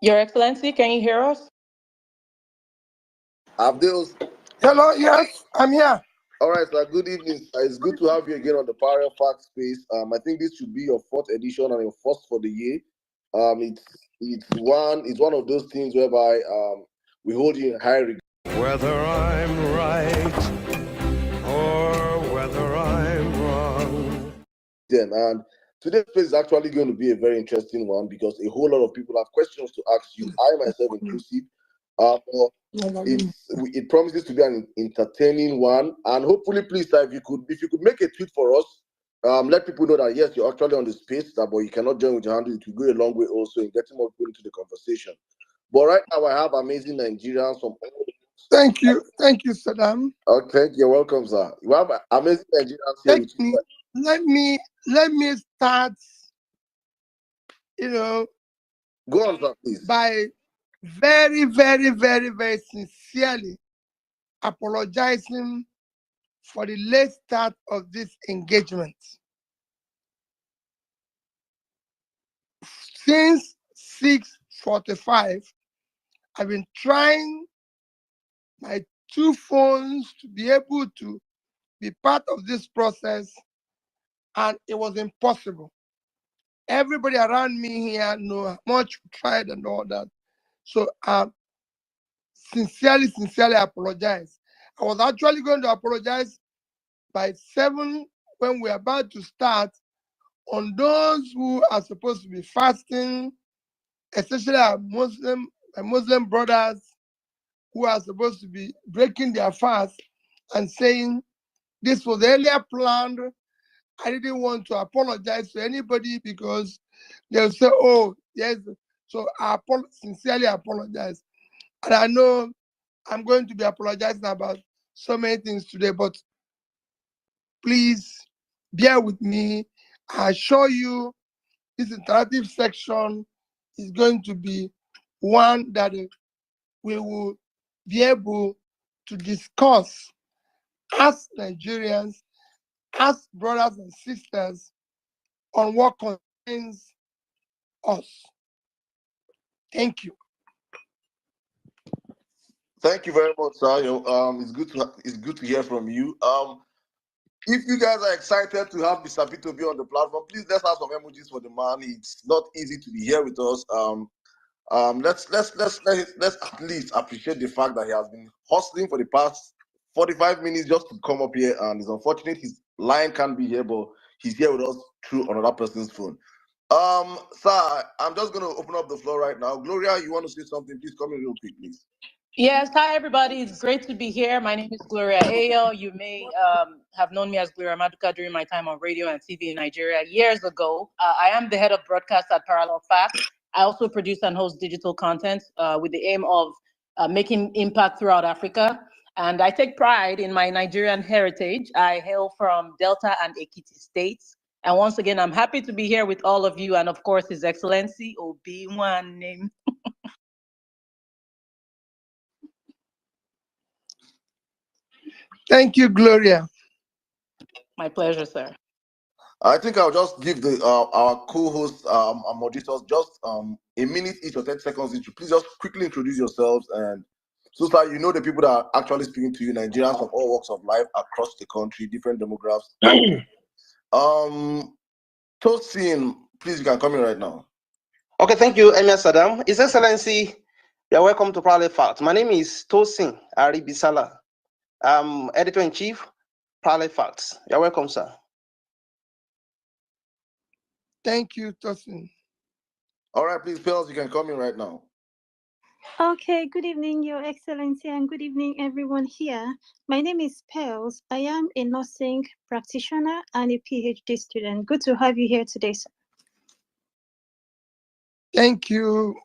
Your Excellency, can you hear us? Abdul. Hello, yes, I'm here. All right, sir. Good evening, sir. It's good to have you again on the Parallel Fact Space. I think this should be your fourth edition and your first for the year. It's one of those things whereby we hold you in high regard. Whether I'm right or whether I'm wrong. And today's space is actually going to be a very interesting one because a whole lot of people have questions to ask you. I myself inclusive. But it promises to be an entertaining one, and hopefully, please, sir, if you could make a tweet for us, let people know that yes, you're actually on the space, but you cannot join with your handle. It will go a long way also in getting more people into the conversation. But right now, I have amazing Nigerians from all. Thank you, Saddam. Okay, you're welcome, sir. You have amazing Nigerians here with you. Let me start. Go on, sir, please. By very, very, very, very sincerely apologizing for the late start of this engagement. Since 6:45, I've been trying my two phones to be able to be part of this process, and it was impossible. Everybody around me here know how much we tried and all that. So sincerely apologize. I was actually going to apologize by 7 when we're about to start on those who are supposed to be fasting, especially our Muslim brothers who are supposed to be breaking their fast and saying this was earlier planned. I didn't want to apologize to anybody because they'll say, oh, yes. So I sincerely apologize. And I know I'm going to be apologizing about so many things today, but please bear with me. I assure you this interactive section is going to be one that we will be able to discuss as Nigerians, as brothers and sisters, on what concerns us. Thank you. Thank you very much, sir. It's good to hear from you. If you guys are excited to have Mr. Peter Obi on the platform, please let's have some emojis for the man. It's not easy to be here with us. Let's at least appreciate the fact that he has been hustling for the past 45 minutes just to come up here, and it's unfortunate his line can't be here, but he's here with us through another person's phone. Sir, I'm just gonna open up the floor right now. Gloria, you want to say something? Please come in real quick, please. Yes, hi everybody. It's great to be here. My name is Gloria Ayo. You may have known me as Gloria Maduka during my time on radio and TV in Nigeria years ago. I am the head of broadcast at Parallel Fact. I also produce and host digital content with the aim of making impact throughout Africa. And I take pride in my Nigerian heritage. I hail from Delta and Ekiti states. And once again, I'm happy to be here with all of you and, of course, His Excellency Obi Nwanne. Thank you, Gloria. My pleasure, sir. I think I'll just give our co-hosts and moderators just a minute each or 10 seconds each. Please just quickly introduce yourselves, and so that you know the people that are actually speaking to you, Nigerians of all walks of life across the country, different demographics. Tosin, please, you can come in right now. Okay, thank you, Emir Saddam. His Excellency, you're welcome to Parallel Fact. My name is Tosin Aribisala. I'm Editor-in-Chief, Parallel Facts. You're welcome, sir. Thank you, Tosin. All right, please, Pels, you can come in right now. Okay, good evening, Your Excellency, and good evening, everyone here. My name is Pels. I am a nursing practitioner and a PhD student. Good to have you here today, sir. Thank you.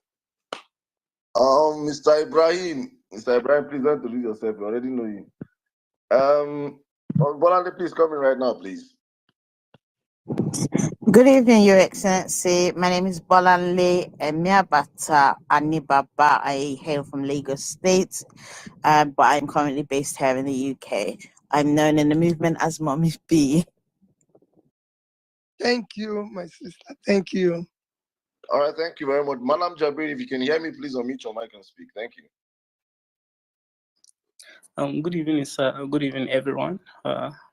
Mr. Ibrahim, please don't introduce yourself. We already know you. Bolande, please come in right now, please. Good evening, Your Excellency. My name is Bolanle Emiabata Anibaba. I hail from Lagos State, but I'm currently based here in the UK. I'm known in the movement as Mommy B. Thank you, my sister. Thank you. All right, thank you very much. Malam Jabir, if you can hear me, please unmute your mic and speak. Thank you. Good evening, sir. Good evening, everyone.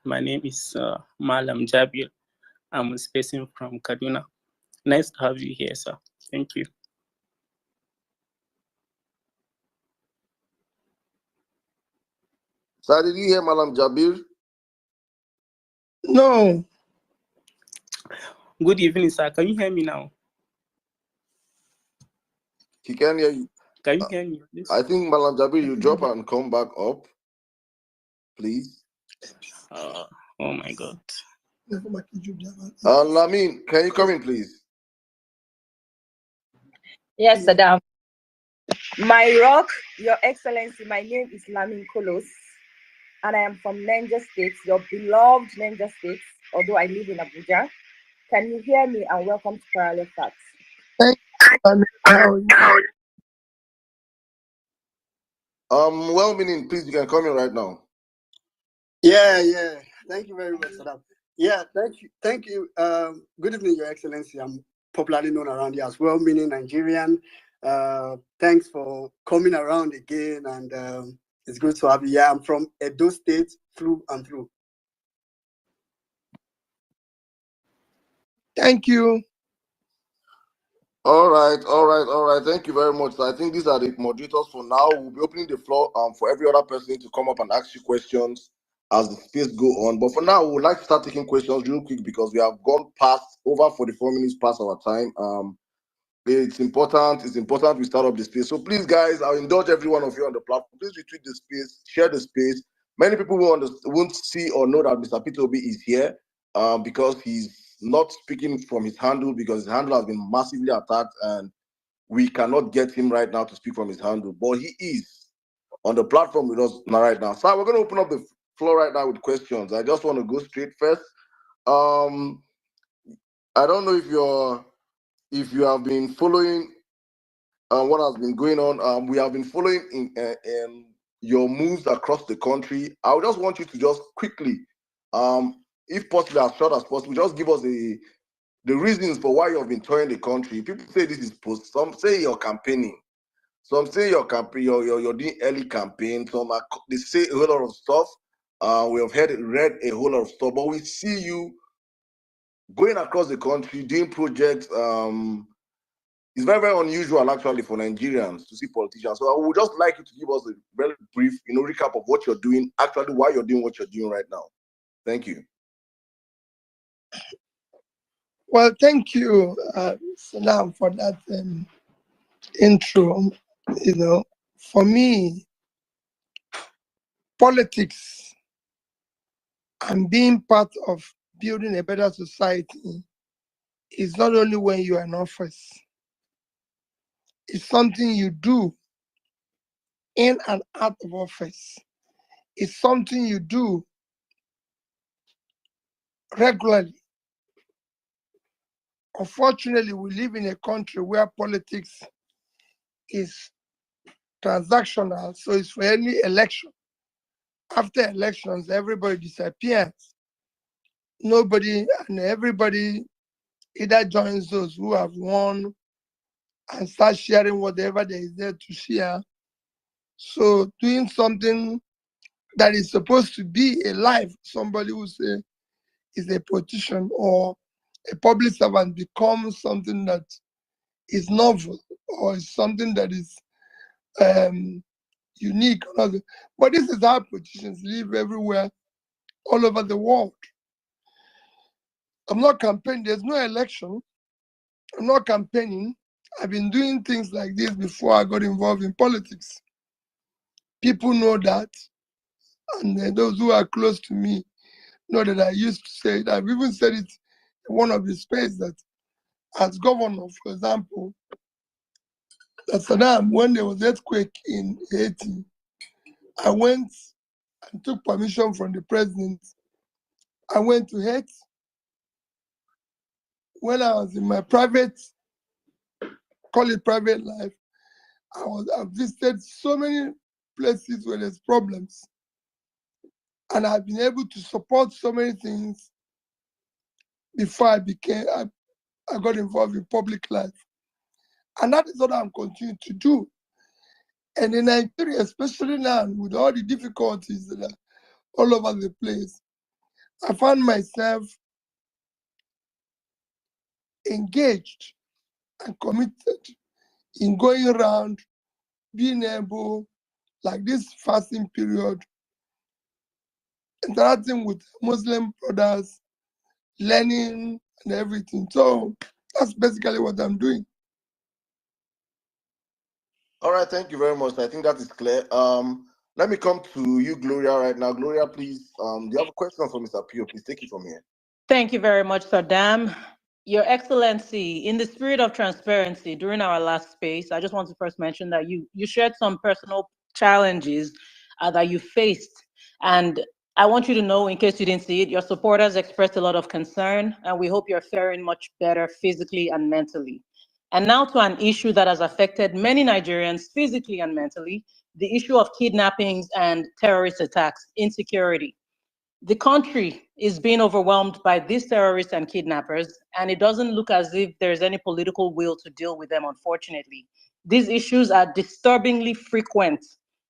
My name is Malam Jabir. I'm a person from Kaduna. Nice to have you here, sir. Thank you. Sir, did you hear Malam Jabir? No. Good evening, sir. Can you hear me now? He can hear you. Can you hear me, please? I think Malam Jabir, you drop and come back up, please. Oh my God. Lamin, can you come in, please? Yes, Saddam. My rock, Your Excellency, my name is Lamin Kolos, and I am from Niger State, your beloved Niger State, although I live in Abuja. Can you hear me? And welcome to Parallel Facts. Thank you. Well-meaning, please, you can come in right now. Yeah. Thank you very much, Saddam. Yeah, thank you. Good evening, Your Excellency. I'm popularly known around here as well-meaning Nigerian. Thanks for coming around again, and it's good to have you. Yeah, I'm from Edo State through and through. Thank you. All right. Thank you very much. So I think these are the moderators for now. We'll be opening the floor for every other person to come up and ask you questions as the space go on. But for now, we would like to start taking questions real quick because we have gone past over 44 minutes past our time. It's important we start up the space. So please, guys, I'll indulge every one of you on the platform. Please retweet the space, share the space. Many people won't see or know that Mr. Peter Obi is here because he's not speaking from his handle because his handle has been massively attacked and we cannot get him right now to speak from his handle. But he is on the platform with us right now. So we're going to open up the floor right now with questions. I just want to go straight first. I don't know if you have been following what has been going on. We have been following in your moves across the country. I would just want you to just quickly, if possible, as short as possible, just give us the reasons for why you have been touring the country. People say this is post. Some say you're campaigning. Some say you're doing early campaign. Some they say a whole lot of stuff. We have read a whole lot of stuff, but we see you going across the country doing projects. It's very, very unusual actually for Nigerians to see politicians. So I would just like you to give us a very brief, recap of what you're doing, actually why you're doing what you're doing right now. Thank you. Well, thank you, Salam, for that intro. For me, politics and being part of building a better society is not only when you are in office. It's something you do in and out of office. It's something you do regularly. Unfortunately, we live in a country where politics is transactional, so it's for any election. After elections, everybody disappears. Everybody either joins those who have won and start sharing whatever there is there to share. So doing something that is supposed to be a life, somebody who say is a politician or a public servant becomes something that is novel or is something that is unique. But this is how politicians live everywhere, all over the world. I'm not campaigning. There's no election. I'm not campaigning. I've been doing things like this before I got involved in politics. People know that. And those who are close to me know that I used to say it. I've even said it in one of the spaces that as governor, for example, that Saddam, when there was earthquake in Haiti, I went and took permission from the president. I went to Haiti. When I was in my private, call it private life, I visited so many places where there's problems. And I've been able to support so many things before I got involved in public life. And that is what I'm continuing to do. And in Nigeria, especially now, with all the difficulties that are all over the place, I find myself engaged and committed in going around, being able, like this fasting period, interacting with Muslim brothers, learning and everything. So that's basically what I'm doing. All right, thank you very much. I think that is clear. Let me come to you, Gloria, right now. Gloria, please, do you have a question for Mr. Pio? Please take it from here. Thank you very much, Saddam. Your Excellency, in the spirit of transparency, during our last space, I just want to first mention that you shared some personal challenges that you faced. And I want you to know, in case you didn't see it, your supporters expressed a lot of concern, and we hope you're faring much better physically and mentally. And now to an issue that has affected many Nigerians physically and mentally, the issue of kidnappings and terrorist attacks, insecurity. The country is being overwhelmed by these terrorists and kidnappers, and it doesn't look as if there's any political will to deal with them, unfortunately. These issues are disturbingly frequent,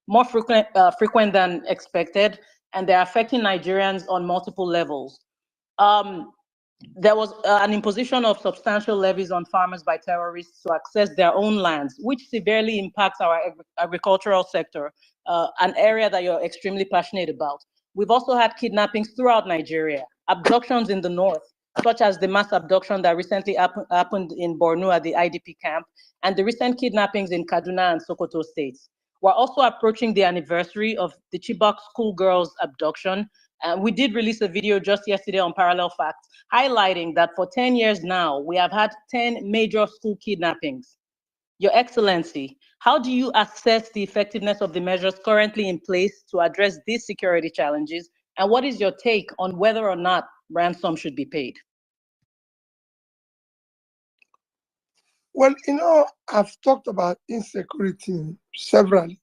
more frequent than expected, and they're affecting Nigerians on multiple levels. Um, there was an imposition of substantial levies on farmers by terrorists to access their own lands, which severely impacts our agricultural sector, an area that you're extremely passionate about. We've also had kidnappings throughout Nigeria, abductions in the north, such as the mass abduction that recently happened in Borno at the IDP camp, and the recent kidnappings in Kaduna and Sokoto states. We're also approaching the anniversary of the Chibok schoolgirls abduction. We did release a video just yesterday on Parallel Facts, highlighting that for 10 years now, we have had 10 major school kidnappings. Your Excellency, how do you assess the effectiveness of the measures currently in place to address these security challenges? And what is your take on whether or not ransom should be paid? Well, I've talked about insecurity severally,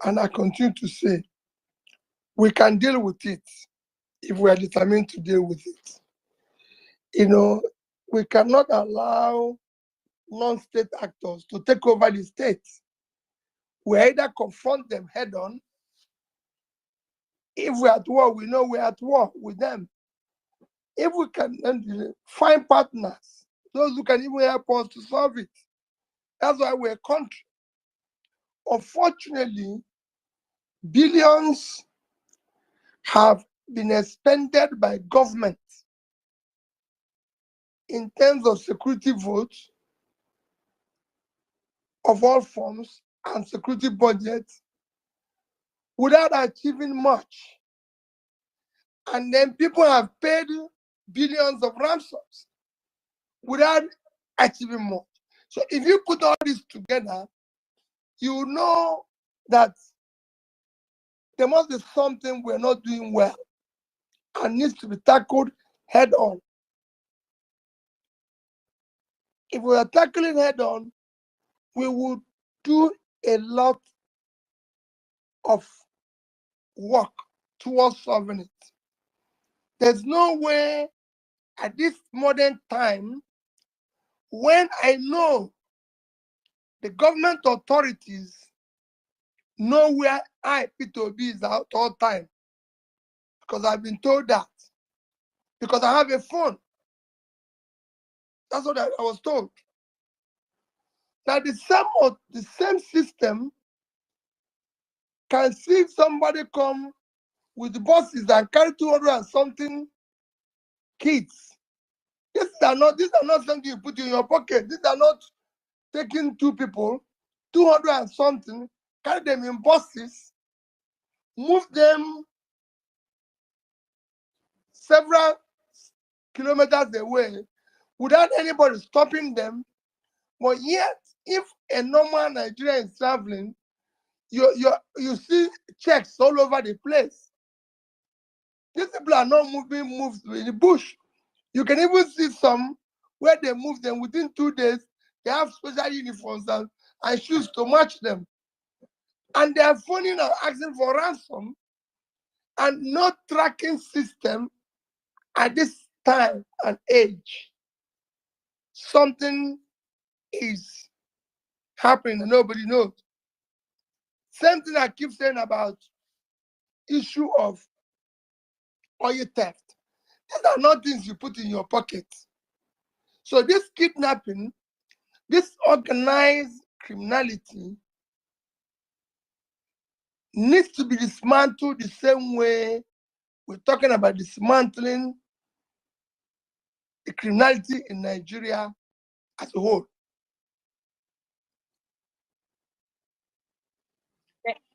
and I continue to say we can deal with it if we are determined to deal with it. We cannot allow non-state actors to take over the states. We either confront them head on. If we're at war, we know we're at war with them. If we can find partners, those who can even help us to solve it. That's why we're a country. Unfortunately, billions have been expended by government in terms of security votes of all forms and security budgets without achieving much. And then people have paid billions of ransoms without achieving much. So if you put all this together, you know that there must be something we're not doing well and needs to be tackled head on. If we are tackling head on, we would do a lot of work towards solving it. There's no way at this modern time, when I know the government authorities know where I, Peter Obi, is at all time, because I've been told that, because I have a phone. That's what I was told. Now the same system can see somebody come with the buses and carry 200 and something kids. These are not something you put in your pocket. These are not taking two people, 200 and something, carry them in buses, move them several kilometers away without anybody stopping them. But yet, if a normal Nigerian is traveling, you see checks all over the place. These people are not moved in the bush. You can even see some where they move them within 2 days. They have special uniforms and shoes to match them. And they are phoning and asking for ransom and no tracking system at this time and age. Something is happening and nobody knows. Same thing I keep saying about issue of oil theft. These are not things you put in your pocket. So this kidnapping, this organized criminality needs to be dismantled the same way we're talking about dismantling the criminality in Nigeria as a whole.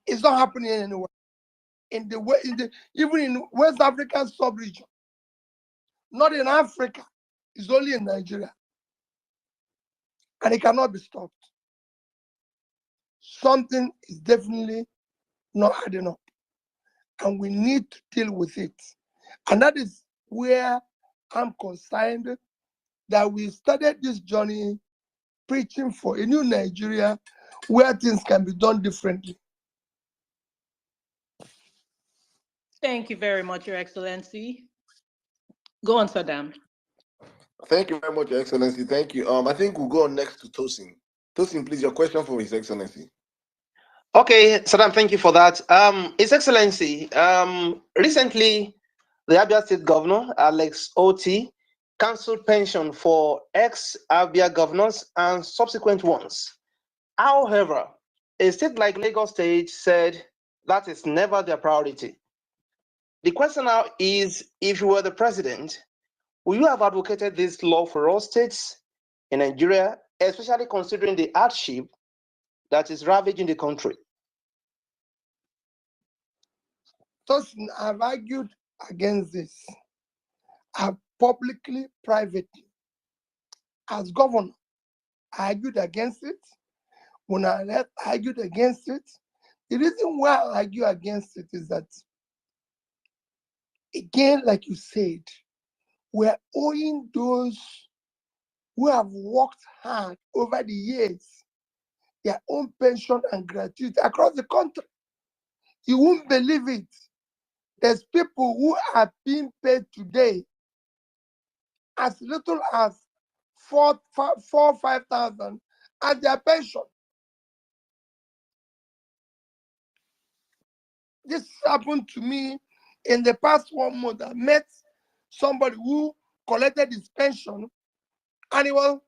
It's not happening anywhere. Even in West African sub-region, not in Africa, it's only in Nigeria. And it cannot be stopped. Something is definitely not adding up. And we need to deal with it. And that is where I'm concerned that we started this journey preaching for a new Nigeria where things can be done differently. Thank you very much, Your Excellency. Go on, Saddam. Thank you very much, Your Excellency. Thank you. I think we'll go on next to Tosin. Tosin, please, your question for His Excellency. Okay, Saddam, thank you for that. His Excellency, recently, the Abia State Governor, Alex Oti, cancelled pension for ex-Abia governors and subsequent ones. However, a state like Lagos State said that is never their priority. The question now is, if you were the president, would you have advocated this law for all states in Nigeria, especially considering the hardship that is ravaging the country? Tosin, I've argued against this. I've publicly, privately, as governor, I argued against it. When I left, I argued against it. The reason why I argue against it is that, again, like you said, we're owing those who have worked hard over the years their own pension and gratuity across the country. You won't believe it. There's people who are being paid today as little as 5,000 as their pension. This happened to me in the past 1 month. I met somebody who collected his pension and it was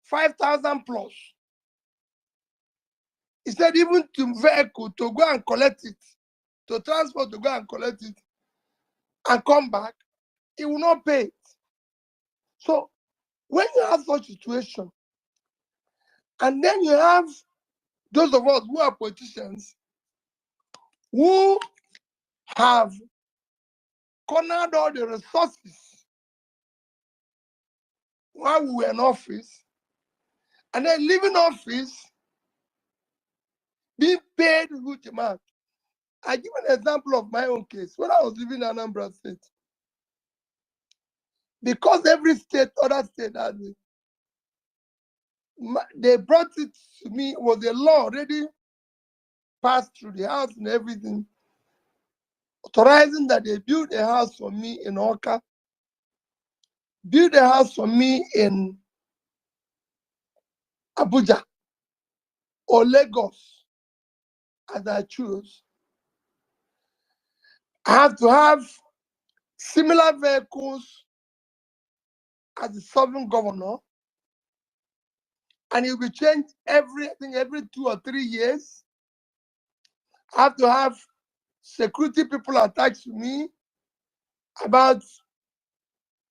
5,000 plus. He said even to vehicle to go and collect it, to transport to go and collect it and come back, he will not pay it. So when you have such situation, and then you have those of us who are politicians who have cornered all the resources while we were in office, and then leaving office, being paid huge amount. I give an example of my own case. When I was living in Anambra State, because every state, other state has it, they brought it to me, it was a law already passed through the house and everything, authorizing that they build a house for me in Oka, build a house for me in Abuja or Lagos, as I choose. I have to have similar vehicles as the sovereign governor, and it will be changed every 2 or 3 years. I have to have security people attached to me, about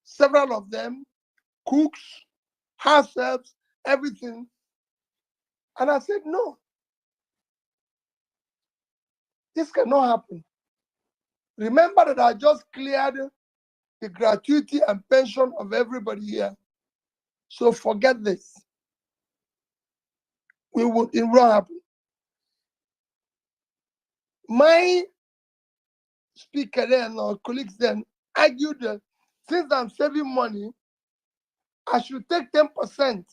several of them, cooks, house helps, everything. And I said, no, this cannot happen. Remember that I just cleared the gratuity and pension of everybody here. So forget this. It won't happen. My speaker then, or colleagues then, argued that since I'm saving money, I should take 10%.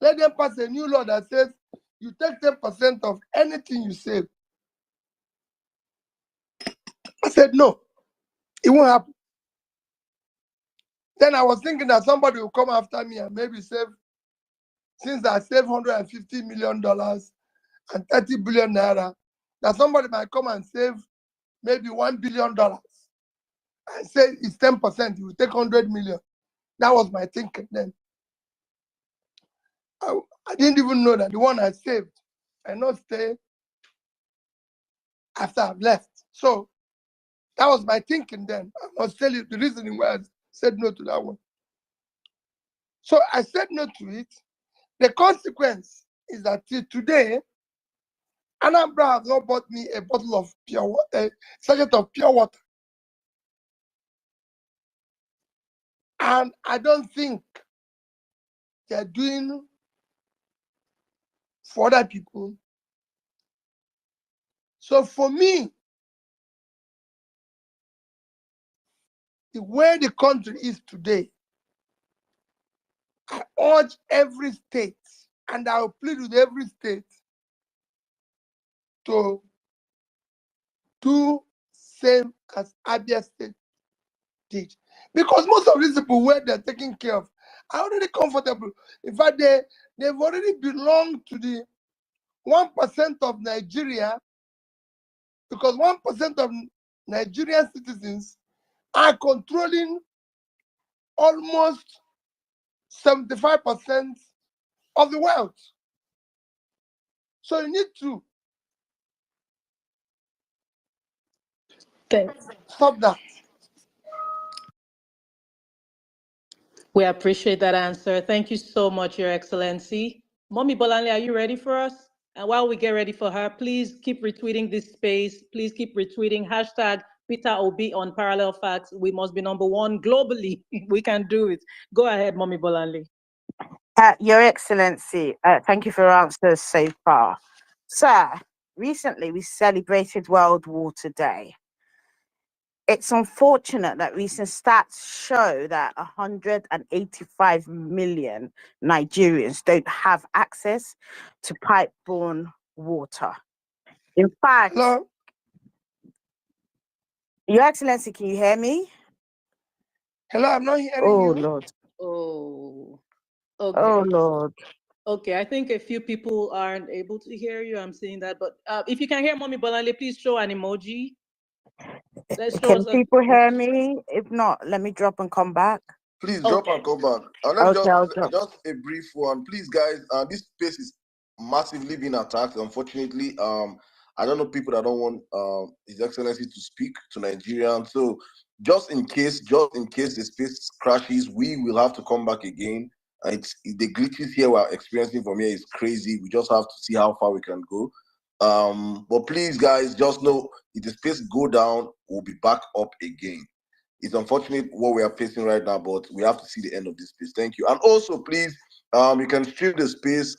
Let them pass a new law that says you take 10% of anything you save. I said, no, it won't happen. Then I was thinking that somebody will come after me and maybe save since I saved $150 million and 30 billion naira, that somebody might come and save maybe $1 billion and say it's 10%, you will take 100 million. That was my thinking then. I didn't even know that the one I saved I not stay after I've left. So that was my thinking then. I must tell you the reasoning why I said no to that one. So I said no to it. The consequence is that till today, Anambra has not bought me a bottle of pure water, a sachet of pure water. And I don't think they're doing for other people. So for me, the way the country is today, I urge every state, and I will plead with every state to do same as Abia State did. Because most of these people where they're taking care of are already comfortable. In fact, they've already belonged to the 1% of Nigeria, because 1% of Nigerian citizens are controlling almost 75% of the wealth. So you need to stop that. We appreciate that answer. Thank you so much, Your Excellency. Mommy Bolanle, are you ready for us? And while we get ready for her, please keep retweeting this space. Please keep retweeting hashtag Peter Obi on Parallel Facts. We must be #1 globally. We can do it. Go ahead, Mommy Bolanle. Your Excellency, thank you for your answers so far. Sir, recently we celebrated World Water Day. It's unfortunate that recent stats show that 185 million Nigerians don't have access to pipe-borne water. In fact, Hello? Your Excellency, can you hear me? Hello, I'm not hearing Oh, you. Lord. Oh, okay. Oh, Lord. Okay, I think a few people aren't able to hear you. I'm seeing that. But if you can hear Mommy Bolanle, please show an emoji. Let's show Can us people hear me? If not, let me drop and come back. Please drop and come back. And let me just a brief one. Please, guys, this space is massively being attacked, unfortunately. I don't know people that don't want His Excellency to speak to Nigerians. So just in case the space crashes, we will have to come back again. It's the glitches here we're experiencing from here is crazy. We just have to see how far we can go. But please, guys, just know if the space go down, we'll be back up again. It's unfortunate what we are facing right now, but we have to see the end of this space. Thank you. And also, please, you can stream the space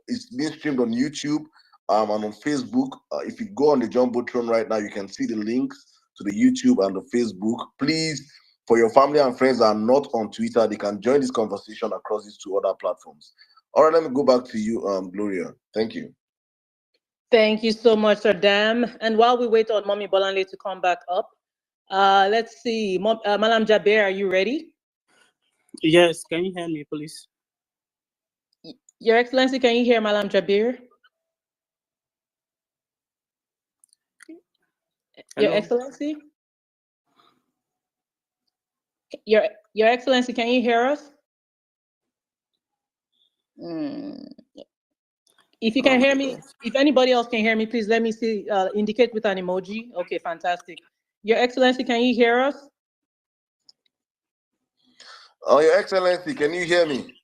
it's being streamed on YouTube and on Facebook. If you go on the Jumbotron right now, you can see the links to the YouTube and the Facebook. Please, for your family and friends that are not on Twitter, they can join this conversation across these two other platforms. All right, let me go back to you, Gloria. Thank you. Thank you so much, Sir Dam. And while we wait on Mommy Bolanle to come back up, let's see. Malam Jaber, are you ready? Yes, can you hear me, please? Your Excellency, can you hear Malam Jabir? Hello? Your Excellency? Your Excellency, can you hear us? If you can hear me, if anybody else can hear me, please let me see, indicate with an emoji. Okay, fantastic. Your Excellency, can you hear us? Oh, Your Excellency, can you hear me?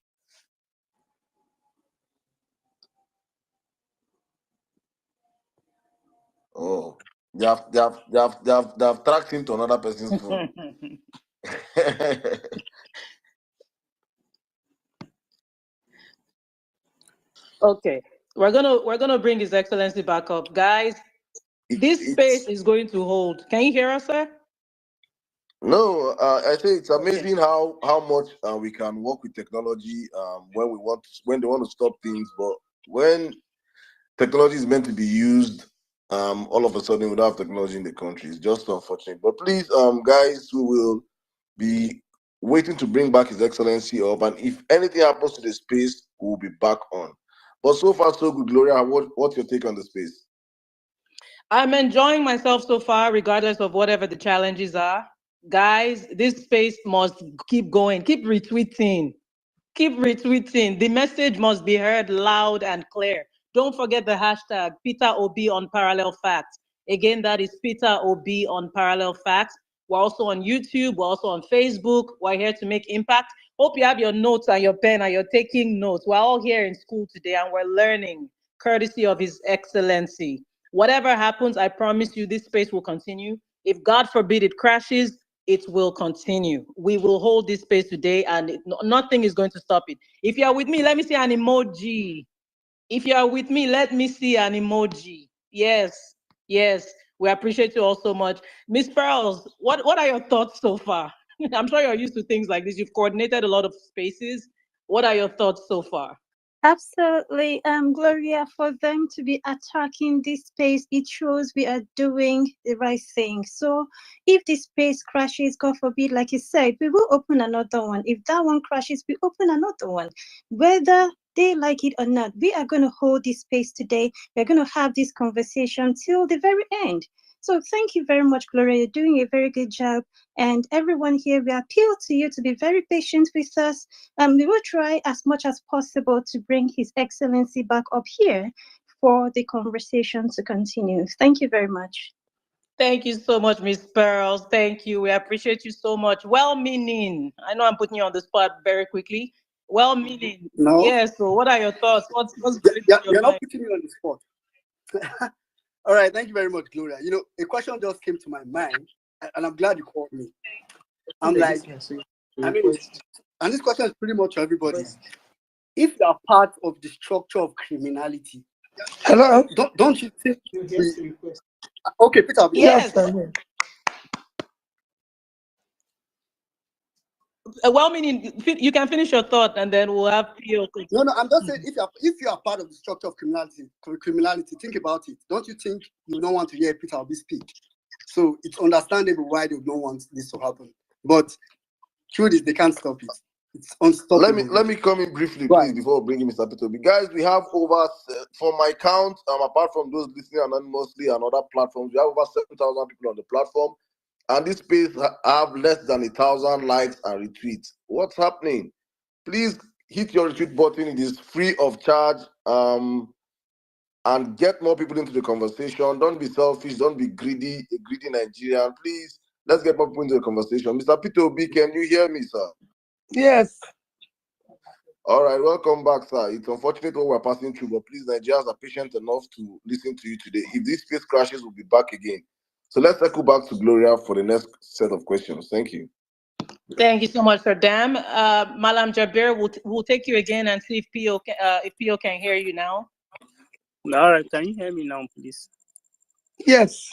Oh, they have tracked him to another person's phone. Okay, we're gonna bring His Excellency back up, guys. This space is going to hold. Can you hear us, sir? No, I think it's amazing how much we can work with technology when they want to stop things, but when technology is meant to be used, all of a sudden we don't have technology in the country. It's just unfortunate. But please, guys, we will be waiting to bring back His Excellency up. And if anything happens to the space, we'll be back on. But so far, so good. Gloria, what's your take on the space? I'm enjoying myself so far, regardless of whatever the challenges are. Guys, this space must keep going. Keep retweeting. Keep retweeting. The message must be heard loud and clear. Don't forget the hashtag Peter Obi on Parallel Facts. Again, that is Peter Obi on Parallel Facts. We're also on YouTube. We're also on Facebook. We're here to make impact. Hope you have your notes and your pen and you're taking notes. We're all here in school today and we're learning courtesy of His Excellency. Whatever happens, I promise you this space will continue. If God forbid it crashes, it will continue. We will hold this space today and nothing is going to stop it. If you are with me, let me see an emoji. If you are with me, let me see an emoji. Yes, yes. We appreciate you all so much. Miss Pearls, what are your thoughts so far? I'm sure you're used to things like this. You've coordinated a lot of spaces. What are your thoughts so far? Absolutely, Gloria, for them to be attacking this space, it shows we are doing the right thing. So if this space crashes, God forbid, like you said, we will open another one. If that one crashes, we open another one. Whether they like it or not, we are going to hold this space today. We're going to have this conversation till the very end. So thank you very much, Gloria. You're doing a very good job. And everyone here, we appeal to you to be very patient with us. We will try as much as possible to bring His Excellency back up here for the conversation to continue. Thank you very much. Thank you so much, Miss Pearls. Thank you. We appreciate you so much. Well-meaning. I know I'm putting you on the spot very quickly. Well-meaning. No, Yes. So, what are your thoughts? What's going through your you're not mind? putting me on the spot. All right, thank you very much, Gloria. You know, a question just came to my mind, and I'm glad you called me. I'm like, I mean, and this question is pretty much for everybody. If you are part of the structure of criminality, Hello? don't you think? Okay, Peter. Yes. I'm here. Well-meaning. You can finish your thought, and then we'll have Pio. No, I'm just saying, if you are part of the structure of criminality, think about it. Don't you think you don't want to hear Peter Obi speak? So it's understandable why they don't want this to happen. But truth is, they can't stop it. It's unstoppable. Let me come in briefly, please, before bringing Mr. Peter Obi. Guys, we have over, from my count, apart from those listening anonymously and other platforms, we have over 7,000 people on the platform. And this page have less than 1,000 likes and retweets. What's happening? Please hit your retweet button. It is free of charge. And get more people into the conversation. Don't be selfish. Don't be greedy. A greedy Nigerian. Please, let's get more people into the conversation. Mr. Peter Obi, can you hear me, sir? Yes. All right, welcome back, sir. It's unfortunate what we're passing through, but please, Nigerians are patient enough to listen to you today. If this space crashes, we'll be back again. So let's circle back to Gloria for the next set of questions. Thank you. Thank you so much, Sir Dam. Malam Jabir, we'll take you again and see if Pio can hear you now. All right, can you hear me now, please? Yes.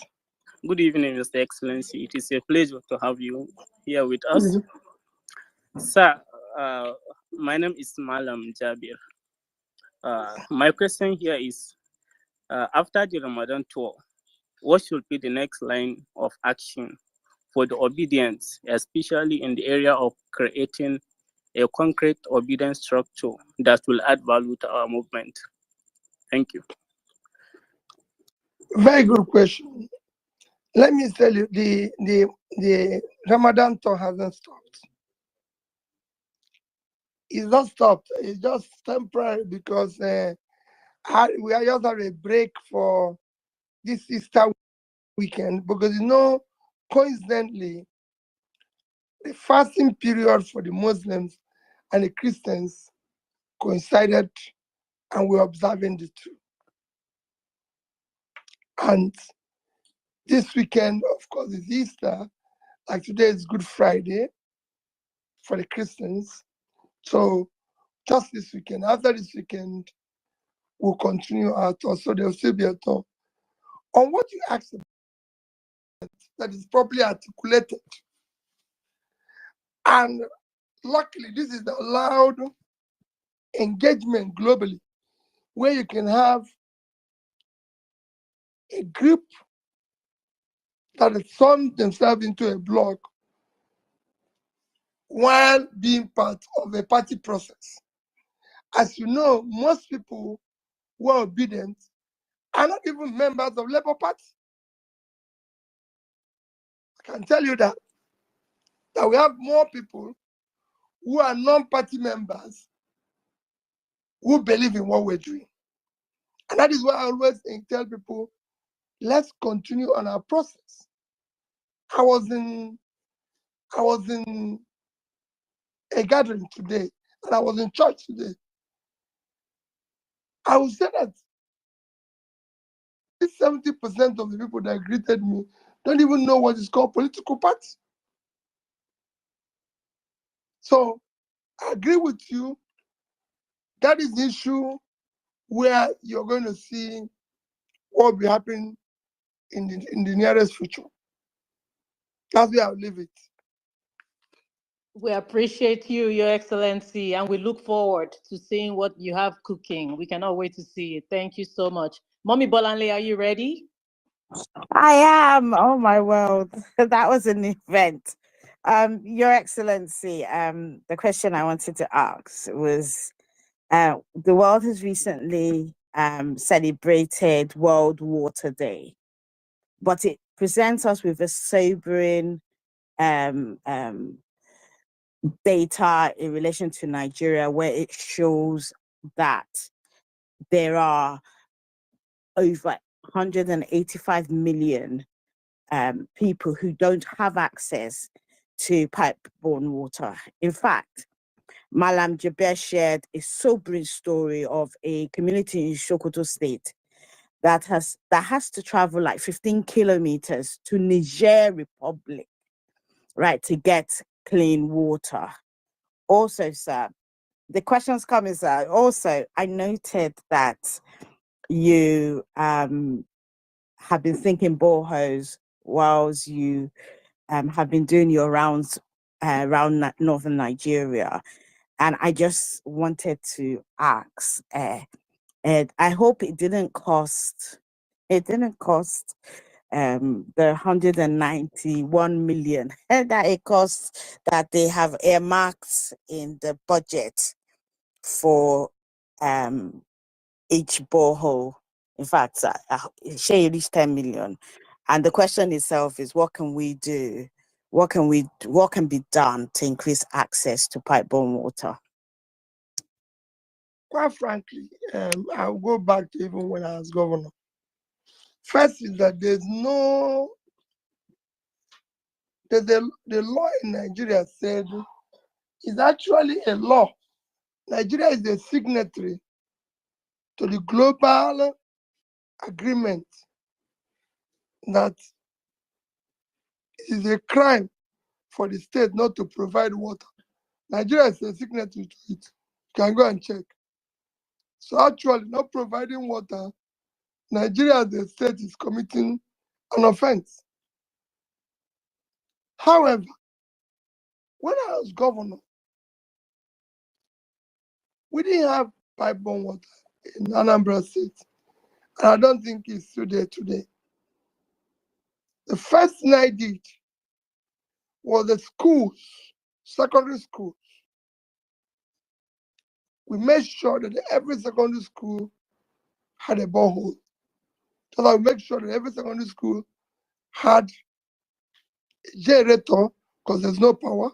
Good evening, Mr. Excellency. It is a pleasure to have you here with us. Sir, my name is Malam Jabir. My question here is, after the Ramadan tour, what should be the next line of action for the obedience, especially in the area of creating a concrete obedience structure that will add value to our movement? Thank you. Very good question. Let me tell you, the Ramadan tour hasn't stopped. It's not stopped. It's just temporary because we are just having a break for this Easter weekend because coincidentally, the fasting period for the Muslims and the Christians coincided, and we're observing the two. And this weekend, of course, is Easter. Like today is Good Friday for the Christians. So just this weekend, after this weekend, we'll continue our tour. So there'll still be a tour. On what you asked about, that is properly articulated. And luckily, this is the allowed engagement globally, where you can have a group that has formed themselves into a block while being part of a party process. As you know, most people who are obedient are not even members of Labour Party. I can tell you that we have more people who are non-party members who believe in what we're doing. And that is why I always tell people, let's continue on our process. I was in a gathering today, and I was in church today. I would say that 70% of the people that greeted me don't even know what is called political party. So I agree with you. That is the issue where you're going to see what will be happening in the nearest future. That's where I'll leave it. We appreciate you, Your Excellency, and we look forward to seeing what you have cooking. We cannot wait to see it. Thank you so much. Mommy Bolanle, are you ready? I am. Oh my world. That was an event. Your Excellency, the question I wanted to ask was, the world has recently celebrated World Water Day, but it presents us with a sobering data in relation to Nigeria, where it shows that there are over 185 million people who don't have access to pipe-borne water. In fact, Malam Jaber shared a sobering story of a community in Sokoto State that has to travel like 15 kilometers to Niger Republic, right, to get clean water. Also, sir, the questions come is also, I noted that you have been thinking boreholes whilst you have been doing your rounds around northern Nigeria. And I just wanted to ask, and I hope it didn't cost the 191 million that it costs that they have earmarked in the budget for each borehole. In fact, share reached 10 million. And the question itself is, what can we do? What can be done to increase access to pipe-borne water? Quite frankly, I'll go back to even when I was governor. First is that the law in Nigeria said is actually a law. Nigeria is a signatory to the global agreement that it is a crime for the state not to provide water. Nigeria is a signatory to it. You can go and check. So actually, not providing water, Nigeria as a state is committing an offense. However, when I was governor, we didn't have pipe-borne water in Anambra State, and I don't think it's still there today. The first thing I did was the schools, secondary schools. We made sure that every secondary school had a borehole. So I make sure that every secondary school had a generator because there's no power,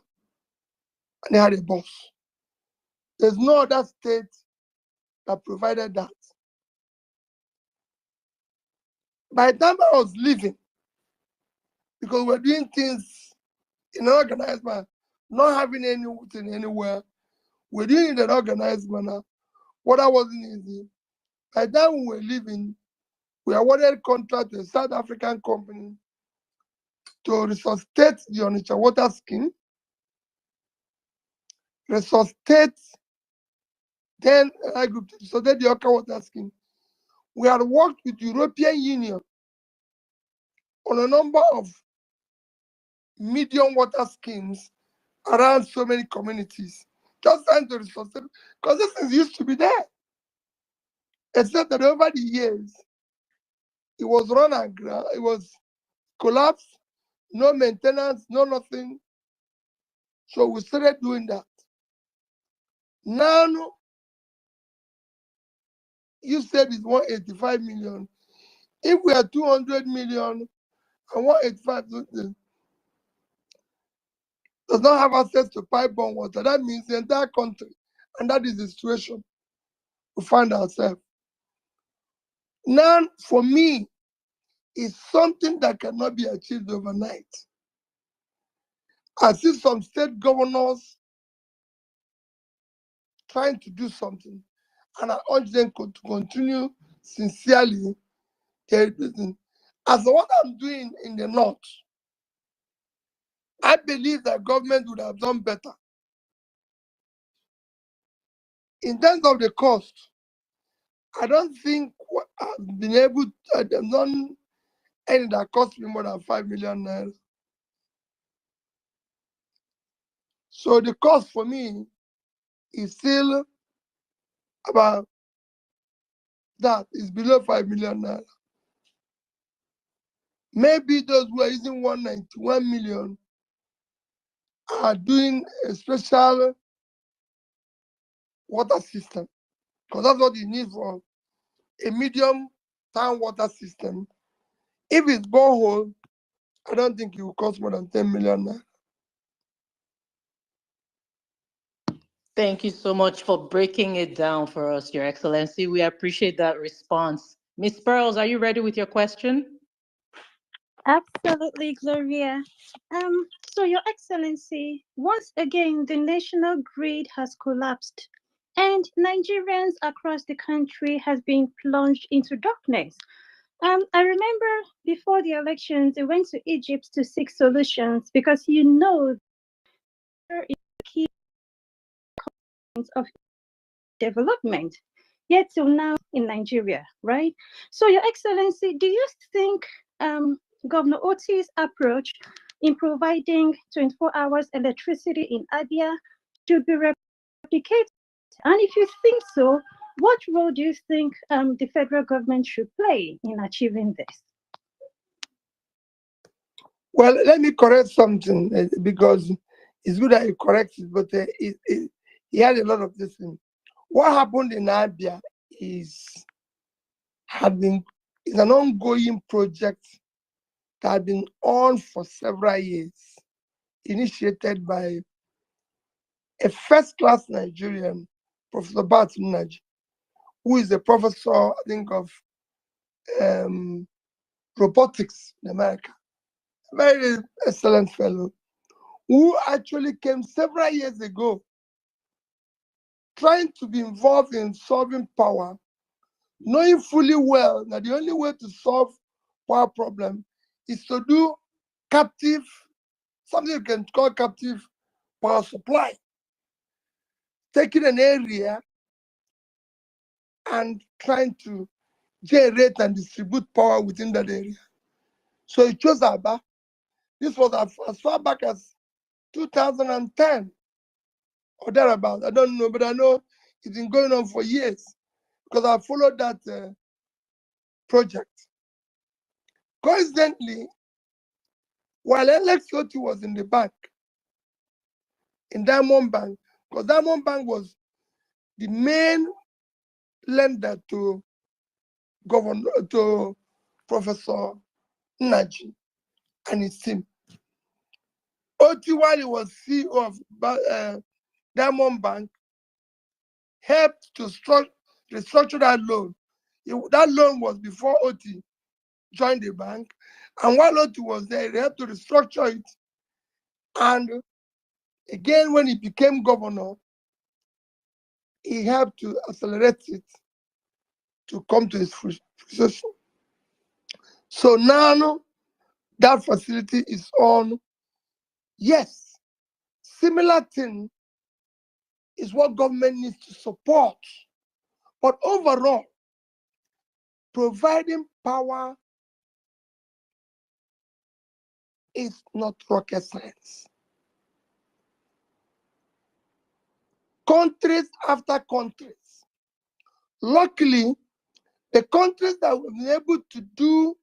and they had a bus. There's no other state that provided that. By the time I was leaving, because we're doing things in an organized manner, not having anything anywhere, we're doing it in an organized manner. Water wasn't easy. By the time we were leaving, we awarded contract to a South African company to resuscitate the Onitsha water scheme, resuscitate then I group to resuscitate the Oka water scheme. We had worked with the European Union on a number of medium water schemes around so many communities, just trying to resuscitate, because this thing used to be there. Except that over the years, it was run and it was collapsed, no maintenance, no nothing. So we started doing that. Now, you said it's 185 million. If we are 200 million and 185 does not have access to pipe-borne water, that means the entire country, and that is the situation we find ourselves. Now, for me, it's something that cannot be achieved overnight. I see some state governors trying to do something, and I urge them to continue sincerely their business. As what I'm doing in the north, I believe that government would have done better. In terms of the cost, I don't think I've been able to, I've done any that cost me more than 5 million naira. So the cost for me is still about that, is below 5 million naira. Maybe those who are using 191 million are doing a special water system, because that's what you need for a medium town water system. If it's borehole, I don't think it will cost more than 10 million naira. Thank you so much for breaking it down for us, Your Excellency. We appreciate that response. Miss Pearls, are you ready with your question? Absolutely, Gloria. So, Your Excellency, once again, the national grid has collapsed, and Nigerians across the country has been plunged into darkness. I remember before the elections, they went to Egypt to seek solutions because you know there is a key of development. Yet till now in Nigeria, right? So, Your Excellency, do you think Governor Oti's approach in providing 24 hours electricity in Abia should be replicated? And if you think so, what role do you think the federal government should play in achieving this? Well, let me correct something because it's good that you correct it, but he had a lot of this thing. What happened in Abia is an ongoing project that has been on for several years, initiated by a first-class Nigerian, Professor Bat Nnaji, who is a professor, I think, of robotics in America. Very excellent fellow, who actually came several years ago trying to be involved in solving power, knowing fully well that the only way to solve power problem is to do captive, something you can call captive power supply, taking an area and trying to generate and distribute power within that area. So he chose Aba. This was as far back as 2010 or thereabouts. I don't know, but I know it's been going on for years because I followed that project. Coincidentally, while Alex Oti was in the bank, in Diamond Bank, because Diamond Bank was the main lender to Professor Nnaji and his team. Oti, while he was CEO of Diamond Bank, helped to restructure that loan. That loan was before Oti joined the bank, and while Oti was there, he helped to restructure it. And again, when he became governor, he helped to accelerate it to come to his fruition. So now that facility is on. Yes, similar thing is what government needs to support. But overall, providing power is not rocket science. Countries after countries. Luckily, the countries that have been able to do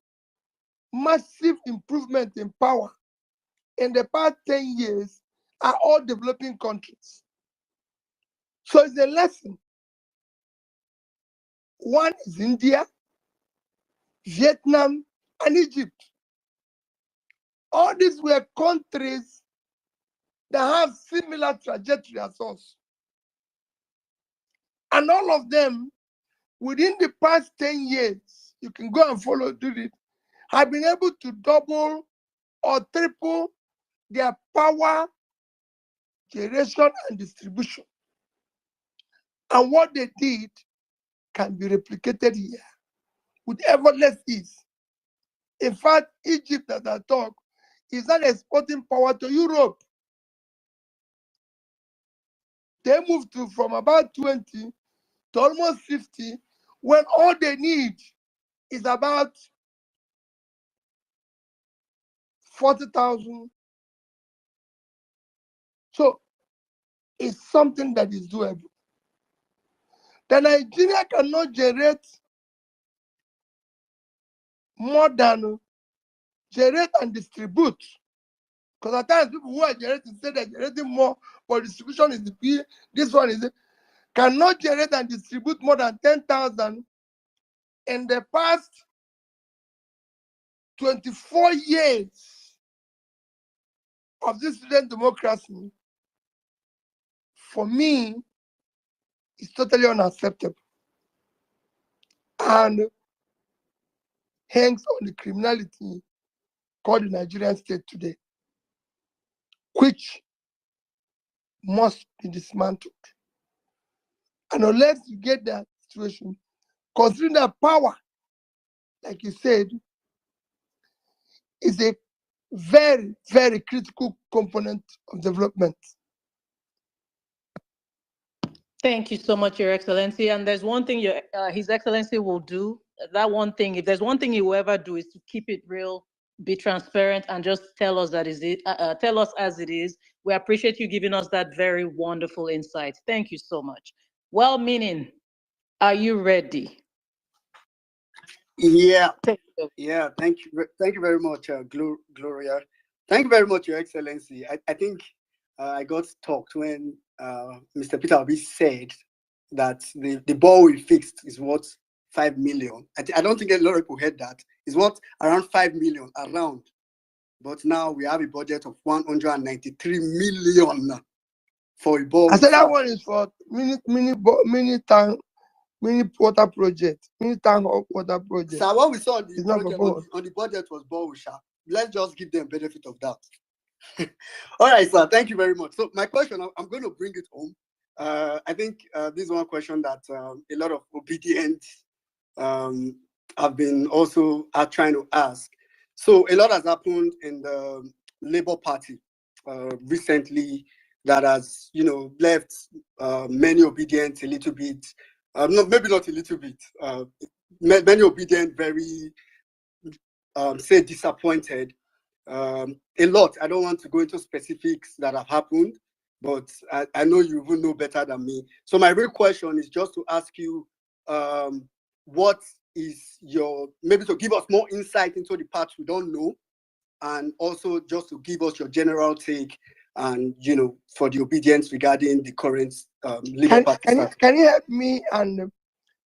massive improvement in power in the past 10 years are all developing countries. So it's a lesson. One is India, Vietnam, and Egypt. All these were countries that have similar trajectory as us. And all of them, within the past 10 years, you can go and follow do it, have been able to double or triple their power generation and distribution. And what they did can be replicated here with effortless ease. In fact, Egypt, as I talk, is not exporting power to Europe. They moved from about 20 to almost 50 when all they need is about 40,000. So it's something that is doable. The Nigeria cannot generate more than generate and distribute. Because at times people who are generating say they're generating more, but distribution is the key. This one is cannot generate and distribute more than 10,000 in the past 24 years of this student democracy. For me, it's totally unacceptable and hangs on the criminality called the Nigerian state today, which must be dismantled. And unless you get that situation, considering that power, like you said, is a very, very critical component of development. Thank you so much, Your Excellency. And there's one thing His Excellency will do. That one thing, if there's one thing he will ever do, is to keep it real, be transparent, and just tell us tell us as it is. We appreciate you giving us that very wonderful insight. Thank you so much. Well-meaning, are you ready? Yeah, yeah. Thank you very much, Gloria. Thank you very much, Your Excellency. I think I got talked when Mr. Peter Obi said that the ball we fixed is worth 5 million. I don't think a lot of people heard that. It's worth around 5 million around. But now we have a budget of 193 million for a ball. I said that one is for mini water project, mini tank water project. So what we saw on the budget was ball. Let's just give them benefit of that. All right, sir. Thank you very much. So my question, I'm going to bring it home. I think this is one question that a lot of obedient have been also trying to ask. So a lot has happened in the Labour Party recently that has, left many obedient a little bit. No, maybe not a little bit. Many obedient very say disappointed. A lot. I don't want to go into specifics that have happened, but I know you will know better than me. So my real question is just to ask you, what is your, maybe to give us more insight into the parts we don't know, and also just to give us your general take and, for the obedience regarding the current Labour Party. Can you help me? And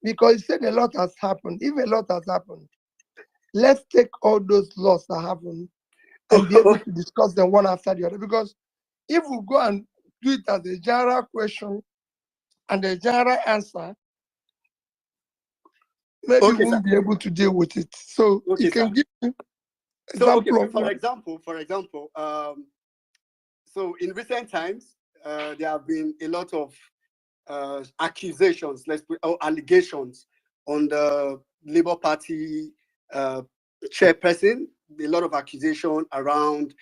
because you said a lot has happened. If a lot has happened, let's take all those laws that happened and be able to discuss them one after the other. Because if we go and do it as a general question and a general answer, maybe we won't be able to deal with it. So you can give me example. For example, so in recent times, there have been a lot of accusations, allegations on the Labour Party chairperson. A lot of accusation around,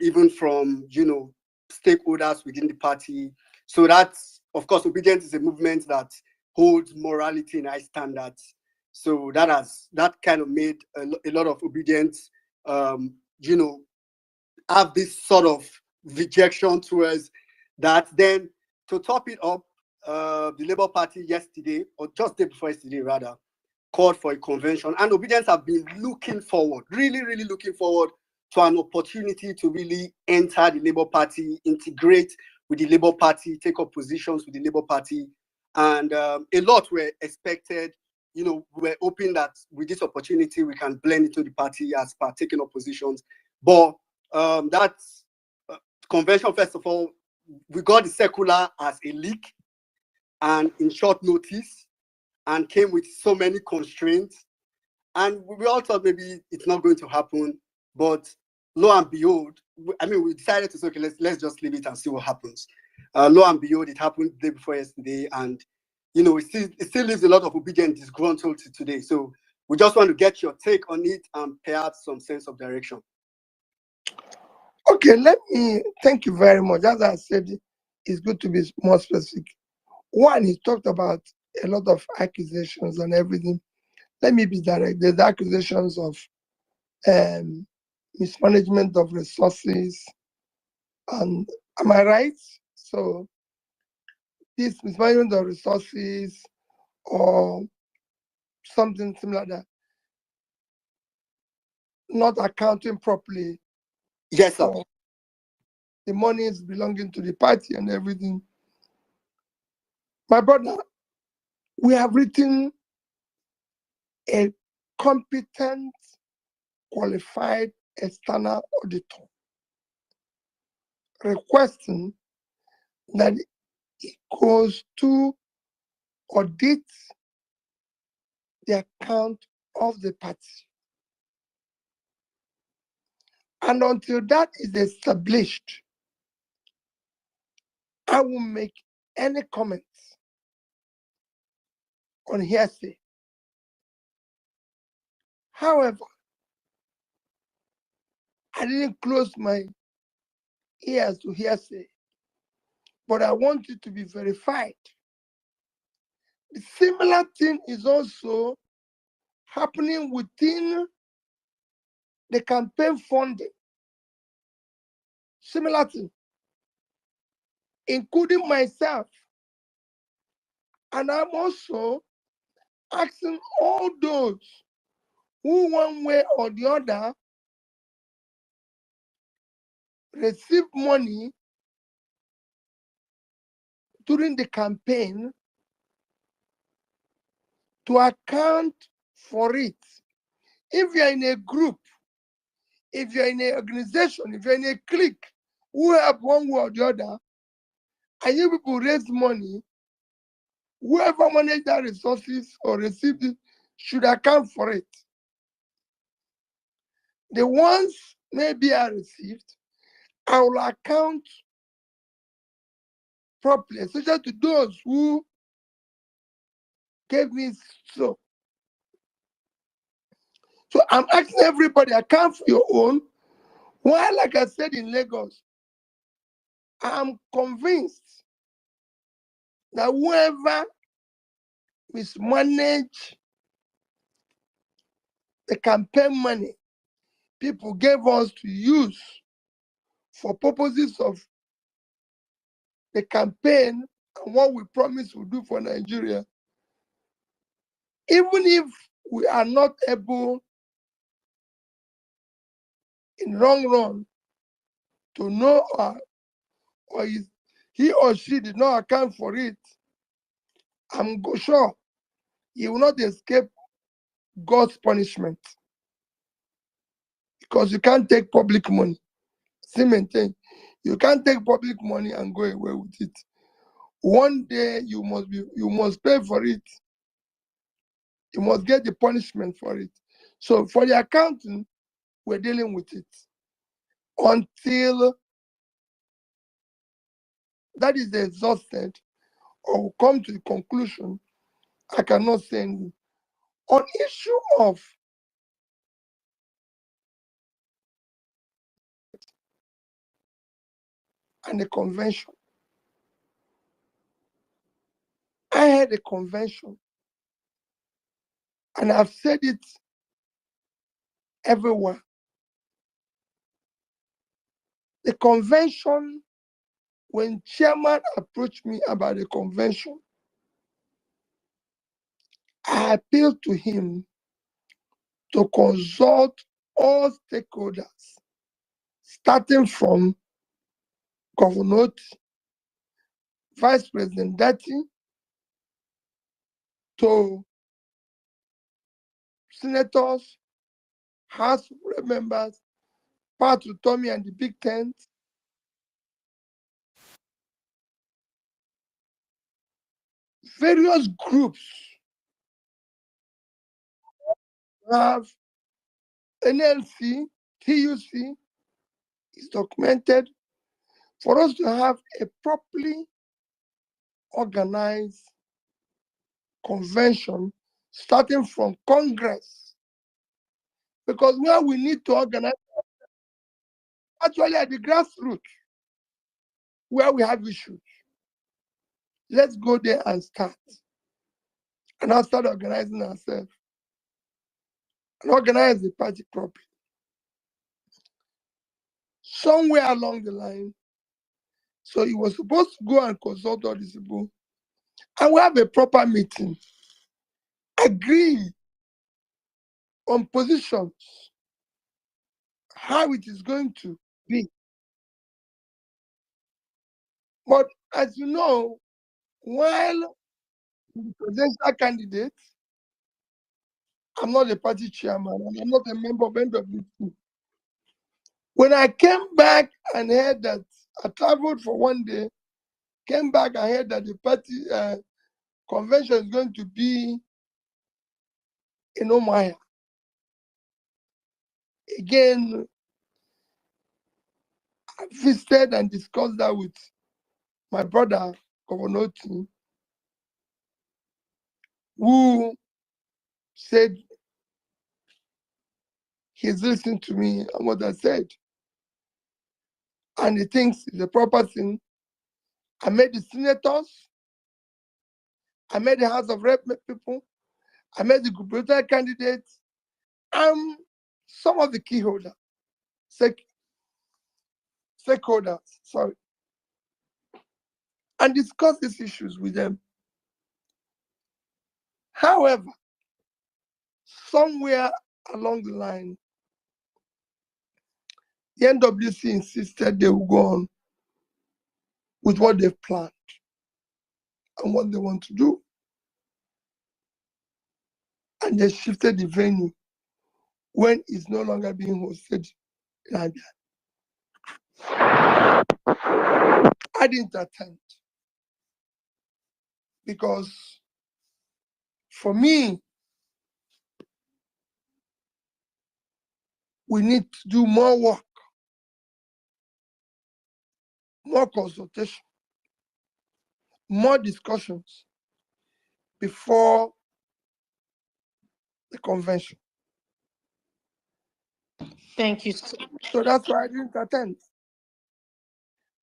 even from stakeholders within the party. So that's, of course, obedience is a movement that holds morality in high standards. So that kind of made a lot of obedience, have this sort of rejection towards that. Then to top it up, the Labour Party yesterday, or just day before yesterday rather, called for a convention, and obedience have been looking forward, really, really looking forward to an opportunity to really enter the Labour Party, integrate with the Labour Party, take up positions with the Labour Party. And a lot were expected. You know, we were hoping that with this opportunity, we can blend into the party as per taking up positions. But that convention, first of all, we got the circular as a leak and in short notice, and came with so many constraints. And we all thought maybe it's not going to happen. But lo and behold, I mean, we decided to say, okay, let's just leave it and see what happens. Lo and behold, it happened the day before yesterday. And, you know, it still leaves a lot of obedient disgruntled to today. So we just want to get your take on it and perhaps some sense of direction. Okay, thank you very much. As I said, it's good to be more specific. One, he talked about a lot of accusations and everything. Let me be direct. There's accusations of mismanagement of resources. And am I right? So this mismanagement of resources or something similar that not accounting properly. Yes, sir. The money is belonging to the party and everything. My brother, we have written a competent, qualified external auditor requesting that it goes to audit the account of the party. And until that is established, I won't make any comments on hearsay. However, I didn't close my ears to hearsay, but I want it to be verified. The similar thing is also happening within the campaign funding. Similar thing, including myself. And I'm also asking all those who one way or the other receive money during the campaign to account for it. If you're in a group, if you're in an organization, if you're in a clique, who have one way or the other, and you people raise money, whoever managed that resources or received it should account for it. The ones maybe I received, I will account properly, especially to those who gave me so. So I'm asking everybody, account for your own. While, like I said in Lagos, I'm convinced that whoever mismanaged the campaign money people gave us to use for purposes of the campaign and what we promised we'll do for Nigeria, even if we are not able in long run to know or he or she did not account for it, I'm sure he will not escape God's punishment. Because you can't take public money. See, maintain. You can't take public money and go away with it. One day you must pay for it. You must get the punishment for it. So for the accounting, we're dealing with it until that is exhausted or come to the conclusion. I cannot say anything. On issue of and the convention, I had a convention, and I've said it everywhere. The convention, when chairman approached me about the convention, I appealed to him to consult all stakeholders starting from Governor, Vice President Dati, to senators, House members, part to Tommy and the Big Tent, various groups have NLC, TUC is documented for us to have a properly organized convention starting from Congress. Because where we need to organize, actually at the grassroots, where we have issues, let's go there and start. And I'll start organizing ourselves and organize the party properly. Somewhere along the line, so he was supposed to go and consult all these people, and we have a proper meeting, agree on positions, how it is going to be. But as you know, while the presidential candidate, I'm not a party chairman, and I'm not a member of NWC. When I came back and heard that, I traveled for one day, came back and heard that the party convention is going to be in Omaya. Again, I visited and discussed that with my brother, Governor Tim, who said he's listening to me and what I said. And he thinks it's a proper thing. I met the senators, I met the House of Rep people, I met the gubernatorial candidates, and some of the key holders, stakeholders, sorry, and discussed these issues with them. However, somewhere along the line, the NWC insisted they would go on with what they've planned and what they want to do. And they shifted the venue when it's no longer being hosted in Abia. I didn't attend because for me, we need to do more work, more consultation, more discussions before the convention. Thank you. So that's why I didn't attend.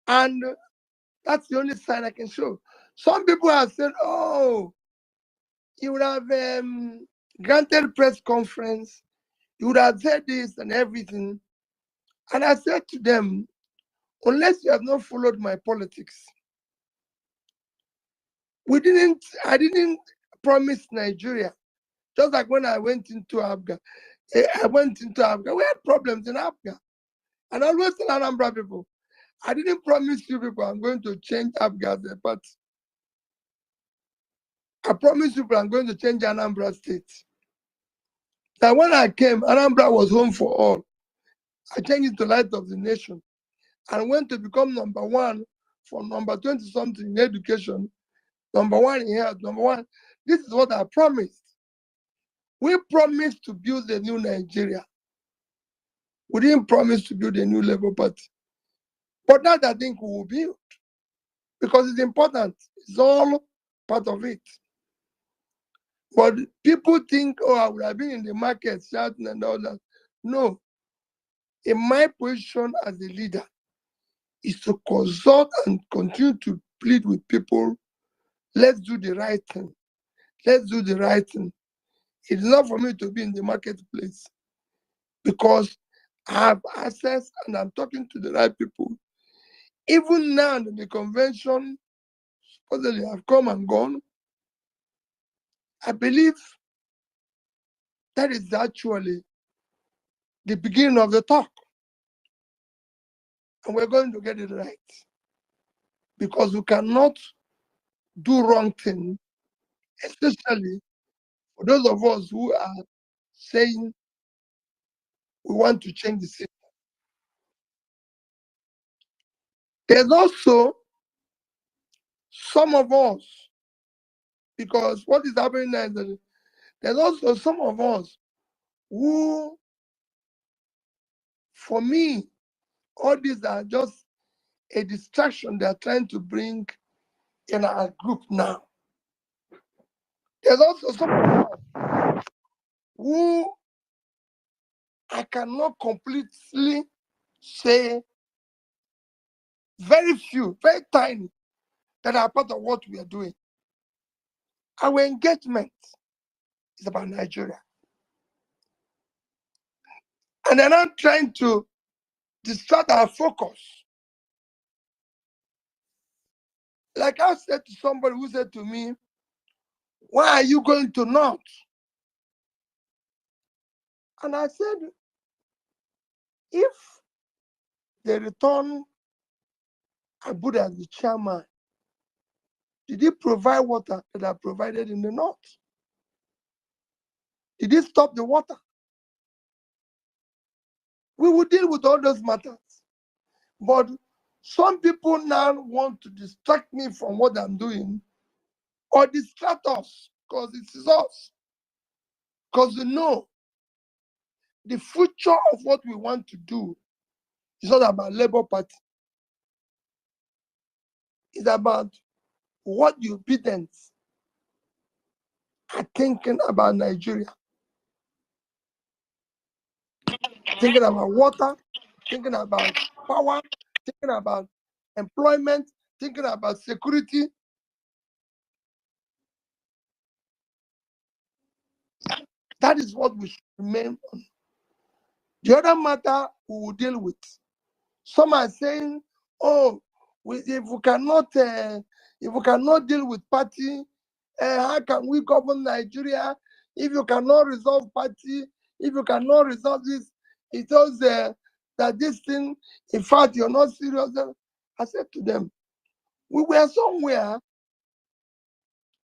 And that's the only sign I can show. Some people have said, oh, you would have granted press conference, you would have said this and everything. And I said to them, unless you have not followed my politics, I didn't promise Nigeria. Just like when I went into Abga, we had problems in Abga. And I always tell Anambra people, I didn't promise you people I'm going to change Abga as a party. I promise you people I'm going to change Anambra State. Now when I came, Anambra was home for all. I changed it to Light of the Nation and went to become number one from number 20 something in education, number one in health, number one. This is what I promised. We promised to build a new Nigeria. We didn't promise to build a new Labour Party. But that I think we will build because it's important. It's all part of it. But people think, oh, I would have been in the market shouting and all that. No. In my position as a leader is to consult and continue to plead with people. Let's do the right thing. Let's do the right thing. It's not for me to be in the marketplace because I have access and I'm talking to the right people. Even now that the convention supposedly have come and gone, I believe that is actually the beginning of the talk. and we're going to get it right. Because we cannot do wrong thing, especially for those of us who are saying we want to change the system. There's also some of us, because what is happening now is that there's also some of us who, for me, all these are just a distraction they're trying to bring in our group now. There's also some of us who I cannot completely say, very few, very tiny, that are part of what we are doing. Our engagement is about Nigeria. And they're not trying to distract our focus. Like I said to somebody who said to me, why are you going to North? And I said, if they return Abu as the chairman, did he provide water that are provided in the North? Did he stop the water? We will deal with all those matters. But some people now want to distract me from what I'm doing or distract us because it is us. Because they know the future of what we want to do is not about Labour Party. It's about what you Bidens are thinking about Nigeria. Thinking about water, thinking about power, thinking about employment, thinking about security. That is what we should remain on. The other matter we will deal with. Some are saying, oh, if we cannot deal with party, how can we govern Nigeria? If you cannot resolve party, if you cannot resolve this, it tells that this thing, in fact, you're not serious. I said to them, we were somewhere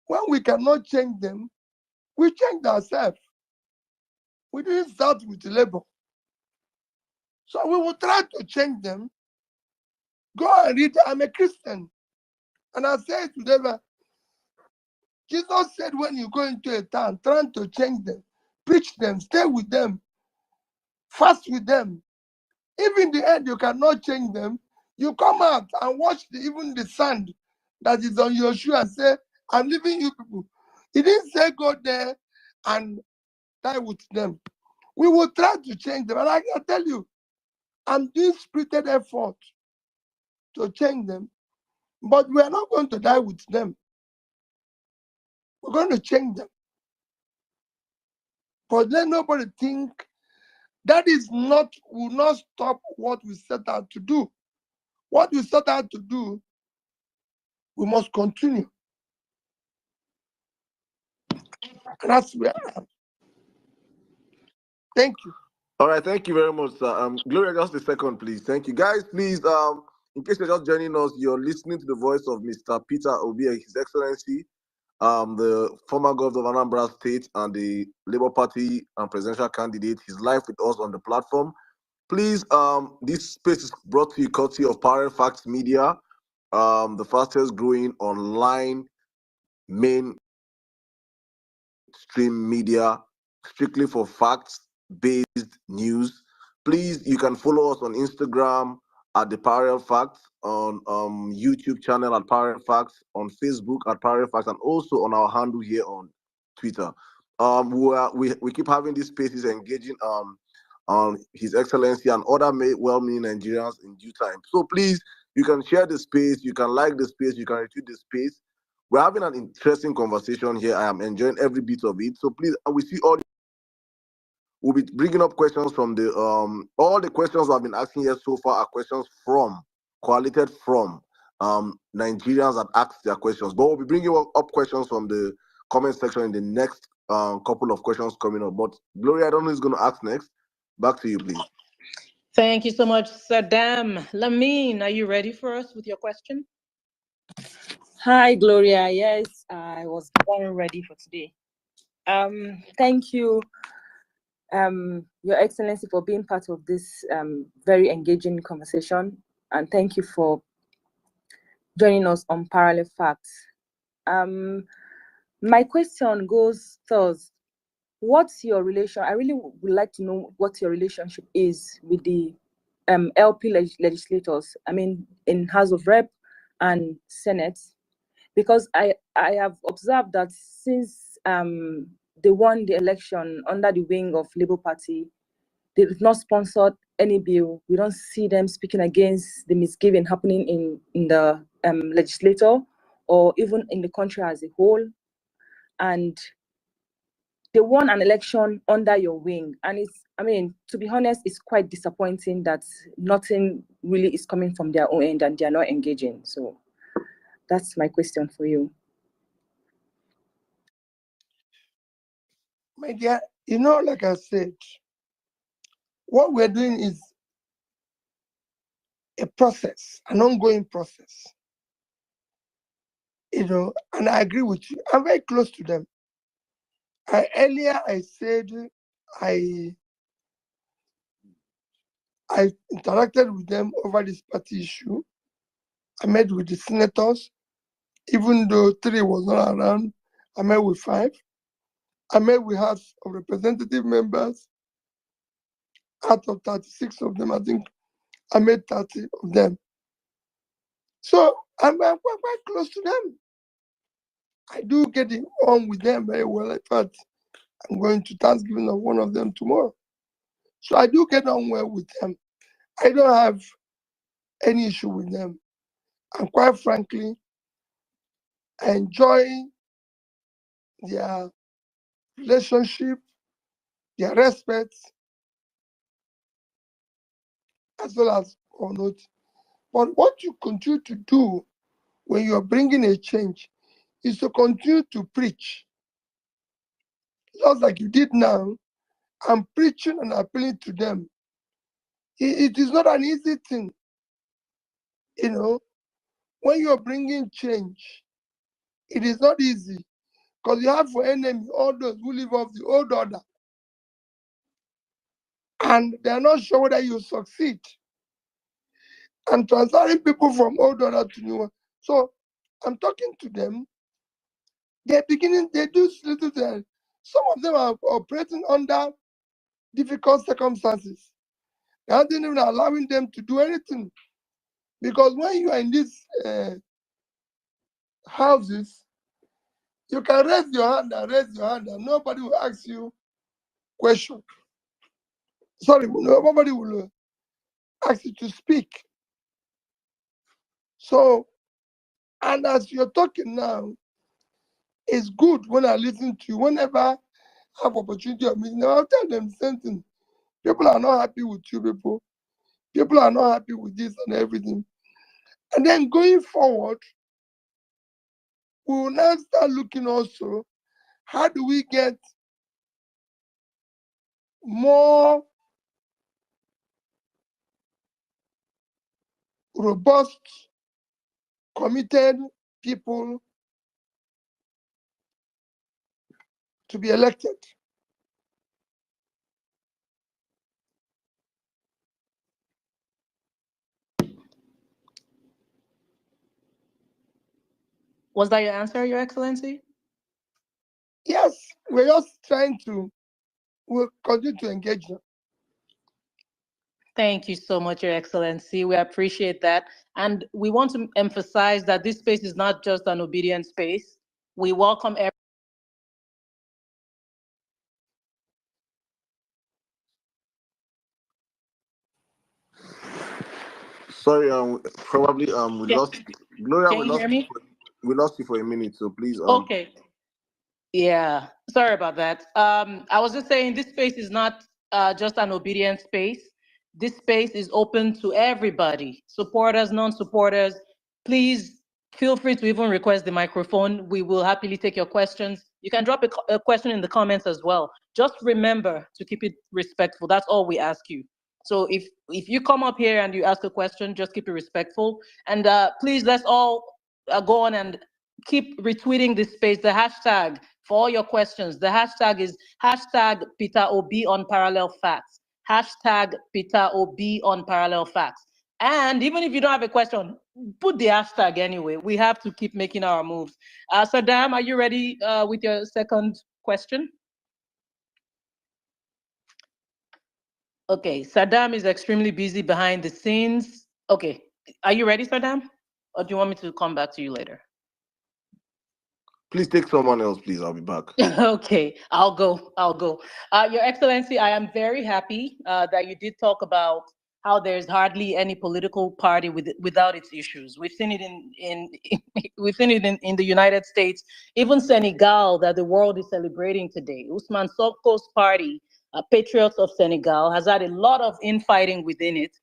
when we cannot change them, we changed ourselves. We didn't start with labor. So we will try to change them. Go and read, I'm a Christian. And I said to them, Jesus said when you go into a town, trying to change them, preach them, stay with them, fast with them. If in the end you cannot change them, you come out and watch even the sand that is on your shoe and say, I'm leaving you people. He didn't say go there and die with them. We will try to change them. And I can tell you, I'm doing spirited effort to change them, but we are not going to die with them. We're going to change them. But let nobody think that will not stop what we set out to do. What we set out to do, we must continue. And that's where I am. Thank you. All right, thank you very much, sir. Gloria, just a second, please. Thank you, guys. Please, in case you're just joining us, you're listening to the voice of Mr. Peter Obi, His Excellency, the former governor of Anambra State and the Labour Party and presidential candidate. He's live with us on the platform. Please, this space is brought to you courtesy of Parallel Facts Media, the fastest growing online mainstream media, strictly for facts-based news. Please, you can follow us on Instagram at the Parallel Facts, on YouTube channel at Parallel Facts, on Facebook at Parallel Facts, and also on our handle here on Twitter. We keep having these spaces engaging His Excellency and other well-meaning Nigerians in due time. So please, you can share the space, you can like the space, you can retweet the space. We're having an interesting conversation here. I am enjoying every bit of it. So please, we see all. We'll be bringing up questions from the all the questions we have been asking here so far are questions collated from Nigerians that asked their questions. But we'll be bringing up questions from the comment section in the next couple of questions coming up. But Gloria, I don't know who's going to ask next. Back to you, please. Thank you so much, Saddam. Lamine, are you ready for us with your question? Hi, Gloria. Yes, I was born ready for today. Thank you, Your Excellency, for being part of this very engaging conversation, and thank you for joining us on Parallel Facts. My question goes thus: what's your relation? I really would like to know what your relationship is with the LP legislators. I mean, in House of Rep and Senate, because I have observed that since they won the election under the wing of Labour Party, they've not sponsored any bill. We don't see them speaking against the misgiving happening in the legislature or even in the country as a whole. And they won an election under your wing. And it's, I mean, to be honest, it's quite disappointing that nothing really is coming from their own end and they're not engaging. So that's my question for you. My dear, like I said, what we're doing is a process, an ongoing process. And I agree with you. I'm very close to them. Earlier I said I interacted with them over this party issue. I met with the senators, even though 3 was not around. I met with 5. I met with House of Representative members. Out of 36 of them, I think I met 30 of them. So I'm quite close to them. I do get on with them very well. In fact, I'm going to Thanksgiving of one of them tomorrow. So I do get on well with them. I don't have any issue with them. And quite frankly, I enjoy their relationship, their respect, as well as or not. But what you continue to do when you're bringing a change is to continue to preach. Just like you did now, I'm preaching and appealing to them. It is not an easy thing. When you're bringing change, it is not easy because you have for enemy all those who live off the old order and they're not sure whether you succeed. And transferring people from old order to new one. So I'm talking to them. They're beginning, they do little things. Some of them are operating under difficult circumstances. They aren't even allowing them to do anything. Because when you are in these houses, you can raise your hand and nobody will ask you question. Sorry, nobody will ask you to speak. So, and as you're talking now, it's good when I listen to you. Whenever I have opportunity of meeting them, I'll tell them the same thing. People are not happy with you people. People are not happy with this and everything. And then going forward, we will now start looking also, how do we get more robust, committed people to be elected. Was that your answer, Your Excellency? Yes, we're just trying to, we'll continue to engage them. Thank you so much, Your Excellency. We appreciate that. And we want to emphasize that this space is not just an obedient space. We welcome everyone. Sorry, probably we Can, lost Gloria. can you hear me? We lost you for a minute, so please Okay. Yeah, sorry about that. I was just saying this space is not just an obedient space. This space is open to everybody, supporters, non-supporters. Please feel free to even request the microphone. We will happily take your questions. You can drop a question in the comments as well. Just remember to keep it respectful. That's all we ask you. So if you come up here and you ask a question, just keep it respectful. And please, let's all go on and keep retweeting this space. The hashtag for all your questions. The hashtag is hashtag Peter Obi on parallel facts. Hashtag Peter Obi on parallel facts. And even if you don't have a question, put the hashtag anyway. We have to keep making our moves. Saddam, are you ready with your second question? Okay, Saddam is extremely busy behind the scenes. Okay, are you ready, Saddam? Or do you want me to come back to you later? Please take someone else, please. I'll be back. Okay, I'll go. Your Excellency, I am very happy that you did talk about how there's hardly any political party without its issues. We've seen it we've seen it in the United States, even Senegal, that the world is celebrating today. Ousmane Sonko's party, Patriots of Senegal, has had a lot of infighting within it.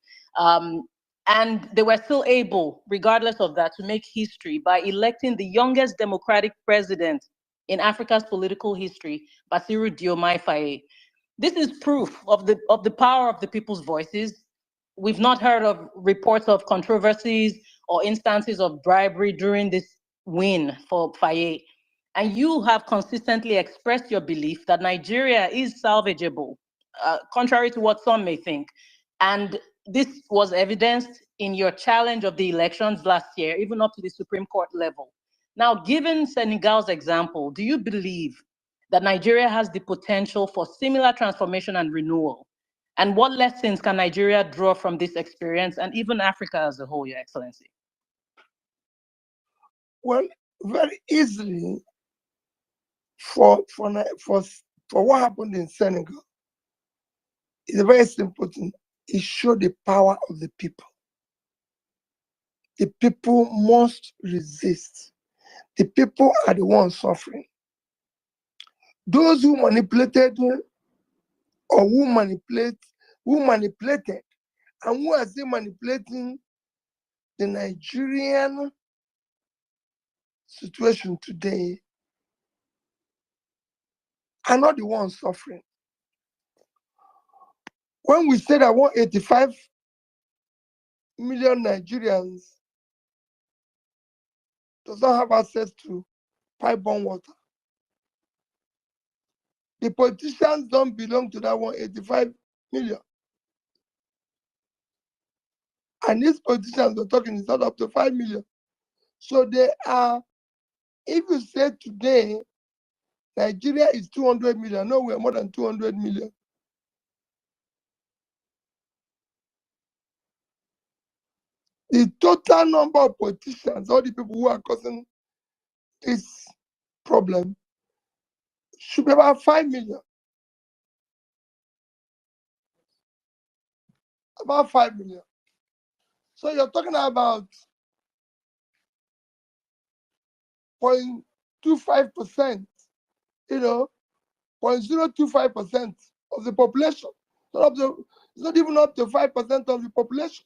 And they were still able, regardless of that, to make history by electing the youngest democratic president in Africa's political history, Bassirou Diomaye Faye. This is proof of the power of the people's voices. We've not heard of reports of controversies or instances of bribery during this win for Faye. And you have consistently expressed your belief that Nigeria is salvageable, contrary to what some may think. And this was evidenced in your challenge of the elections last year, even up to the Supreme Court level. Now, given Senegal's example, do you believe that Nigeria has the potential for similar transformation and renewal? And what lessons can Nigeria draw from this experience and even Africa as a whole, Your Excellency? Well, very easily for what happened in Senegal, it's a very simple thing. It showed the power of the people. The people must resist. The people are the ones suffering. Those who manipulated or who manipulated, and who are still manipulating the Nigerian situation today are not the ones suffering. When we said that 185 million Nigerians does not have access to pipe-borne water, the politicians don't belong to that 185 million. And these politicians we're talking is not up to 5 million. So they are, if you say today, Nigeria is 200 million, no, we're more than 200 million. The total number of politicians, all the people who are causing this problem, should be about 5 million. About 5 million. So you're talking about 0.25%, 0.025% of the population. It's not even up to 5% of the population.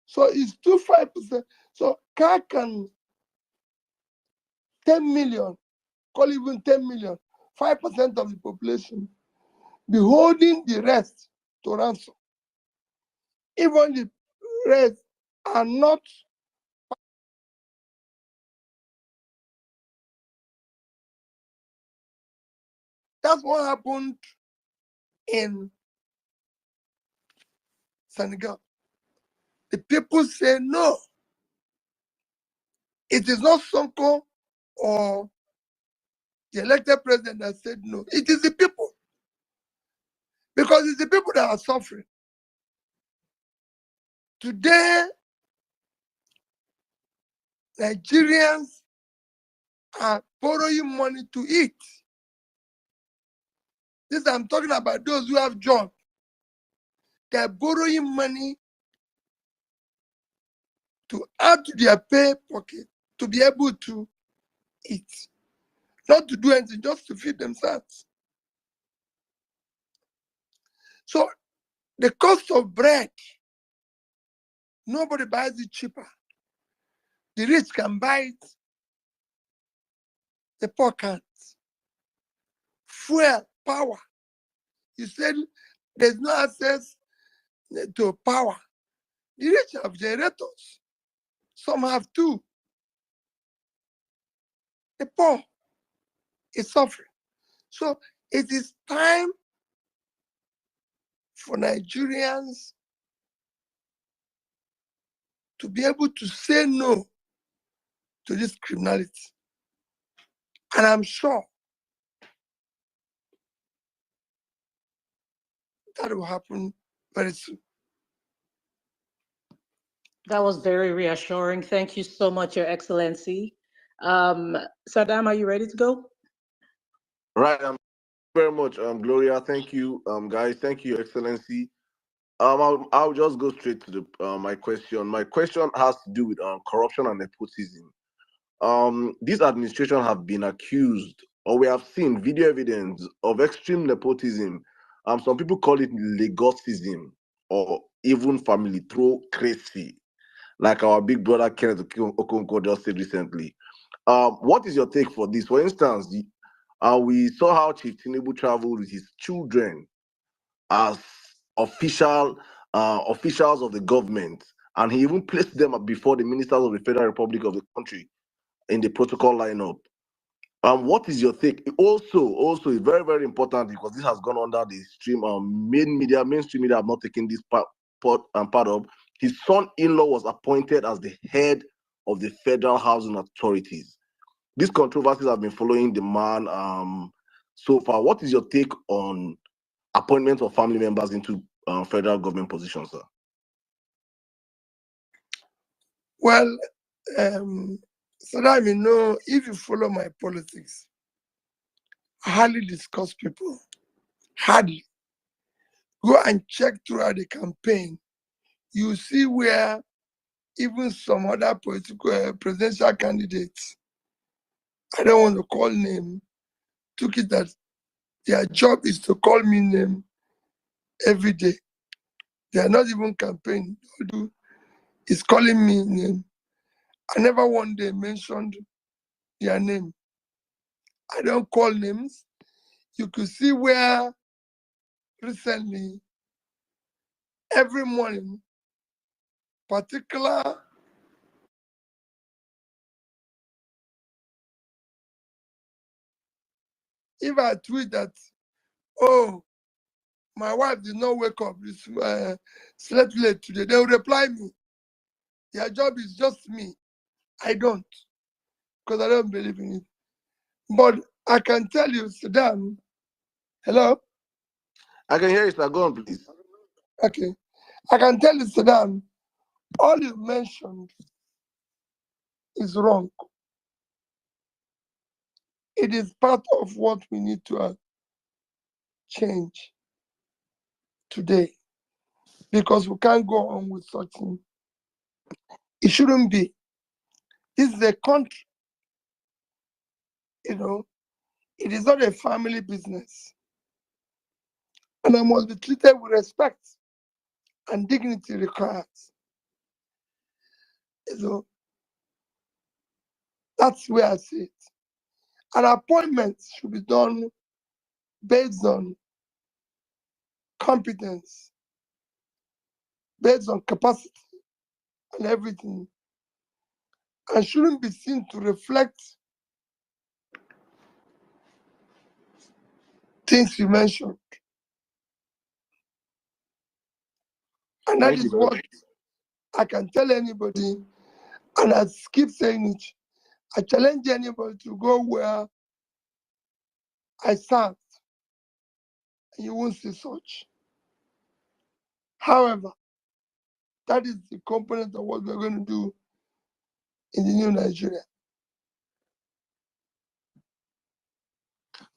So it's 25%. So can 10 million, call even 10 million, 5% of the population, be holding the rest to ransom. Even the rest are not. That's what happened in Senegal. The people say no. It is not Sonko or the elected president that said no. It is the people. Because it's the people that are suffering. Today, Nigerians are borrowing money to eat. This I'm talking about those who have jobs. They're borrowing money to add to their pay pocket to be able to eat. Not to do anything, just to feed themselves. So the cost of bread, nobody buys it cheaper. The rich can buy it, the poor can't. fuel, power. You said there's no access to power. The rich have generators. Some have two. The poor is suffering. So it is time for Nigerians to be able to say no to this criminality. And I'm sure that will happen very soon. That was very reassuring. Thank you so much, Your Excellency. Saddam, are you ready to go? Right. Very much, Gloria. Thank you, guys. Thank you, Your Excellency. I'll just go straight to the my question. My question has to do with corruption and nepotism. This administration have been accused, or we have seen video evidence of extreme nepotism. Some people call it Lagosism, or even family-cracy, like our big brother Kenneth Okonkwo just said recently. What is your take for this? For instance, we saw how Chief Tinubu traveled with his children as officials of the government, and he even placed them before the ministers of the Federal Republic of the country in the protocol lineup. What is your take? Also, it's very, very important because this has gone under the stream. Mainstream media have not taken this part of. His son-in-law was appointed as the head of the Federal Housing Authorities. These controversies have been following the man so far. What is your take on appointment of family members into federal government positions, sir? Well, so that you know, if you follow my politics, I hardly discuss people. Hardly. Go and check throughout the campaign. You see where even some other political presidential candidates, I don't want to call name, took it that their job is to call me name every day. They are not even campaigning. All do is calling me name. I never one day mentioned their name. I don't call names. You could see where recently, every morning, particular if I tweet that, oh, my wife did not wake up, slept late today, they will reply me. Their job is just me. I don't, because I don't believe in it. But I can tell you, Saddam, hello? I can hear you, sir. Go on, please. Okay. I can tell you, Saddam, all you mentioned is wrong. It is part of what we need to change today, because we can't go on with such thing. It shouldn't be. This is a country, you know, it is not a family business. And I must be treated with respect and dignity required. You know, that's where I see it. An appointment should be done based on competence, based on capacity and everything, and shouldn't be seen to reflect things you mentioned. And that is what I can tell anybody, and I keep saying it. I challenge anybody to go where I served, and you won't see such. However, that is the component of what we're going to do in the new Nigeria.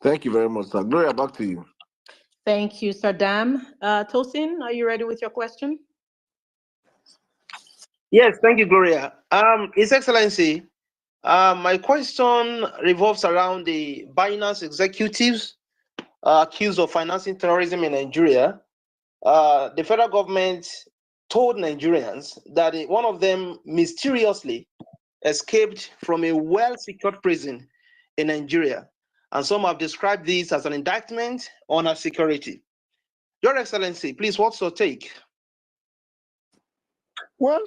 Thank you very much, sir. Gloria, back to you. Thank you, Saddam. Tosin, are you ready with your question? Yes, thank you, Gloria. His Excellency, my question revolves around the Binance executives accused of financing terrorism in Nigeria. The federal government told Nigerians that one of them mysteriously escaped from a well-secured prison in Nigeria. and some have described this as an indictment on our security. Your Excellency, please, what's your take? Well,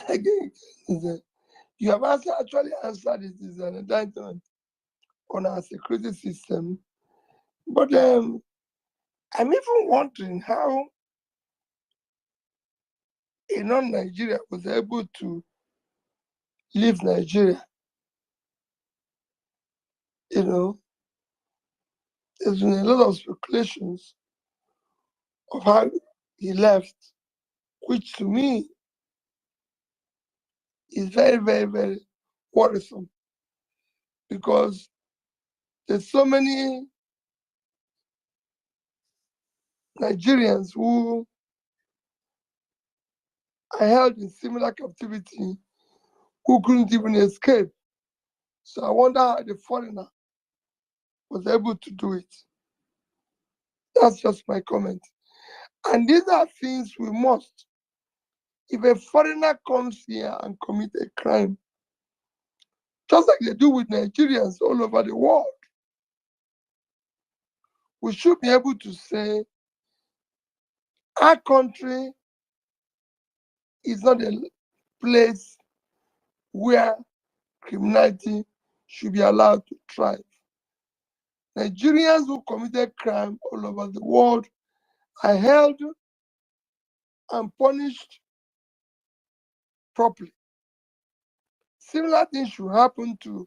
again, you have actually answered it is an indictment on our security system. But I'm even wondering how a non-Nigeria was able to leave Nigeria. You know, there's been a lot of speculations of how he left, which to me is very, very, very worrisome, because there's so many Nigerians who are held in similar captivity who couldn't even escape. So I wonder how the foreigner was able to do it. That's just my comment. And these are things we must. If a foreigner comes here and commits a crime, just like they do with Nigerians all over the world, we should be able to say our country is not a place where criminality should be allowed to thrive. Nigerians who committed crime all over the world are held and punished properly. Similar things should happen to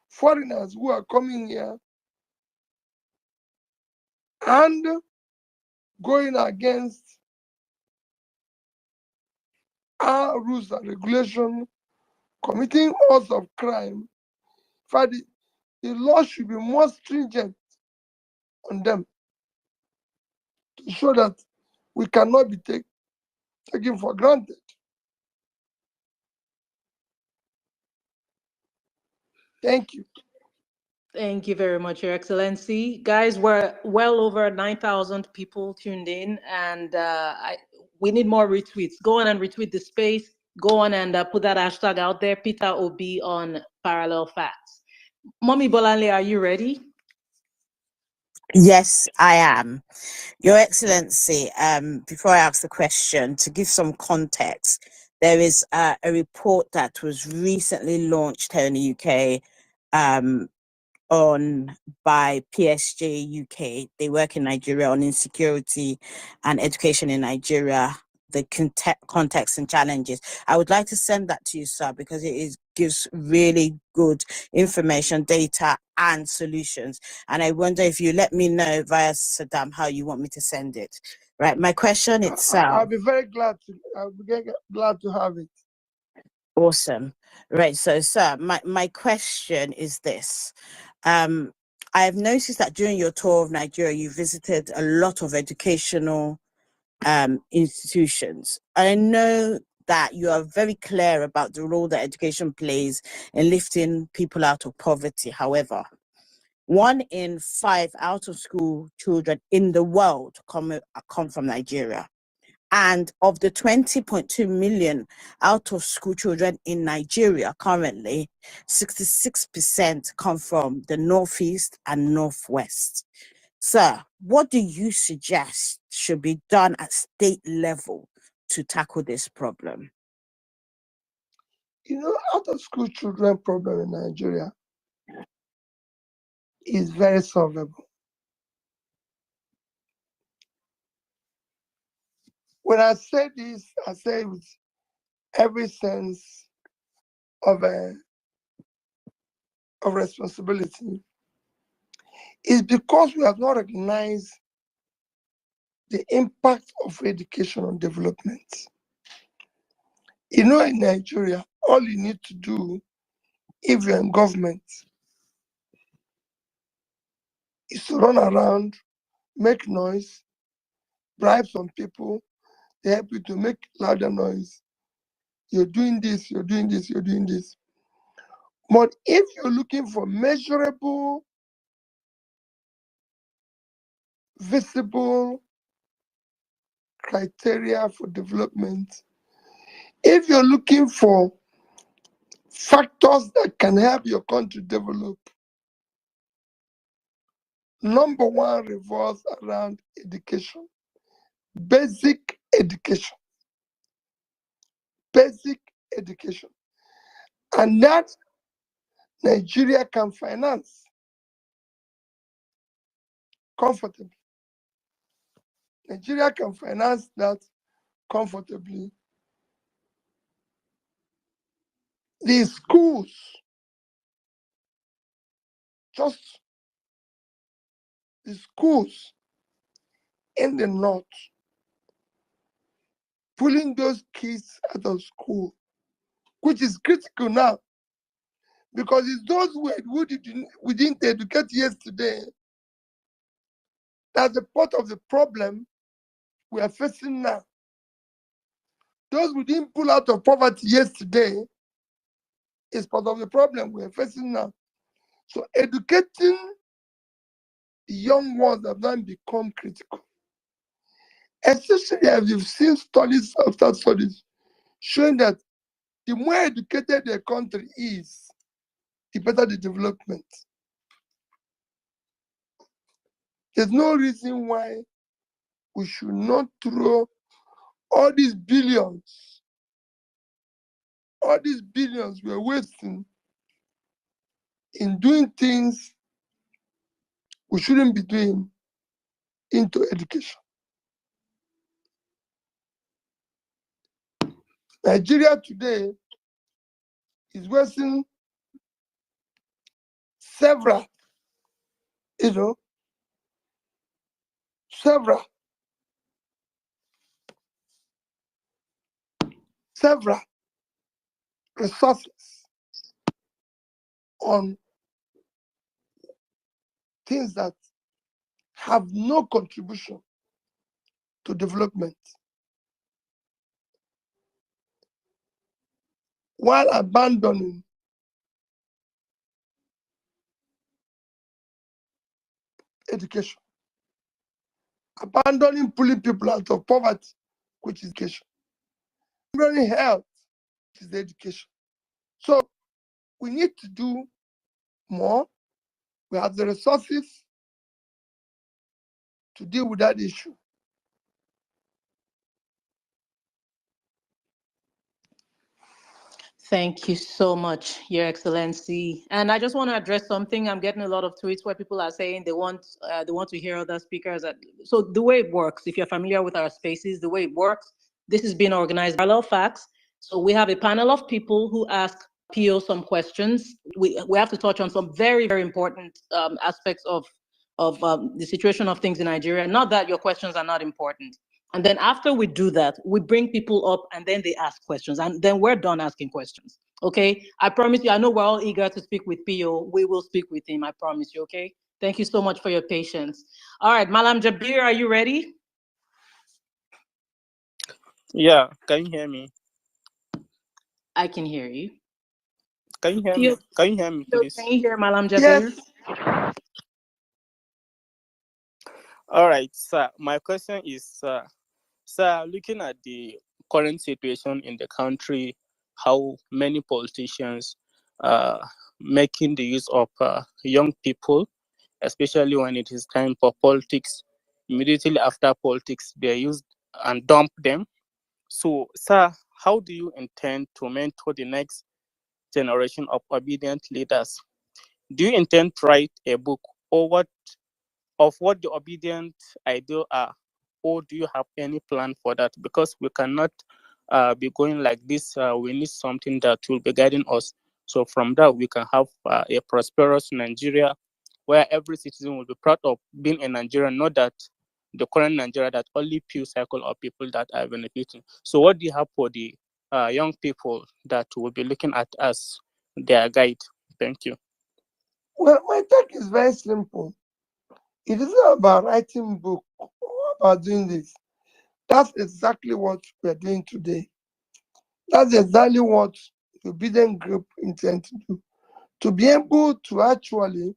foreigners who are coming here and going against our rules and regulations, committing acts of crime. In fact, the law should be more stringent on them to show that we cannot be taken for granted. Thank you. Thank you very much, Your Excellency. Guys, we're well over 9,000 people tuned in, and we need more retweets. Go on and retweet the space. Go on and put that hashtag out there, Peter Obi on Parallel Facts. Mommy Bolanle, are you ready? Yes, I am. Your Excellency, before I ask the question, to give some context, there is a report that was recently launched here in the UK by PSG UK. They work in Nigeria on insecurity and education in Nigeria, the context and challenges. I would like to send that to you, sir, because it gives really good information, data, and solutions. And I wonder if you let me know via Saddam how you want me to send it. Right. My question itself. I'll be very glad to. I'll be glad to have it. Awesome. Right. So, sir, my question is this. I have noticed that during your tour of Nigeria, you visited a lot of educational institutions. I know that you are very clear about the role that education plays in lifting people out of poverty. However, 1 in 5 out-of-school children in the world come from Nigeria. And of the 20.2 million out-of-school children in Nigeria currently, 66% come from the Northeast and Northwest. Sir, what do you suggest should be done at state level to tackle this problem? You know, out-of-school children problem in Nigeria is very solvable. When I say this, I say it with every sense of responsibility. It's because we have not recognized the impact of education on development. You know, in Nigeria, all you need to do if you're in government is to run around, make noise, bribe some people, they help you to make louder noise. You're doing this, you're doing this, you're doing this. But if you're looking for measurable, visible criteria for development, if you're looking for factors that can help your country develop, number one revolves around education, basic education, basic education. And that Nigeria can finance comfortably. Nigeria can finance that comfortably. The schools, just the schools in the north, pulling those kids out of school, which is critical now, because it's those we didn't educate yesterday that's the part of the problem we are facing now. Those we didn't pull out of poverty yesterday is part of the problem we are facing now. So educating the young ones have now become critical. Especially as you've seen studies after studies showing that the more educated a country is, the better the development. There's no reason why we should not throw all these billions we're wasting in doing things we shouldn't be doing into education. Nigeria today is wasting several resources on things that have no contribution to development, while abandoning education, abandoning pulling people out of poverty, which is education, abandoning health, which is education. So we need to do more. We have the resources to deal with that issue. Thank you so much, Your Excellency. And I just want to address something. I'm getting a lot of tweets where people are saying they want to hear other speakers. So the way it works, if you're familiar with our spaces, the way it works, this is being organized by Parallel Facts. So we have a panel of people who ask PO some questions. We have to touch on some very, very important aspects of the situation of things in Nigeria. Not that your questions are not important. And then after we do that, we bring people up and then they ask questions. And then we're done asking questions. Okay? I promise you, I know we're all eager to speak with PO. We will speak with him, I promise you, okay? Thank you so much for your patience. All right, Malam Jabir, are you ready? Yeah, can you hear me? I can hear you. Can you hear me? Can you hear me, please? Can you hear Malam Jabir? Yes. All right, sir. My question is, sir, looking at the current situation in the country, how many politicians making the use of young people, especially when it is time for politics, immediately after politics, they use and dump them. So, sir, how do you intend to mentor the next generation of obedient leaders? Do you intend to write a book or what the obedient ideal are, or do you have any plan for that? Because we cannot be going like this. We need something that will be guiding us. So from that, we can have a prosperous Nigeria where every citizen will be proud of being a Nigerian, not that the current Nigeria that only few cycle of people that are benefiting. So what do you have for the young people that will be looking at us, their guide? Thank you. Well, my take is very simple. It isn't about writing book or about doing this. That's exactly what we're doing today. That's exactly what the obedient group intend to do. To be able to actually,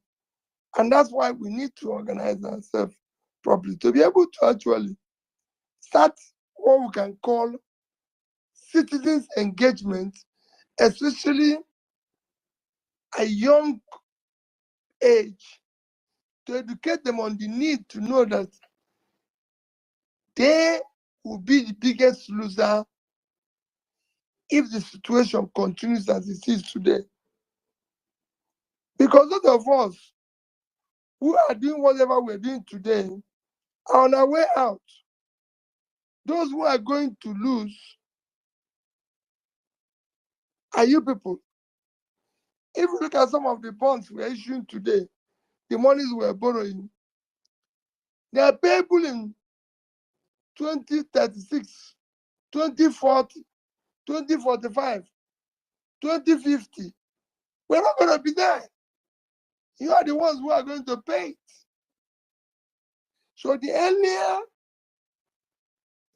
and that's why we need to organize ourselves properly, to be able to actually start what we can call citizens engagement, especially a young age, to educate them on the need to know that they will be the biggest loser if the situation continues as it is today. Because those of us who are doing whatever we're doing today are on our way out. Those who are going to lose are you people. If you look at some of the bonds we're issuing today, the monies we're borrowing, they are payable in 2036, 2040, 2045, 2050. We're not going to be there. You are the ones who are going to pay it. So the earlier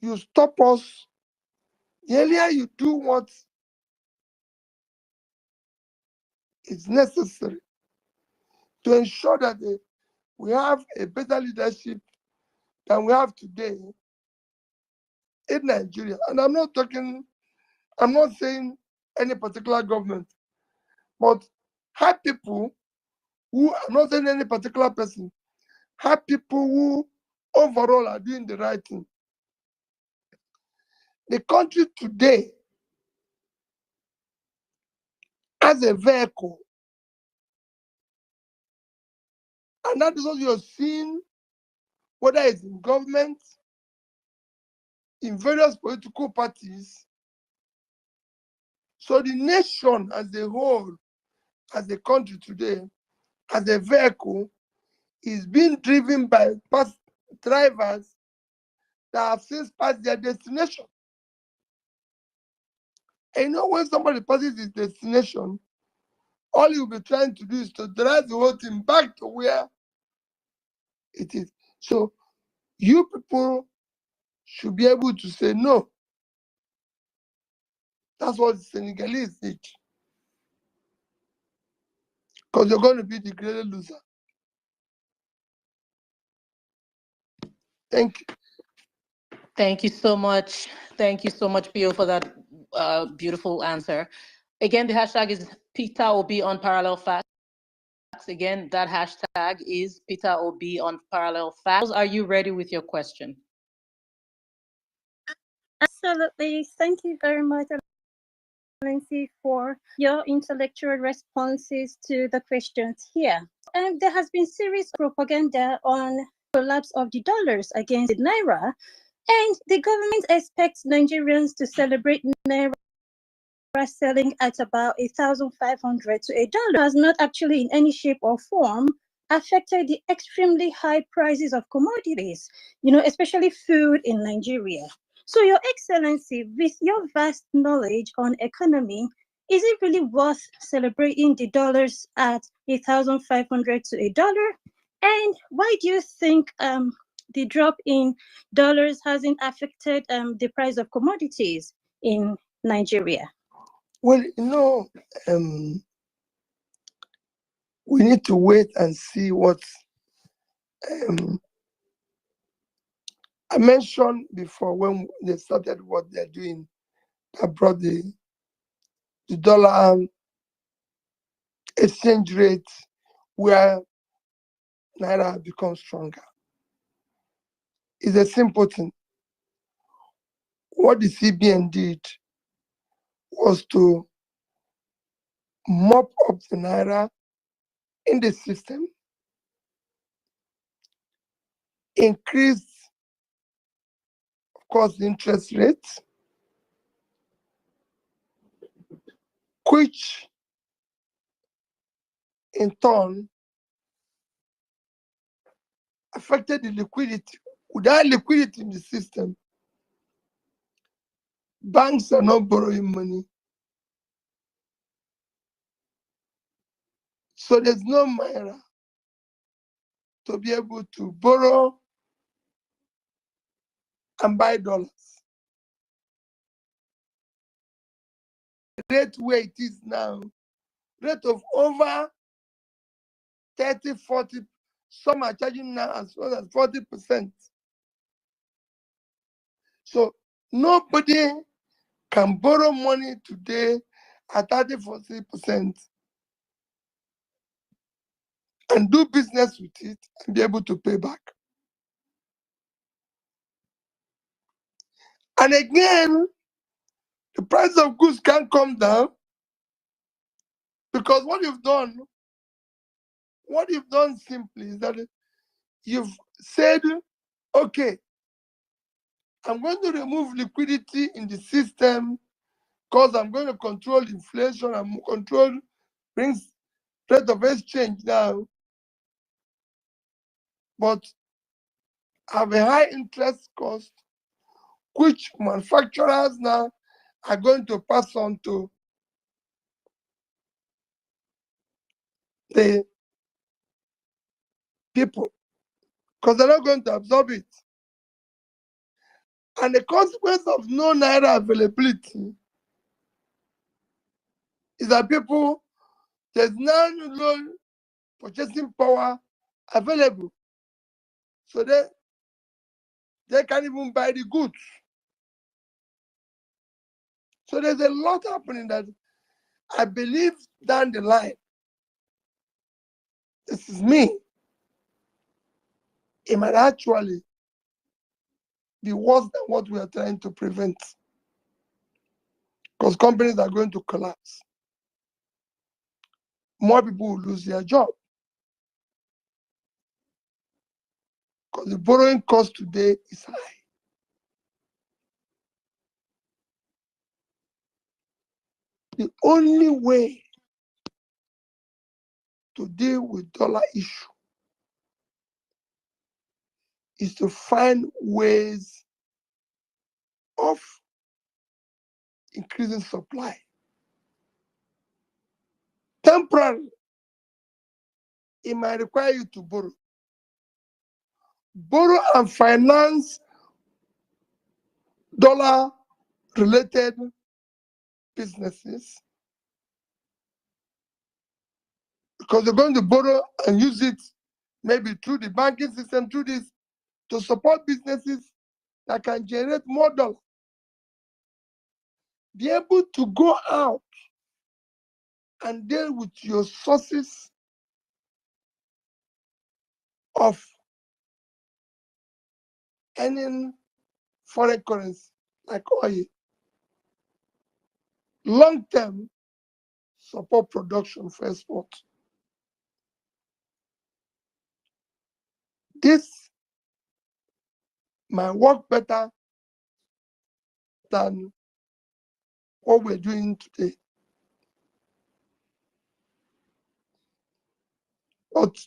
you stop us, the earlier you do what is necessary to ensure that we have a better leadership than we have today in Nigeria. And I'm not saying any particular government, but have people who, I'm not saying any particular person, have people who overall are doing the right thing. The country today has a vehicle, and that is what you're seeing, whether it's in government, in various political parties. So the nation as a whole, as a country today, as a vehicle, is being driven by drivers that have since passed their destination. And you know, when somebody passes his destination, all you'll be trying to do is to drive the whole thing back to where it is. So you people should be able to say no. That's what the Senegalese did. Because you're going to be the greatest loser. Thank you. Thank you so much. Thank you so much, Pio, for that beautiful answer. Again, the hashtag is Peter Obi on Parallel Facts. Again, that hashtag is Peter Obi on Parallel Facts. Are you ready with your question? Absolutely. Thank you very much, Excellency, for your intellectual responses to the questions here. There has been serious propaganda on collapse of the dollars against the naira, and the government expects Nigerians to celebrate naira selling at about 1,500 to $1 has not actually in any shape or form affected the extremely high prices of commodities, especially food in Nigeria. So, Your Excellency, with your vast knowledge on economy, is it really worth celebrating the dollars at 1,500 to $1? And why do you think the drop in dollars hasn't affected the price of commodities in Nigeria? Well, we need to wait and see what I mentioned before when they started what they're doing that brought the dollar exchange rate where naira becomes stronger. It's a simple thing. What the CBN did was to mop up the naira in the system, increase, of course, the interest rates, which in turn affected the liquidity. Without liquidity in the system, banks are not borrowing money. So there's no naira to be able to borrow and buy dollars. The rate where it is now, rate of over 30, 40, some are charging now as well as 40%. So nobody can borrow money today at 30, 40%. and do business with it and be able to pay back. And again, the price of goods can come down because what you've done simply is that you've said, okay, I'm going to remove liquidity in the system because I'm going to control inflation and control brings rate of exchange down, but have a high interest cost, which manufacturers now are going to pass on to the people because they're not going to absorb it. And the consequence of no naira availability is that there's now no purchasing power available. So they can't even buy the goods. So there's a lot happening that I believe down the line, this is me, it might actually be worse than what we are trying to prevent. Because companies are going to collapse. More people will lose their job. Because the borrowing cost today is high. The only way to deal with dollar issue is to find ways of increasing supply. Temporarily, it might require you to borrow. Borrow and finance dollar-related businesses because they're going to borrow and use it maybe through the banking system, through this, to support businesses that can generate more dollars. Be able to go out and deal with your sources of earning foreign currency, like oil. Long-term support production for export. This might work better than what we're doing today. But,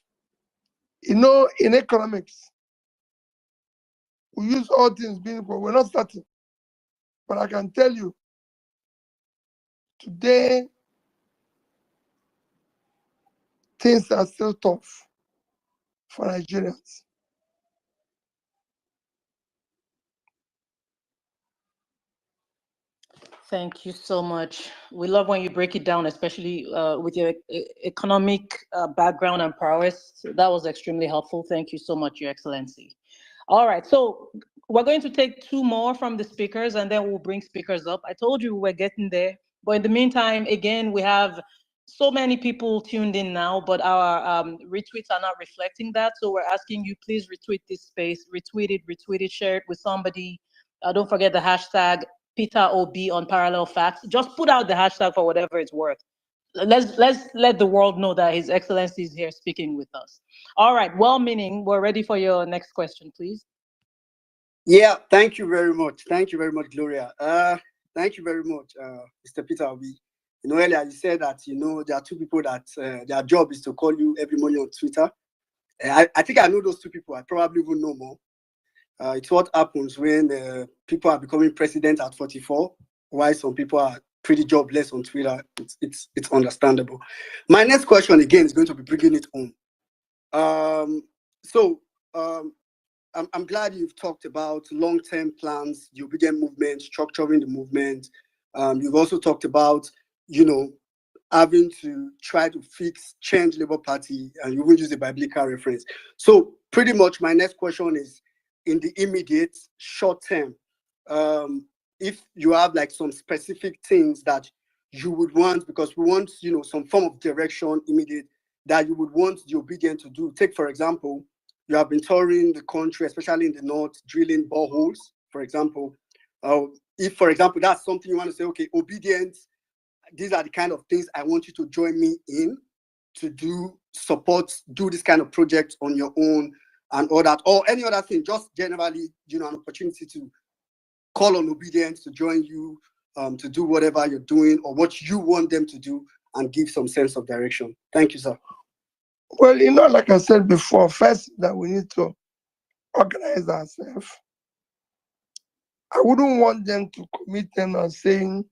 in economics, we use all things being equal. We're not starting. But I can tell you, today, things are still tough for Nigerians. Thank you so much. We love when you break it down, especially with your economic background and prowess. So that was extremely helpful. Thank you so much, Your Excellency. All right, so we're going to take two more from the speakers and then we'll bring speakers up. I told you we're getting there. But in the meantime, again, we have so many people tuned in now, but our retweets are not reflecting that. So we're asking you, please retweet this space, retweet it, share it with somebody. Don't forget the hashtag Peter Obi on Parallel Facts. Just put out the hashtag for whatever it's worth. Let's let the world know that His Excellency is here speaking with us. All right, well-meaning, we're ready for your next question, please. Yeah, thank you very much. Thank you very much, Gloria. Thank you very much, Mr. Peter Obi. Earlier you said that, there are two people that their job is to call you every morning on Twitter. I think I know those two people. I probably will know more. It's what happens when people are becoming president at 44, why some people are pretty jobless on Twitter. It's understandable. My next question again is going to be bringing it home. I'm glad you've talked about long-term plans, the obedient movement, structuring the movement. You've also talked about, having to try to change Labour Party, and you will use a biblical reference. So pretty much my next question is, in the immediate short term, if you have like some specific things that you would want, because we want, some form of direction immediate, that you would want the obedient to do. Take, for example, you have been touring the country, especially in the north, drilling boreholes, for example. If, for example, that's something you want to say, okay, obedient, these are the kind of things I want you to join me in to do, support, do this kind of project on your own and all that, or any other thing, just generally, an opportunity to call on obedience to join you, to do whatever you're doing or what you want them to do and give some sense of direction. Thank you, sir. Well, like I said before, first that we need to organize ourselves. I wouldn't want them to commit them on saying,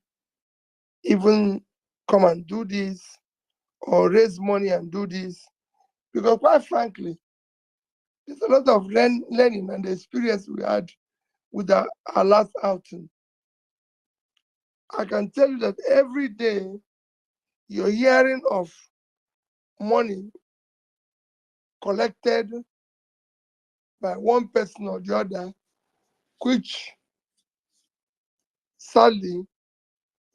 even come and do this or raise money and do this. Because quite frankly, there's a lot of learning and the experience we had with our last outing. I can tell you that every day you're hearing of money collected by one person or the other, which sadly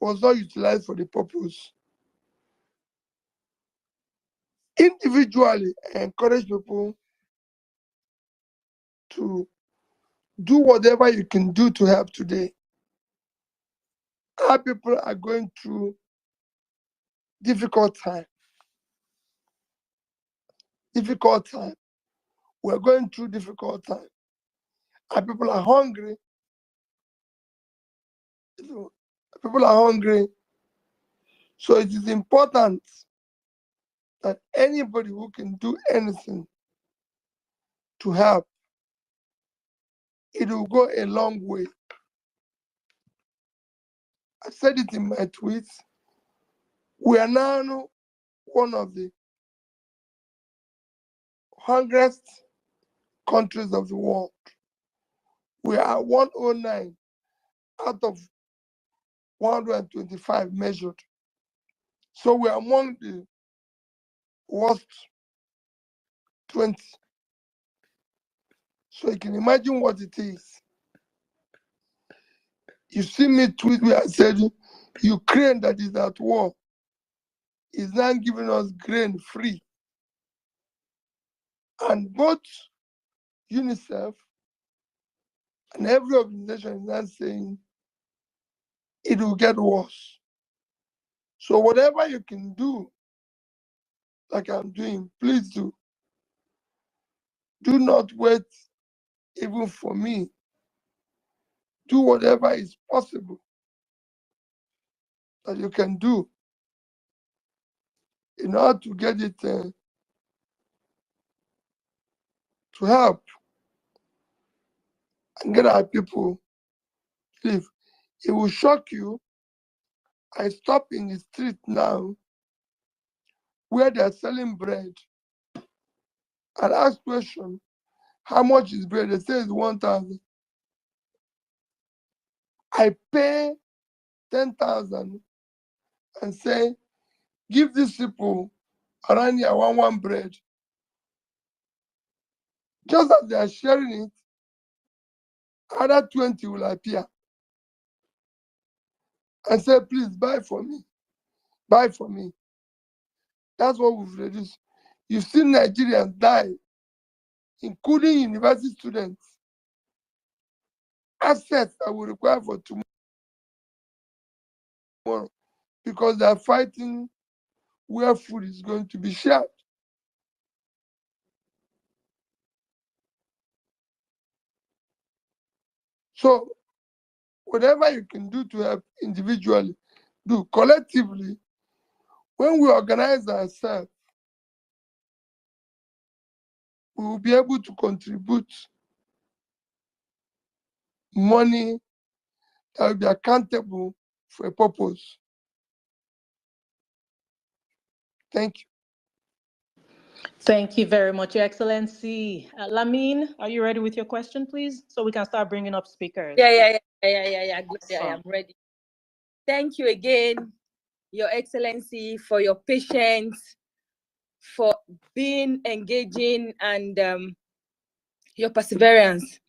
was not utilized for the purpose. Individually, I encourage people to do whatever you can do to help today. Our people are going through difficult time. We're going through difficult time. Our people are hungry. People are hungry. So it is important that anybody who can do anything to help, it will go a long way. I said it in my tweets. We are now one of the hungriest countries of the world. We are 109 out of 125 measured. So we are among the worst 20. So you can imagine what it is. You see me tweet where I said, Ukraine that is at war is now giving us grain free. And both UNICEF and every organization is now saying it will get worse. So whatever you can do, like I'm doing, please do. Do not wait even for me. Do whatever is possible that you can do in order to get it to help and get our people to live. It will shock you. I stop in the street now where they're selling bread and ask question, how much is bread? They say it's 1,000. I pay 10,000 and say, give these people around here one bread. Just as they are sharing it, other 20 will appear and say, please buy for me. Buy for me. That's what we've reduced. You've seen Nigerians die, including university students. Assets that we require for tomorrow because they are fighting where food is going to be shared. So whatever you can do to help individually, do collectively. When we organize ourselves, we will be able to contribute money that will be accountable for a purpose. Thank you. Thank you very much, Your Excellency. Lamine, are you ready with your question, please? So we can start bringing up speakers. Yeah. I am ready. Thank you again, Your Excellency, for your patience, for being engaging, and your perseverance.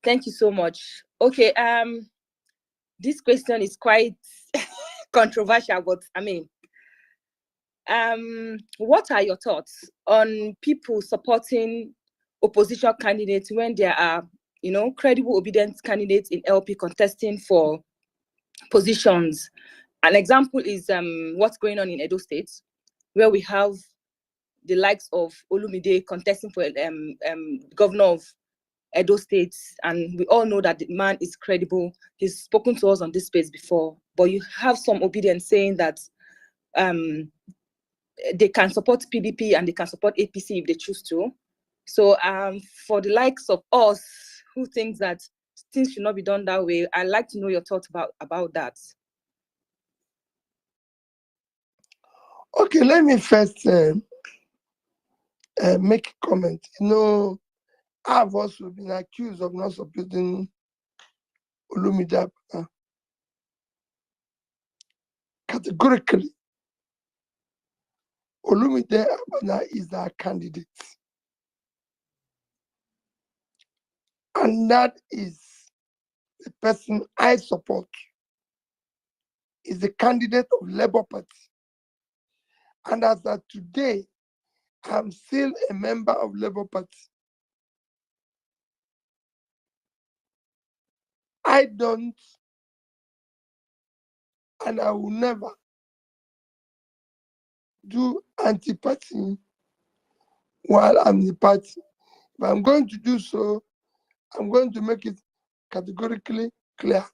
Thank you so much. Okay, this question is quite controversial, but I mean, What are your thoughts on people supporting opposition candidates when there are, credible, obedient candidates in LP contesting for positions? An example is what's going on in Edo State, where we have the likes of Olumide contesting for governor of Edo State, and we all know that the man is credible. He's spoken to us on this space before, but you have some obedience saying that they can support PDP and they can support APC if they choose to. So for the likes of us who think that things should not be done that way, I'd like to know your thoughts about that. Okay, let me first make a comment. I've also been accused of not supporting Olumide categorically. Olumide Abana is our candidate. And that is the person I support. Is the candidate of Labour Party. And as of today, I'm still a member of Labour Party. I don't, and I will never do anti-party while I'm the party. If I'm going to do so, I'm going to make it categorically clear.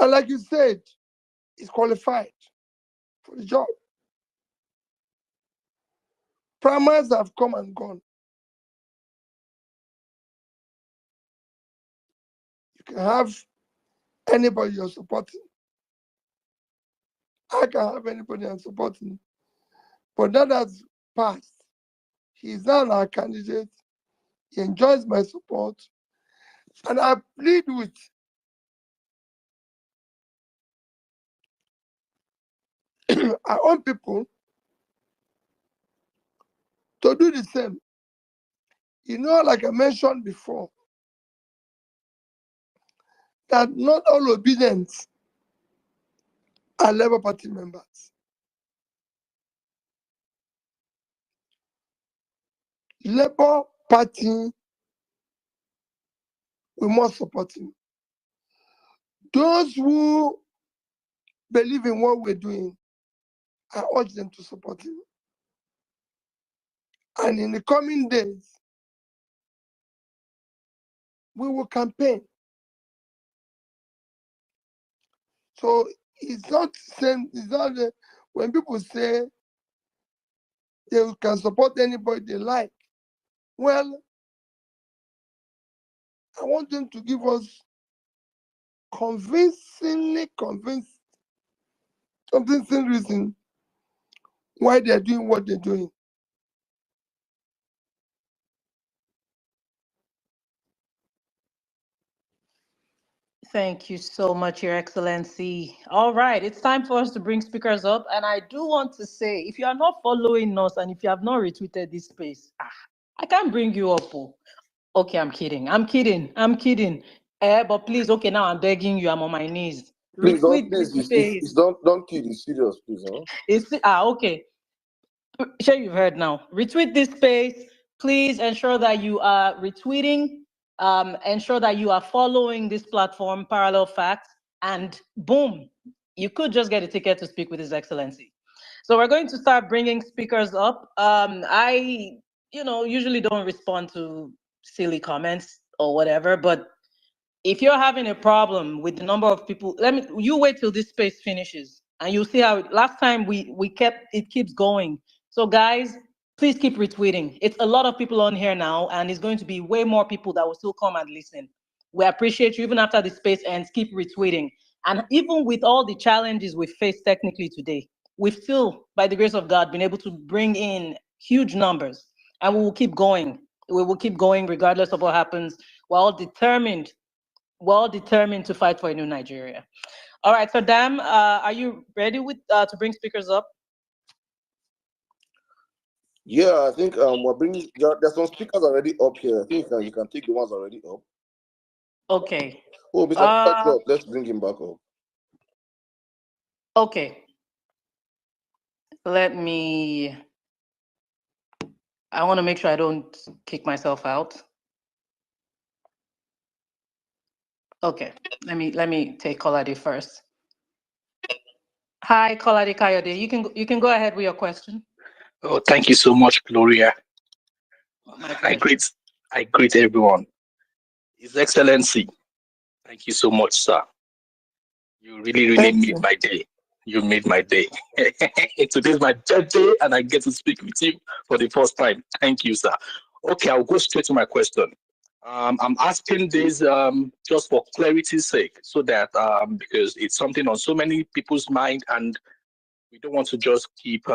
And like you said, he's qualified for the job. Primaries have come and gone. You can have anybody you're supporting. I can have anybody I'm supporting. But that has passed. He's now our candidate. He enjoys my support. And I plead with our own people to do the same. Like I mentioned before, that not all obedience are Labour Party members. Labour Party, we must support him. Those who believe in what we're doing, I urge them to support him. And in the coming days, we will campaign. So it's not same. It's not when people say they can support anybody they like. Well, I want them to give us convincing reason why they're doing what they're doing. Thank you so much, Your Excellency. All right, it's time for us to bring speakers up. And I do want to say, if you are not following us and if you have not retweeted this space, I can't bring you up. Oh. Okay, I'm kidding. But please, okay, now I'm begging you, I'm on my knees. Please don't, Retweet this space. don't kill. It's serious, please. Huh? Okay. Sure, you've heard now. Retweet this space. Please ensure that you are retweeting. Ensure that you are following this platform, Parallel Facts, and boom, you could just get a ticket to speak with His Excellency. So we're going to start bringing speakers up. I, usually don't respond to silly comments or whatever, but if you're having a problem with the number of people, you wait till this space finishes and you'll see how last time it keeps going. So guys, please keep retweeting. It's a lot of people on here now, and it's going to be way more people that will still come and listen. We appreciate you. Even after the space ends, keep retweeting. And even with all the challenges we face technically today, we've still, by the grace of God, been able to bring in huge numbers, and we will keep going. We will keep going regardless of what happens. We're all determined to fight for a new Nigeria. All right, so Dam, are you ready to bring speakers up? Yeah, I think we're bringing. There's some speakers already up here. I think you can take the ones already up. Okay. Oh, Mr. Let's bring him back up. Okay. Let me, I want to make sure I don't kick myself out. Okay, let me take Kolade first. Hi, Kolade Kayode. You can go ahead with your question. Oh, thank you so much, Gloria. My pleasure. I greet everyone. His Excellency, thank you so much, sir. You really Thank made you. my day. You made my day. Today's my birthday, and I get to speak with you for the first time. Thank you, sir. Okay, I'll go straight to my question. I'm asking this just for clarity's sake, so that because it's something on so many people's mind, and we don't want to just keep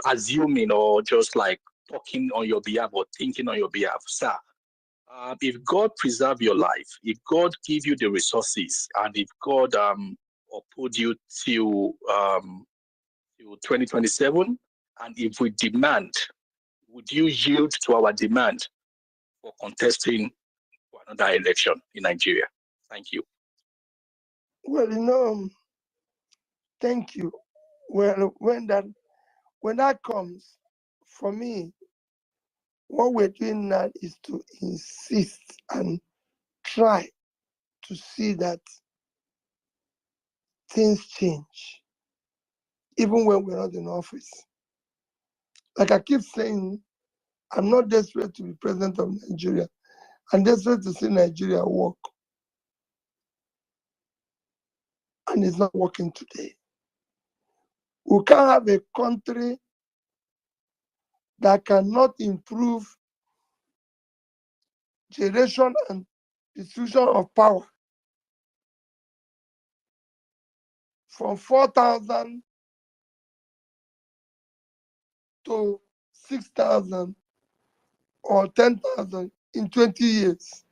assuming or just like talking on your behalf or thinking on your behalf, sir. If God preserve your life, if God give you the resources, and if God uphold you till 2027, and if we demand, would you yield to our demand for contesting for another election in Nigeria? Thank you. Well, thank you. Well, when that comes, for me, what we're doing now is to insist and try to see that things change, even when we're not in office. Like I keep saying, I'm not desperate to be president of Nigeria. I'm desperate to see Nigeria work. And it's not working today. We can't have a country that cannot improve generation and distribution of power from 4,000 to 6,000 or 10,000 in 20 years.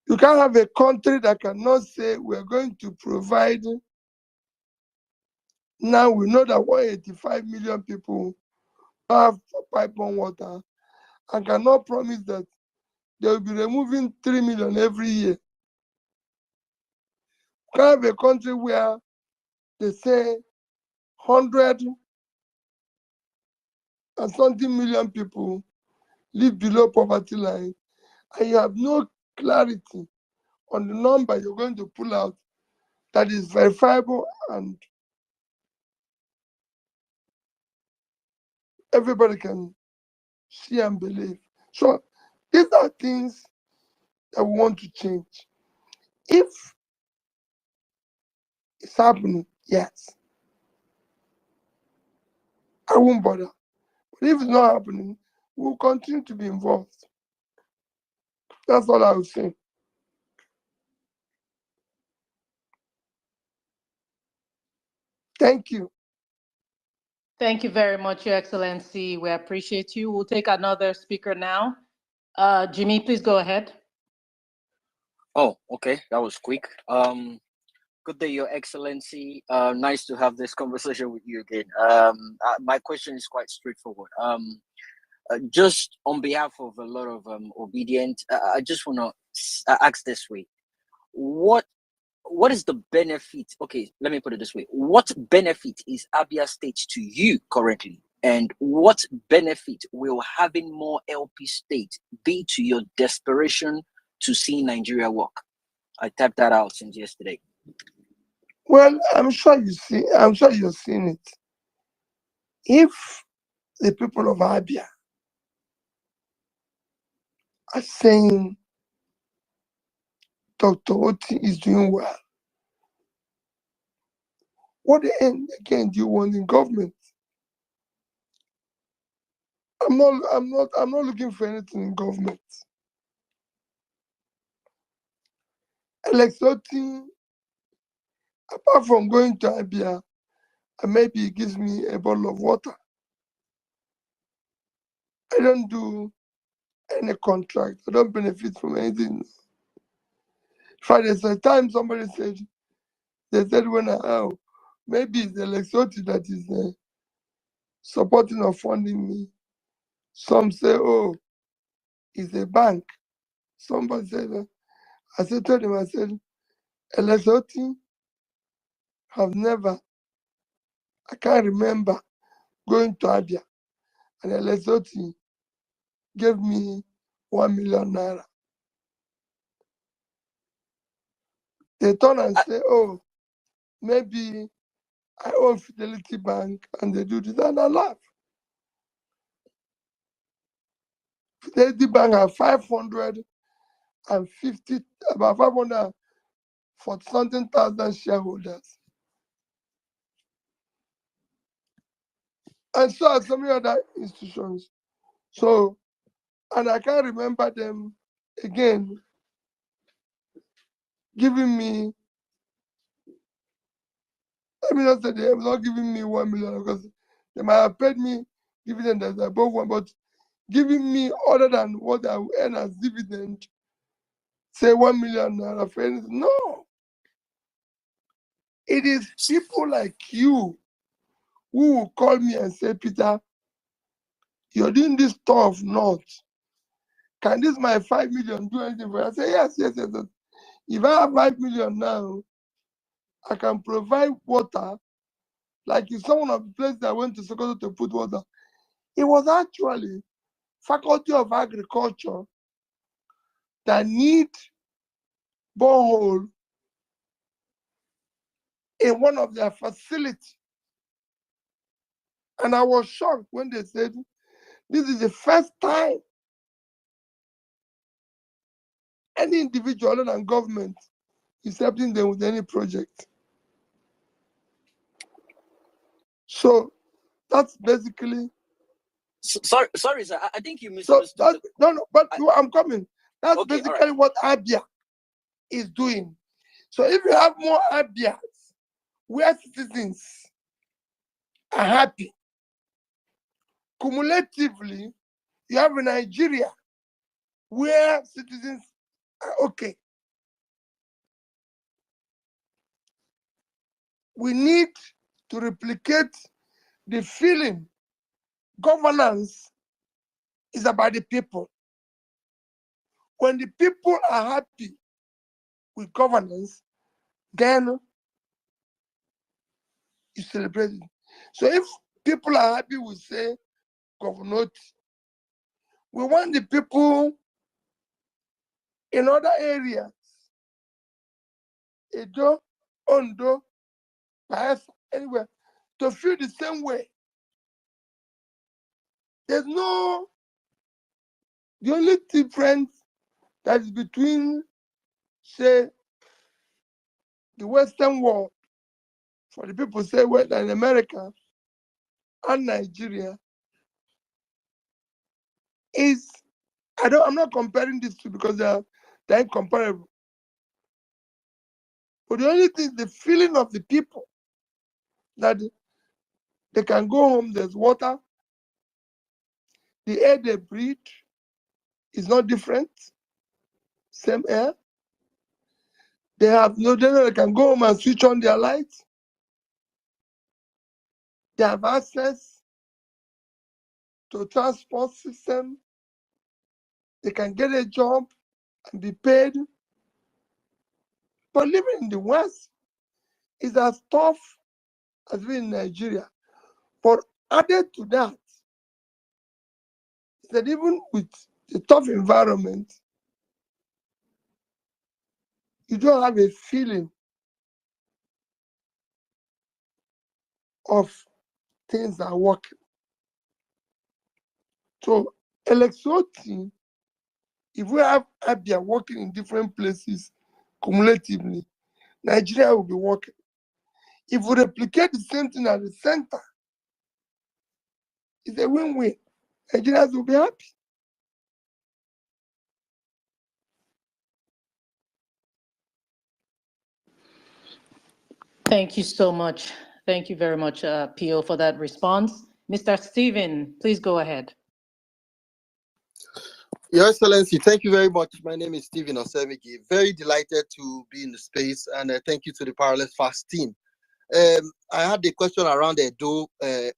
You can't have a country that cannot say we're going to provide. Now we know that 185 million people have pipe-on water and cannot promise that they will be removing 3 million every year. You can't have a country where they say 100 and something million people live below poverty line, and you have no clarity on the number you're going to pull out that is verifiable and everybody can see and believe. So these are things that we want to change. If it's happening, yes, I won't bother. But if it's not happening, we'll continue to be involved. That's all I would say. Thank you. Thank you very much, Your Excellency. We appreciate you. We'll take another speaker now. Jimmy, please go ahead. Oh, okay. That was quick. Good day, Your Excellency. Nice to have this conversation with you again. My question is quite straightforward. Just on behalf of a lot of obedient, I just want to ask this way: what is the benefit? Okay, let me put it this way: what benefit is Abia State to you currently, and what benefit will having more LP states be to your desperation to see Nigeria work? I tapped that out since yesterday. Well, I'm sure you've seen it. If the people of Abia are saying Dr. Oti is doing well, what again do you want in government? I'm not looking for anything in government. Alex Oti, apart from going to Abia, and maybe he gives me a bottle of water. I don't do any contract. I don't benefit from anything. In fact, there's a time somebody said, maybe it's Alex Oti that is supporting or funding me. Some say, oh, it's a bank. Somebody said, I said to them, I said, Alex Oti have never I can't remember going to Abia and Lesotho gave me 1 million naira. They turn and say, oh, maybe I own Fidelity Bank, and they do this, and I laugh. Fidelity Bank have 550, about 540 something thousand shareholders. And so are so many other institutions. So, and I can't remember them again giving me, let me not say they have not giving me 1 million because they might have paid me dividend that's above one, but giving me other than what I will earn as dividend, say 1 million naira for anything. No. It is people like you who will call me and say, Peter, you're doing this stuff, not. Can this my 5 million do anything for you? I say, yes. If I have 5 million now, I can provide water. Like in some of the places I went to Sokoto to put water, it was actually Faculty of Agriculture that need borehole in one of their facilities. And I was shocked when they said, this is the first time any individual other than government is helping them with any project. So that's basically. Sorry, sir. I think you misunderstood. I'm coming. That's okay, basically what Abia is doing. So if you have more Abias where citizens are happy, cumulatively, you have a Nigeria where citizens are okay. We need to replicate the feeling governance is about the people. When the people are happy with governance, then you celebrate it. So if people are happy with, say, governor, we want the people in other areas, Edo, Ondo, Bayelsa, anywhere, to feel the same way. The only difference that is between, say, the Western world, for the people say well in America and Nigeria, is I'm not comparing these two because they're incomparable. But the only thing, the feeling of the people that they can go home, there's water, the air they breathe is not different, same air. They have no data, they can go home and switch on their lights. They have access to transport system. They can get a job and be paid. But living in the West is as tough as being in Nigeria. But added to that, is that even with the tough environment, you don't have a feeling of things are working. So, electricity, if we have Abia working in different places cumulatively, Nigeria will be working. If we replicate the same thing at the center, it's a win-win. Nigerians will be happy. Thank you so much. Thank you very much, Pio, for that response. Mr. Stephen, please go ahead. Your Excellency, thank you very much. My name is Stephen Osevigi. Very delighted to be in the space, and thank you to the Parallel Fast team. I had a question around the Edo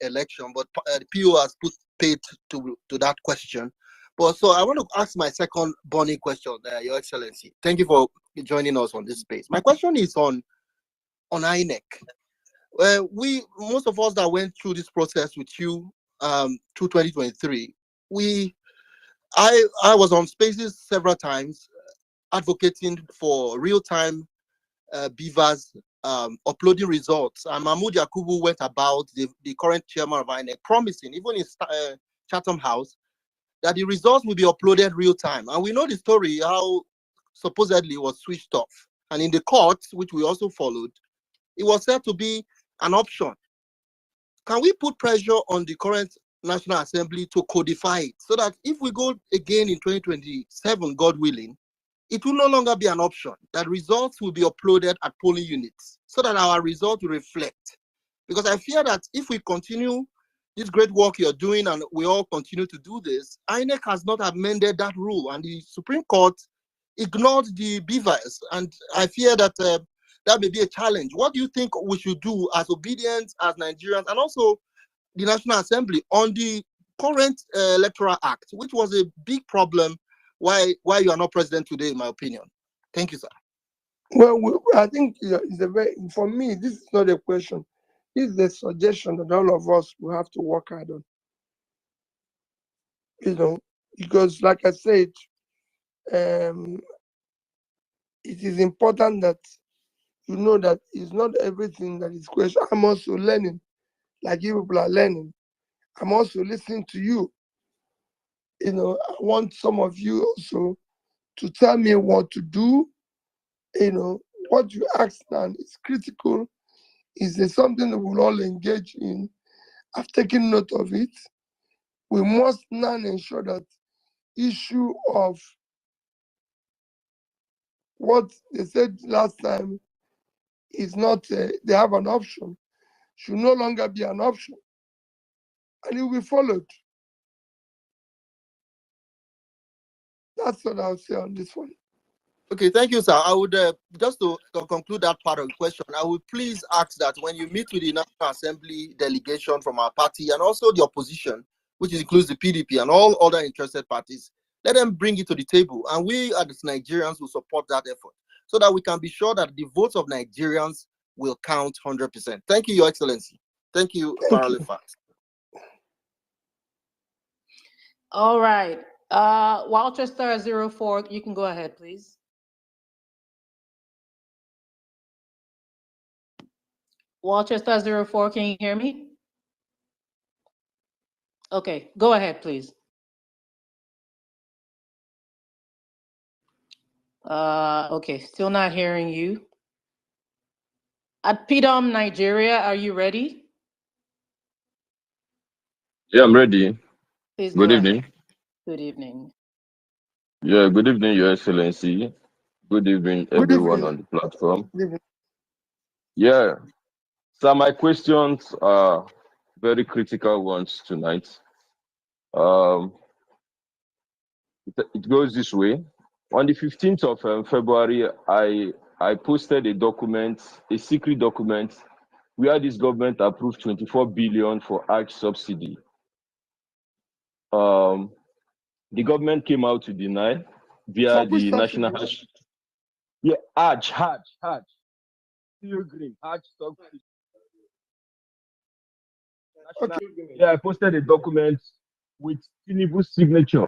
election, but the PO has put paid to that question. But so I want to ask my second burning question, Your Excellency. Thank you for joining us on this space. My question is on INEC. Most of us that went through this process with you through 2023, I was on Spaces several times advocating for real-time beavers uploading results. And Mahmoud Yakubu went about, the current chairman of INEC, promising, even in Chatham House, that the results will be uploaded real time. And we know the story, how supposedly it was switched off. And in the courts, which we also followed, it was said to be an option. Can we put pressure on the current National Assembly to codify it so that if we go again in 2027, God willing, it will no longer be an option, that results will be uploaded at polling units so that our results will reflect? Because I fear that if we continue this great work you're doing and we all continue to do this, INEC has not amended that rule and the Supreme Court ignored the beavers. And I fear that that may be a challenge. What do you think we should do as obedience, as Nigerians, and also the National Assembly on the current Electoral Act, which was a big problem why you are not president today, in my opinion? Thank you, sir. Well, I think it's for me, this is not a question. It's a suggestion that all of us will have to work hard on. Because like I said, it is important that you know that it's not everything that is question. I'm also learning, like you people are learning. I'm also listening to you. I want some of you also to tell me what to do. What you asked now is critical. Is there something that we'll all engage in? I've taken note of it. We must now ensure that issue of what they said last time is not, they have an option, should no longer be an option. And it will be followed. That's what I'll say on this one. Okay, thank you, sir. I would just to conclude that part of the question, I would please ask that when you meet with the National Assembly delegation from our party and also the opposition, which includes the PDP and all other interested parties, let them bring it to the table, and we as Nigerians will support that effort so that we can be sure that the votes of Nigerians will count 100%. Thank you, Your Excellency. Thank you, Parallel Facts. All right. Walchester 04, you can go ahead, please. Walchester 04, can you hear me? Okay, go ahead, please. Okay, still not hearing you. At PDOM, Nigeria, are you ready? Yeah, I'm ready. Please Good go evening. ahead. Good evening. Yeah, good evening, Your Excellency. Good evening, everyone on the platform. Yeah, so my questions are very critical ones tonight. It goes this way. On the 15th of February, I posted a document, a secret document, where this government approved 24 billion for ag subsidy. The government came out to deny via the national hash. Yeah, ag. Green, ag subsidy. Okay. Yeah, I posted a document with Tinubu's signature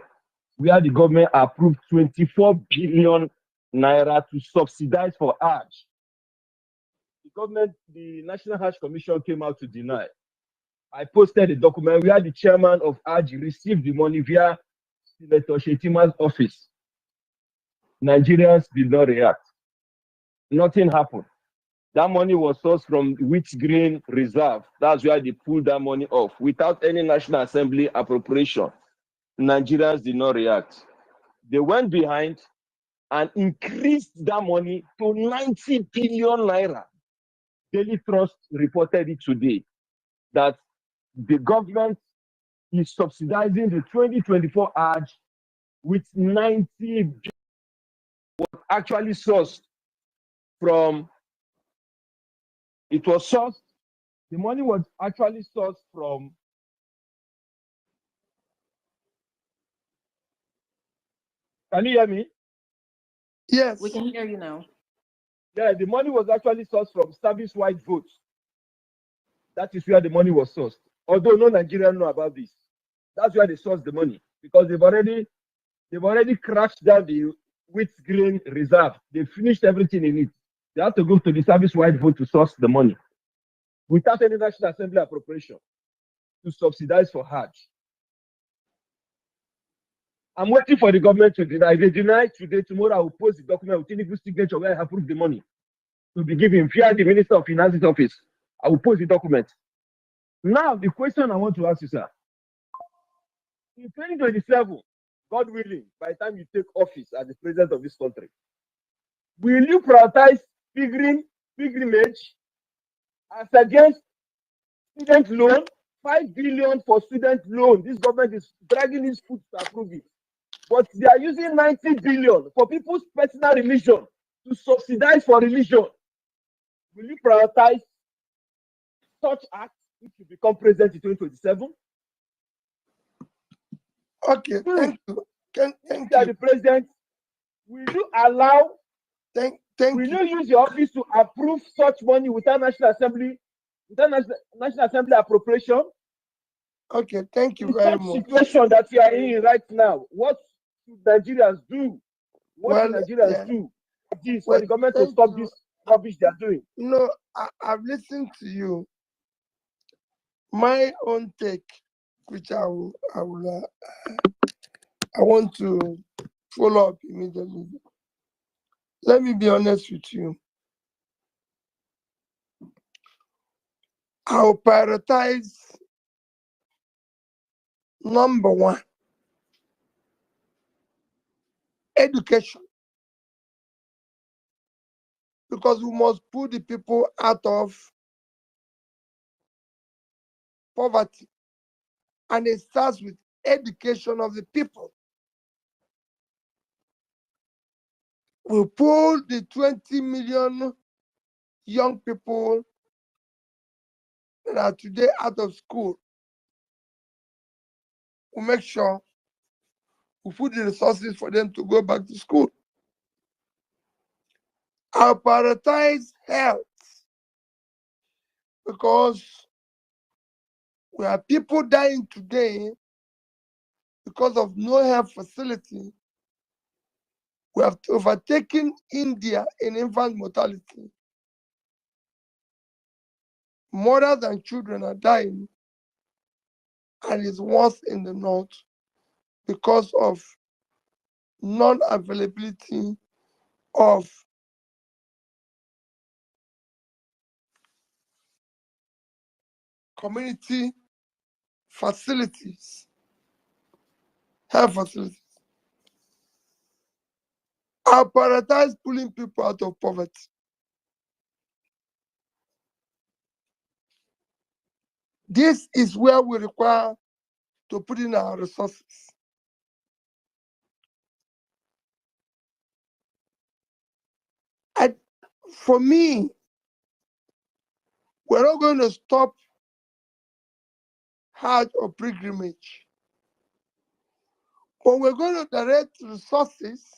where the government approved 24 billion naira to subsidize for ag. The National Hash Commission came out to deny. I posted a document where the chairman of ag received the money via Senator Shetima's office. Nigerians did not react. Nothing happened. That money was sourced from wheat grain reserve. That's where they pulled that money off without any National Assembly appropriation. Nigerians did not react. They went behind and increased that money to 90 billion naira. Daily Trust reported it today that the government is subsidizing the 2024 ag with 90 billion. Was actually sourced from. It was sourced. The money was actually sourced from. Can you hear me? Yes. We can hear you now. Yeah, the money was actually sourced from service-wide votes. That is where the money was sourced. Although no Nigerian know about this. That's where they source the money because they've already crashed down the wheat grain reserve. They finished everything in it. They have to go to the service-wide vote to source the money without any National Assembly appropriation to subsidize for Hajj. I'm waiting for the government to deny. If they deny today, tomorrow I will post the document with Tinubu's signature where I approve the money to be given via the Minister of Finance's office. I will post the document. Now, the question I want to ask you, sir. In 2027, God willing, by the time you take office as the president of this country, will you prioritize pilgrimage as against student loan? 5 billion for student loan. This government is dragging his foot to approve it. But they are using 90 billion for people's personal religion to subsidize for religion. Will you prioritize such acts if you become president in 2027? Okay, thank you. Thank you are you. the president, will you allow, thank will you use your office to approve such money without National Assembly appropriation? Okay, thank you in very such much. Situation that you are in right now, what should Nigerians do? What should Nigerians do for the government to stop this rubbish they are doing? No, I've listened to you. My own take, which I want to follow up immediately. Let me be honest with you. I'll prioritize number one, education. Because we must put the people out of poverty. And it starts with education of the people. We pull the 20 million young people that are today out of school. We make sure we put the resources for them to go back to school. I'll prioritize health because we have people dying today because of no health facility. We have overtaken India in infant mortality. Mothers and children are dying, and it's worse in the north because of non-availability of community facilities, health facilities. I prioritize pulling people out of poverty. This is where we require to put in our resources. And for me, we're not going to stop Hajj or pilgrimage, but we're going to direct resources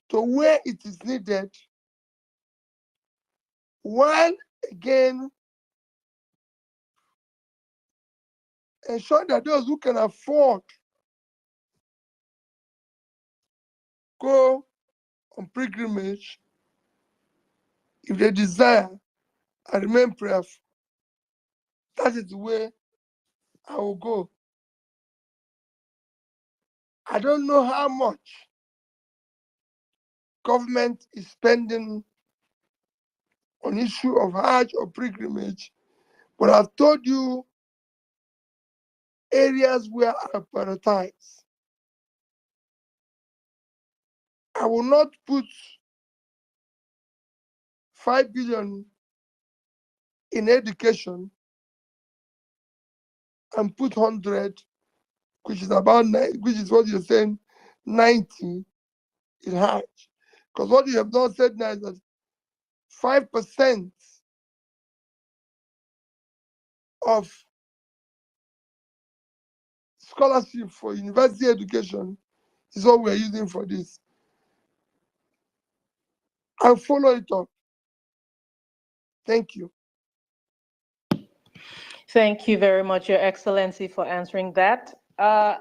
to where it is needed, while again ensure that those who can afford go on pilgrimage, if they desire, and remain prayerful. That is the way I will go. I don't know how much government is spending on issue of Hajj or pilgrimage, but I've told you areas where I prioritize. I will not put 5 billion in education and put 100, which is about 9, which is what you're saying, 90 in Hajj. Because what you have not said now is that 5% of scholarship for university education is what we're using for this. I'll follow it up. Thank you. Thank you very much, Your Excellency, for answering that. Emeka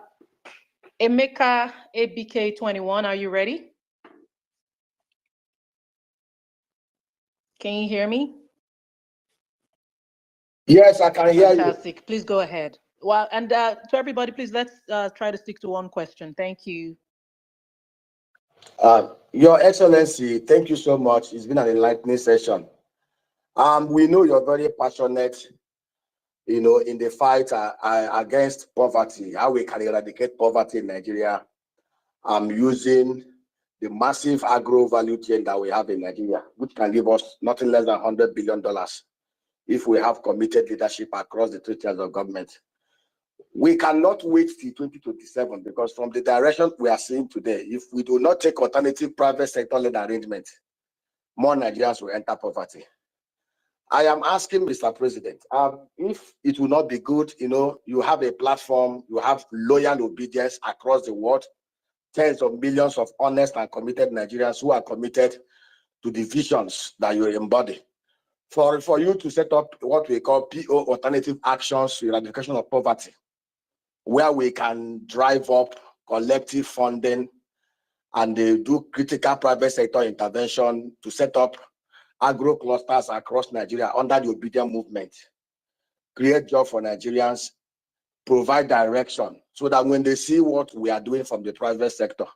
ABK21, are you ready? Can you hear me? Yes, I can hear you. Fantastic. Please go ahead. Well, and to everybody, please let's try to stick to one question. Thank you. Your Excellency, thank you so much. It's been an enlightening session. We know you're very passionate, in the fight against poverty, how we can eradicate poverty in Nigeria. Using the massive agro value chain that we have in Nigeria, which can give us nothing less than $100 billion if we have committed leadership across the 3 tiers of government. We cannot wait till 2027 because from the direction we are seeing today, if we do not take alternative private sector-led arrangement, more Nigerians will enter poverty. I am asking Mr. President, if it will not be good, you have a platform, you have loyal obedience across the world, tens of millions of honest and committed Nigerians who are committed to the visions that you embody. For you to set up what we call PO alternative actions to eradication of poverty, where we can drive up collective funding and do critical private sector intervention to set up agro clusters across Nigeria under the obedient movement, create jobs for Nigerians, provide direction so that when they see what we are doing from the private sector,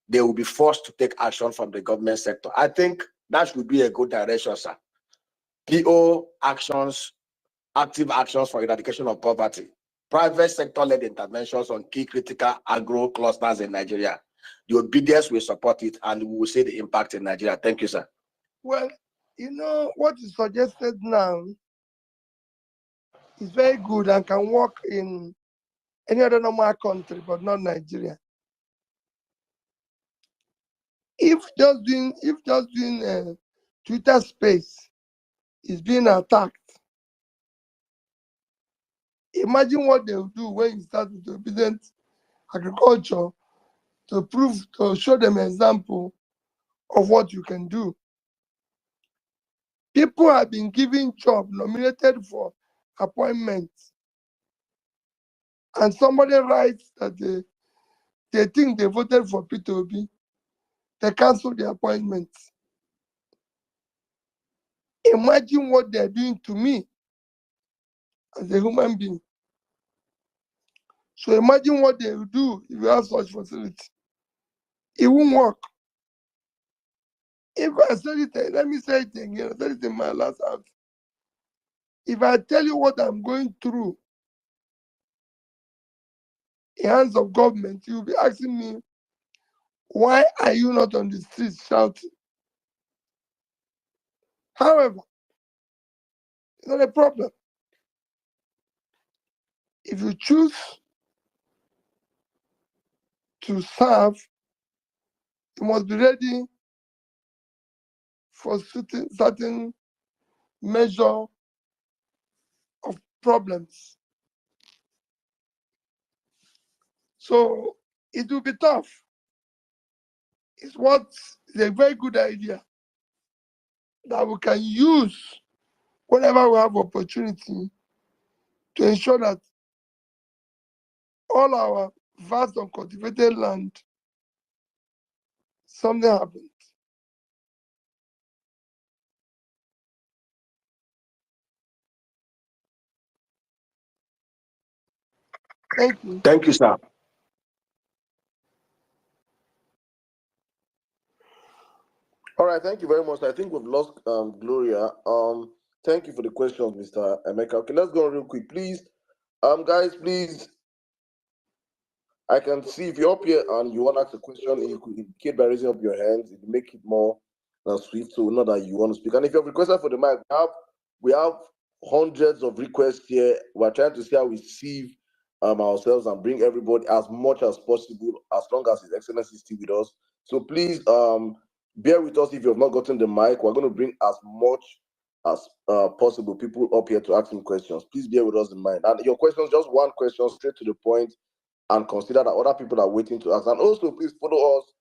they will be forced to take action from the government sector. I think that should be a good direction, sir. PO actions, active actions for eradication of poverty, private sector-led interventions on key critical agro clusters in Nigeria. The obedience will support it and we will see the impact in Nigeria. Thank you, sir. Well, what is suggested now is very good and can work in any other normal country, but not Nigeria. If just doing Twitter space is being attacked, imagine what they'll do when you start with obedient agriculture to show them an example of what you can do. People have been given jobs, nominated for appointments, and somebody writes that they think they voted for Peter Obi, they cancel the appointments. Imagine what they're doing to me as a human being. So imagine what they will do if you have such facility. It won't work. If I said it, let me say it again. I said it in my last house. If I tell you what I'm going through in hands of government, you'll be asking me, why are you not on the streets shouting? However, it's not a problem. If you choose to serve, you must be ready for certain measure of problems. So it will be tough. It's a very good idea that we can use whenever we have opportunity to ensure that all our vast uncultivated land, something happens. Thank you. Thank you, sir. All right, thank you very much. I think we've lost Gloria. Thank you for the questions, Mr. Emeka. Okay, let's go real quick, please. Guys, please. I can see if you're up here and you want to ask a question, you could indicate by raising up your hands. It will make it more swift, so not that you want to speak. And if you have requested for the mic, we have hundreds of requests here. We're trying to see how we sieve ourselves and bring everybody as much as possible, as long as His Excellency is still with us. So please bear with us if you have not gotten the mic. We're going to bring as much as possible people up here to ask him questions. Please bear with us in mind. And your questions, just one question, straight to the point, and consider that other people are waiting to ask. And also, please follow us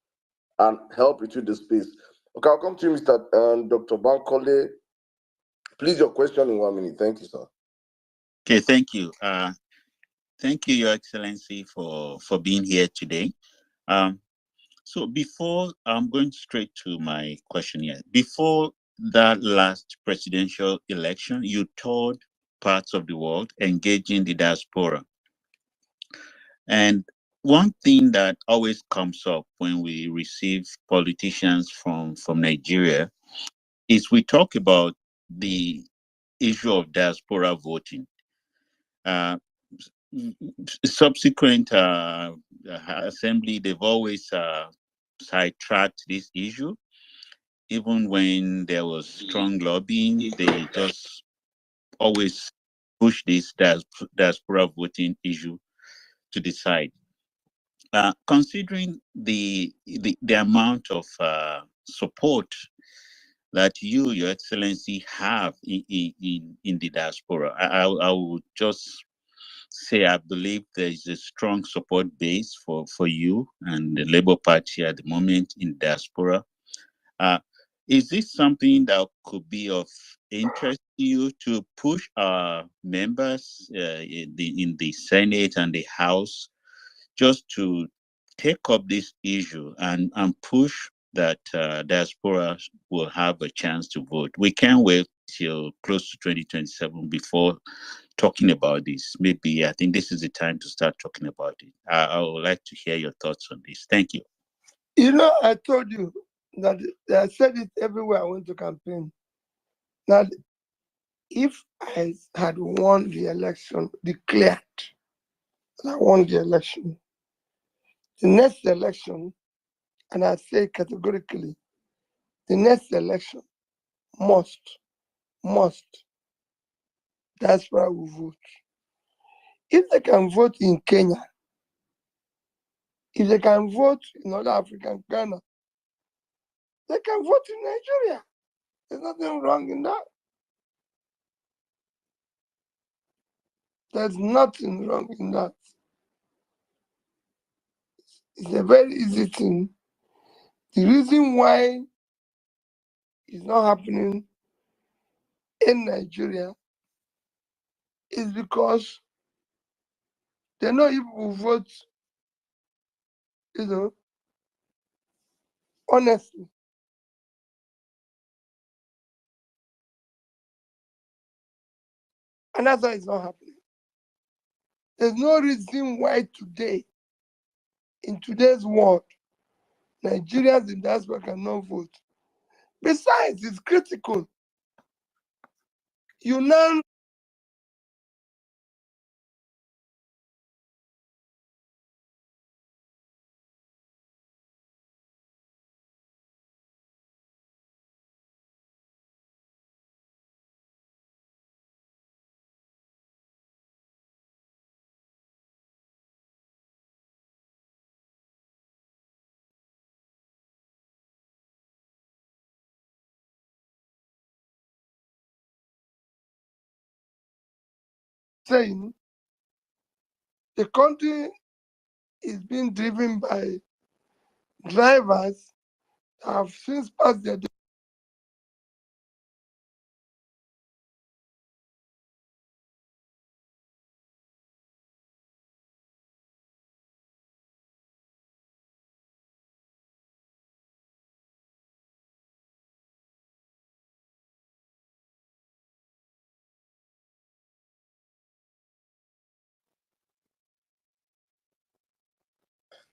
and help retweet the space. Okay, I'll come to you, Mr. Dr. Bankole Please, your question in 1 minute. Thank you, sir. Okay, thank you. Thank you, Your Excellency, for being here today. So before I'm going straight to my question here. Before that last presidential election, you toured parts of the world engaging the diaspora. And one thing that always comes up when we receive politicians from Nigeria is we talk about the issue of diaspora voting. Subsequent assembly, they've always sidetracked this issue. Even when there was strong lobbying, they just always push this diaspora voting issue to the side. Considering the amount of support that you, Your Excellency, have in the diaspora, I would just say I believe there is a strong support base for you and the Labour Party at the moment in diaspora. Is this something that could be of interest to you to push our members in the Senate and the House just to take up this issue and push that diaspora will have a chance to vote? We can't wait till close to 2027 before talking about this. Maybe I think this is the time to start talking about it. I would like to hear your thoughts on this. Thank you. You know, I told you that I said it everywhere I went to campaign, that if I had won the election, declared that I won the election, the next election, and I say categorically, the next election must, that's why we vote. If they can vote in Kenya, if they can vote in other African Ghana, they can vote in Nigeria. There's nothing wrong in that. There's nothing wrong in that. It's a very easy thing. The reason why it's not happening in Nigeria is because they know if we vote, honestly. And that's why it's not happening. There's no reason why today, in today's world, Nigerians in diaspora cannot vote. Besides, it's critical. You now saying the country is being driven by drivers that have since passed their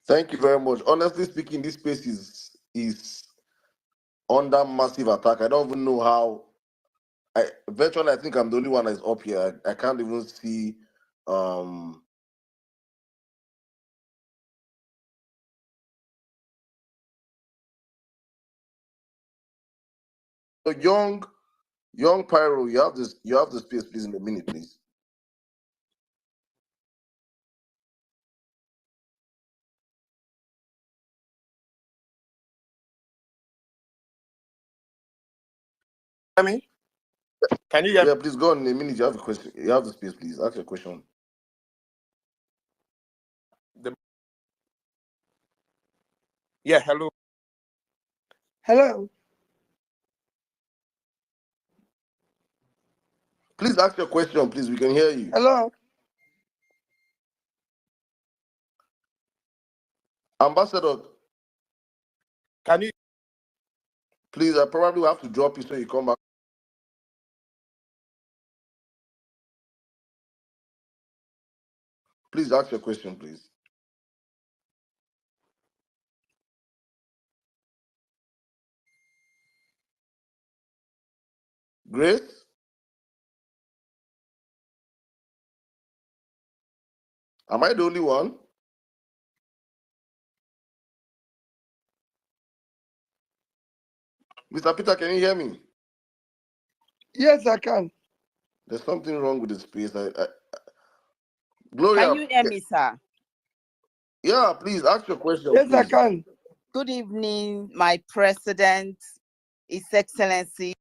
Thank you very much. Honestly speaking, this space is under massive attack. I don't even know how. Virtually, I think I'm the only one that's up here. I can't even see. So young Pyro, you have this. You have the space, please, in a minute, please. Hear me? Can you hear me? Yeah, please go on in a minute. You have a question. You have the space, please. Ask your question. Yeah, hello. Hello. Please ask your question, please. We can hear you. Hello. Ambassador, Can you? please, I probably will have to drop you so you come back. Please ask your question, please. Grace? Am I the only one? Mr. Peter, can you hear me? Yes, I can. There's something wrong with the space. Gloria. Can you hear me, sir? Yeah, please ask your question. Yes, please. I can. Good evening, my president, His Excellency.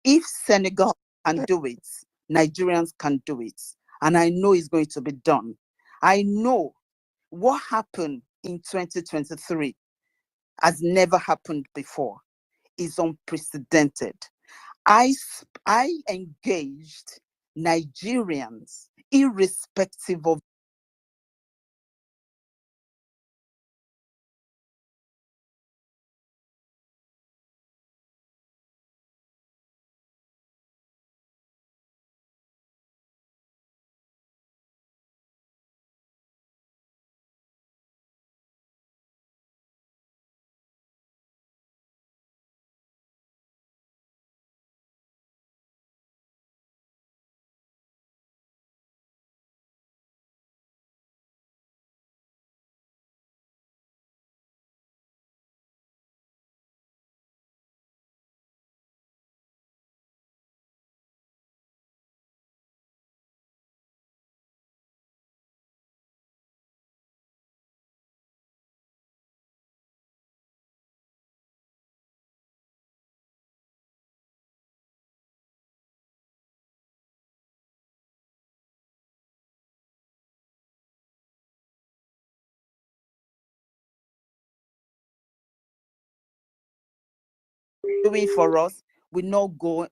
If Senegal can do it, Nigerians can do it. And I know it's going to be done. I know what happened in 2023 has never happened before. It's unprecedented. I engaged Nigerians, irrespective of doing for us, we not go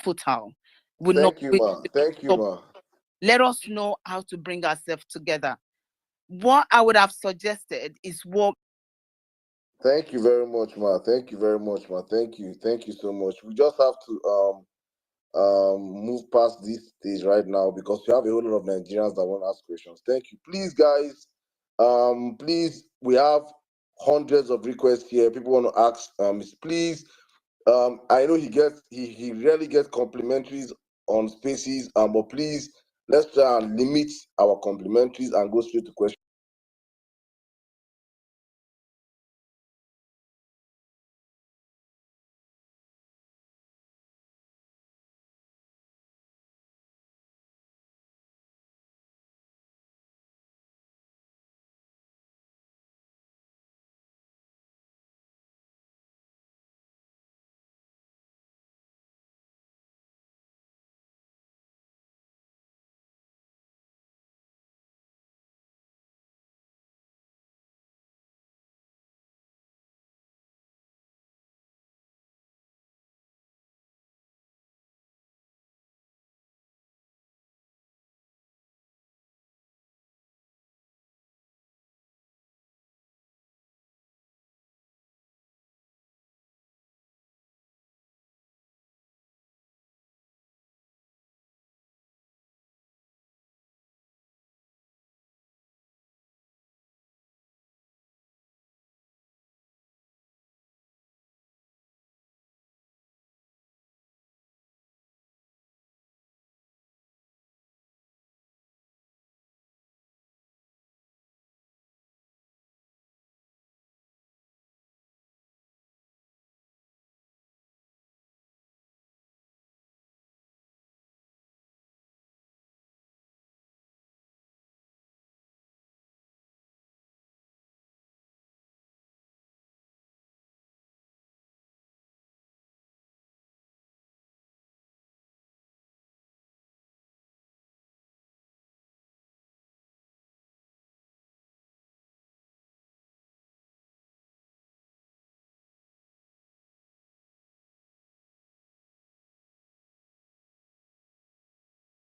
futile. We not. Thank you, ma. Thank you, ma. Let us know how to bring ourselves together. What I would have suggested is what. Thank you very much, ma. Thank you very much, ma. Thank you. Thank you so much. We just have to move past this stage right now because we have a whole lot of Nigerians that want to ask questions. Thank you. Please, guys, please, we have hundreds of requests here. People want to ask. Please, I know he rarely gets complimentaries on spaces, but please, let's try and limit our complimentaries and go straight to questions.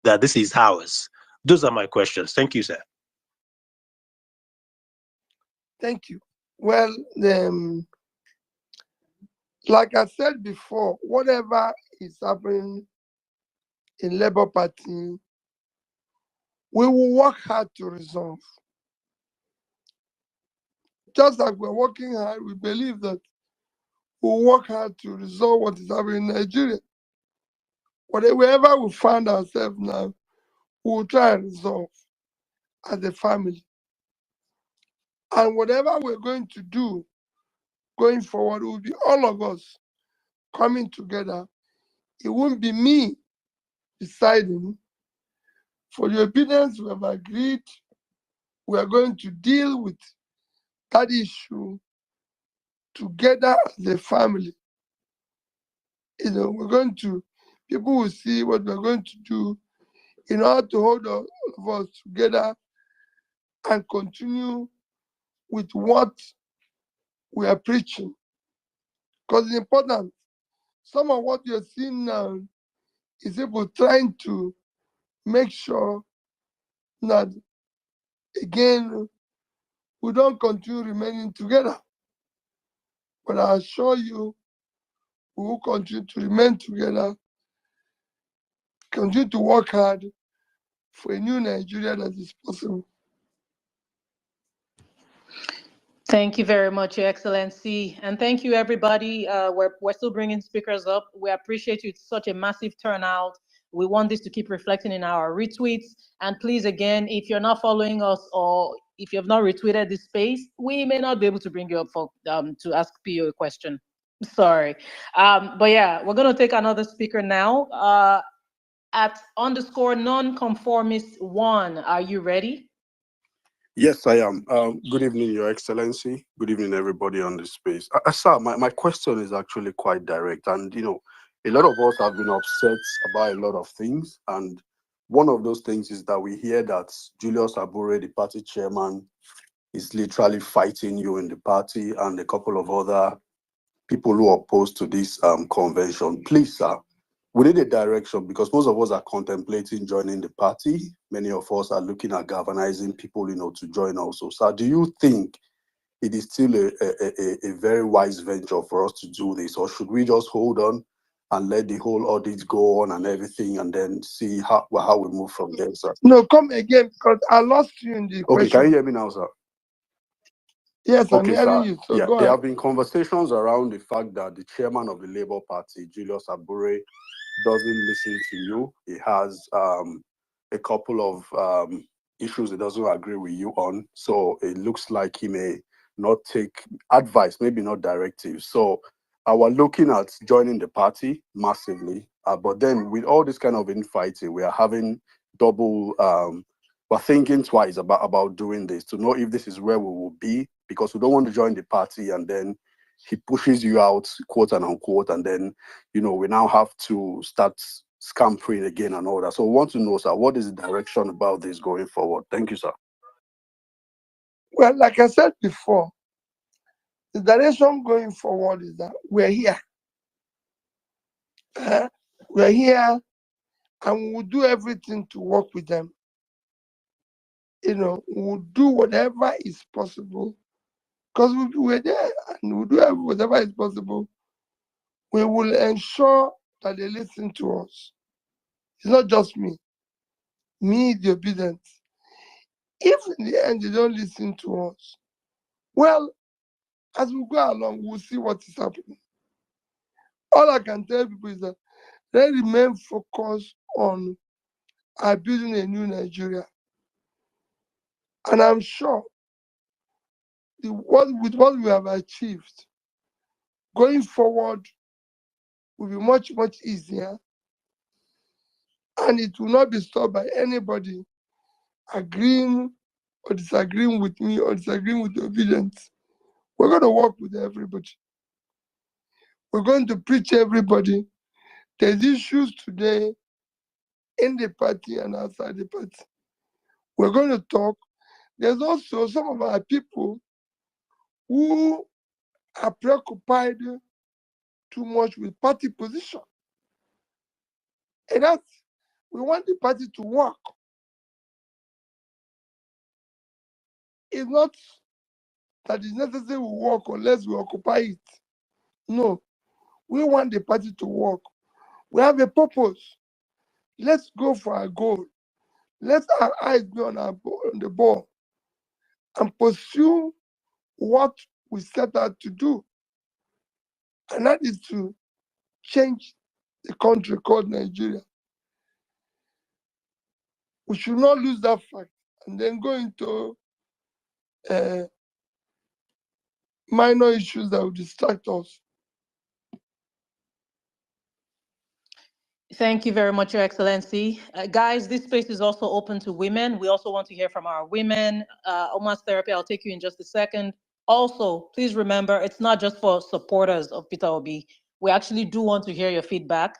That this is ours? Those are my questions. Thank you, sir. Thank you. Well, like I said before, whatever is happening in Labour Party, we will work hard to resolve. Just like we're working hard, we believe that we'll work hard to resolve what is happening in Nigeria. Whatever we find ourselves now, we'll try and resolve as a family. And whatever we're going to do going forward will be all of us coming together. It won't be me deciding. For the obedience, we have agreed we are going to deal with that issue together as a family. We're going to, people will see what we're going to do in order to hold all of us together and continue with what we are preaching. Because it's important. Some of what you're seeing now is people trying to make sure that, again, we don't continue remaining together. But I assure you, we will continue to remain together, continue to work hard for a new Nigeria that is possible. Thank you very much, Your Excellency. And thank you, everybody. We're still bringing speakers up. We appreciate you. It's such a massive turnout. We want this to keep reflecting in our retweets. And please, again, if you're not following us or if you have not retweeted this space, we may not be able to bring you up for to ask PO a question. Sorry. But yeah, we're going to take another speaker now. At _nonconformist1, are you ready? Yes, I am. Good evening, Your Excellency. Good evening, everybody on this space. Sir, my question is actually quite direct. And, a lot of us have been upset about a lot of things. And one of those things is that we hear that Julius Abure, the party chairman, is literally fighting you in the party and a couple of other people who are opposed to this convention. Please, sir, we need a direction because most of us are contemplating joining the party. Many of us are looking at galvanizing people, to join also. So do you think it is still a very wise venture for us to do this, or should we just hold on and let the whole audit go on and everything, and then see how we move from there, sir? No, come again because I lost you in the Okay, can you question. hear me now, sir? Yes, I'm Okay, hearing sir. you. So Yeah, go there ahead. have been conversations around the fact that the chairman of the Labour Party, Julius Abure, doesn't listen to you. He has a couple of issues he doesn't agree with you on. So it looks like he may not take advice, maybe not directives. So we're looking at joining the party massively. But then with all this kind of infighting, we are having double, we're thinking twice about doing this to know if this is where we will be, because we don't want to join the party and then he pushes you out, quote and unquote, and then, we now have to start scampering again and all that. So we want to know, sir, what is the direction about this going forward? Thank you, sir. Well, like I said before, the direction going forward is that we're here. We're here and we'll do everything to work with them. We'll do whatever is possible because we're there and we'll do whatever is possible. We will ensure that they listen to us. It's not just me, the obedient. If in the end they don't listen to us, well, as we go along, we'll see what is happening. All I can tell people is that they remain focused on building a new Nigeria. And I'm sure with what we have achieved, going forward will be much, much easier. And it will not be stopped by anybody agreeing or disagreeing with me or disagreeing with the obedience. We're going to work with everybody. We're going to preach everybody. There's issues today in the party and outside the party. We're going to talk. There's also some of our people who are preoccupied too much with party position. And we want the party to work. It's not that it's necessary we work unless we occupy it. No, we want the party to work. We have a purpose. Let's go for our goal. Let our eyes be on the ball and pursue what we set out to do. And that is to change the country called Nigeria. We should not lose that fact and then go into minor issues that will distract us. Thank you very much, Your Excellency. Guys, this space is also open to women. We also want to hear from our women. Omar's Therapy, I'll take you in just a second. Also, please remember, it's not just for supporters of Peter Obi. We actually do want to hear your feedback.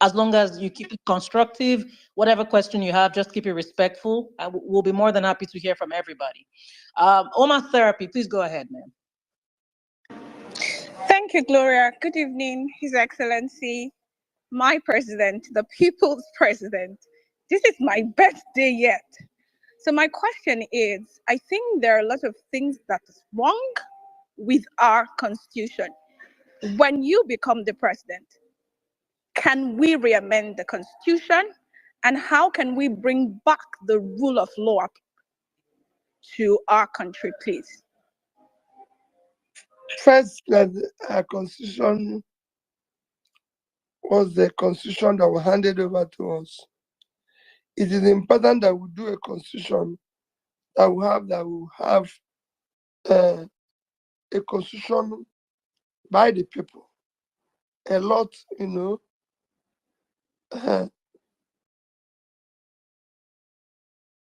As long as you keep it constructive, whatever question you have, just keep it respectful. We'll be more than happy to hear from everybody. Omar's Therapy, please go ahead, ma'am. Thank you, Gloria. Good evening, His Excellency, my president, the people's president. This is my birthday yet. So my question is, I think there are a lot of things that is wrong with our constitution. When you become the president, can we re-amend the constitution? And how can we bring back the rule of law to our country, please? First, our constitution was the constitution that was handed over to us. It is important that we do a constitution that will have a constitution by the people. A lot,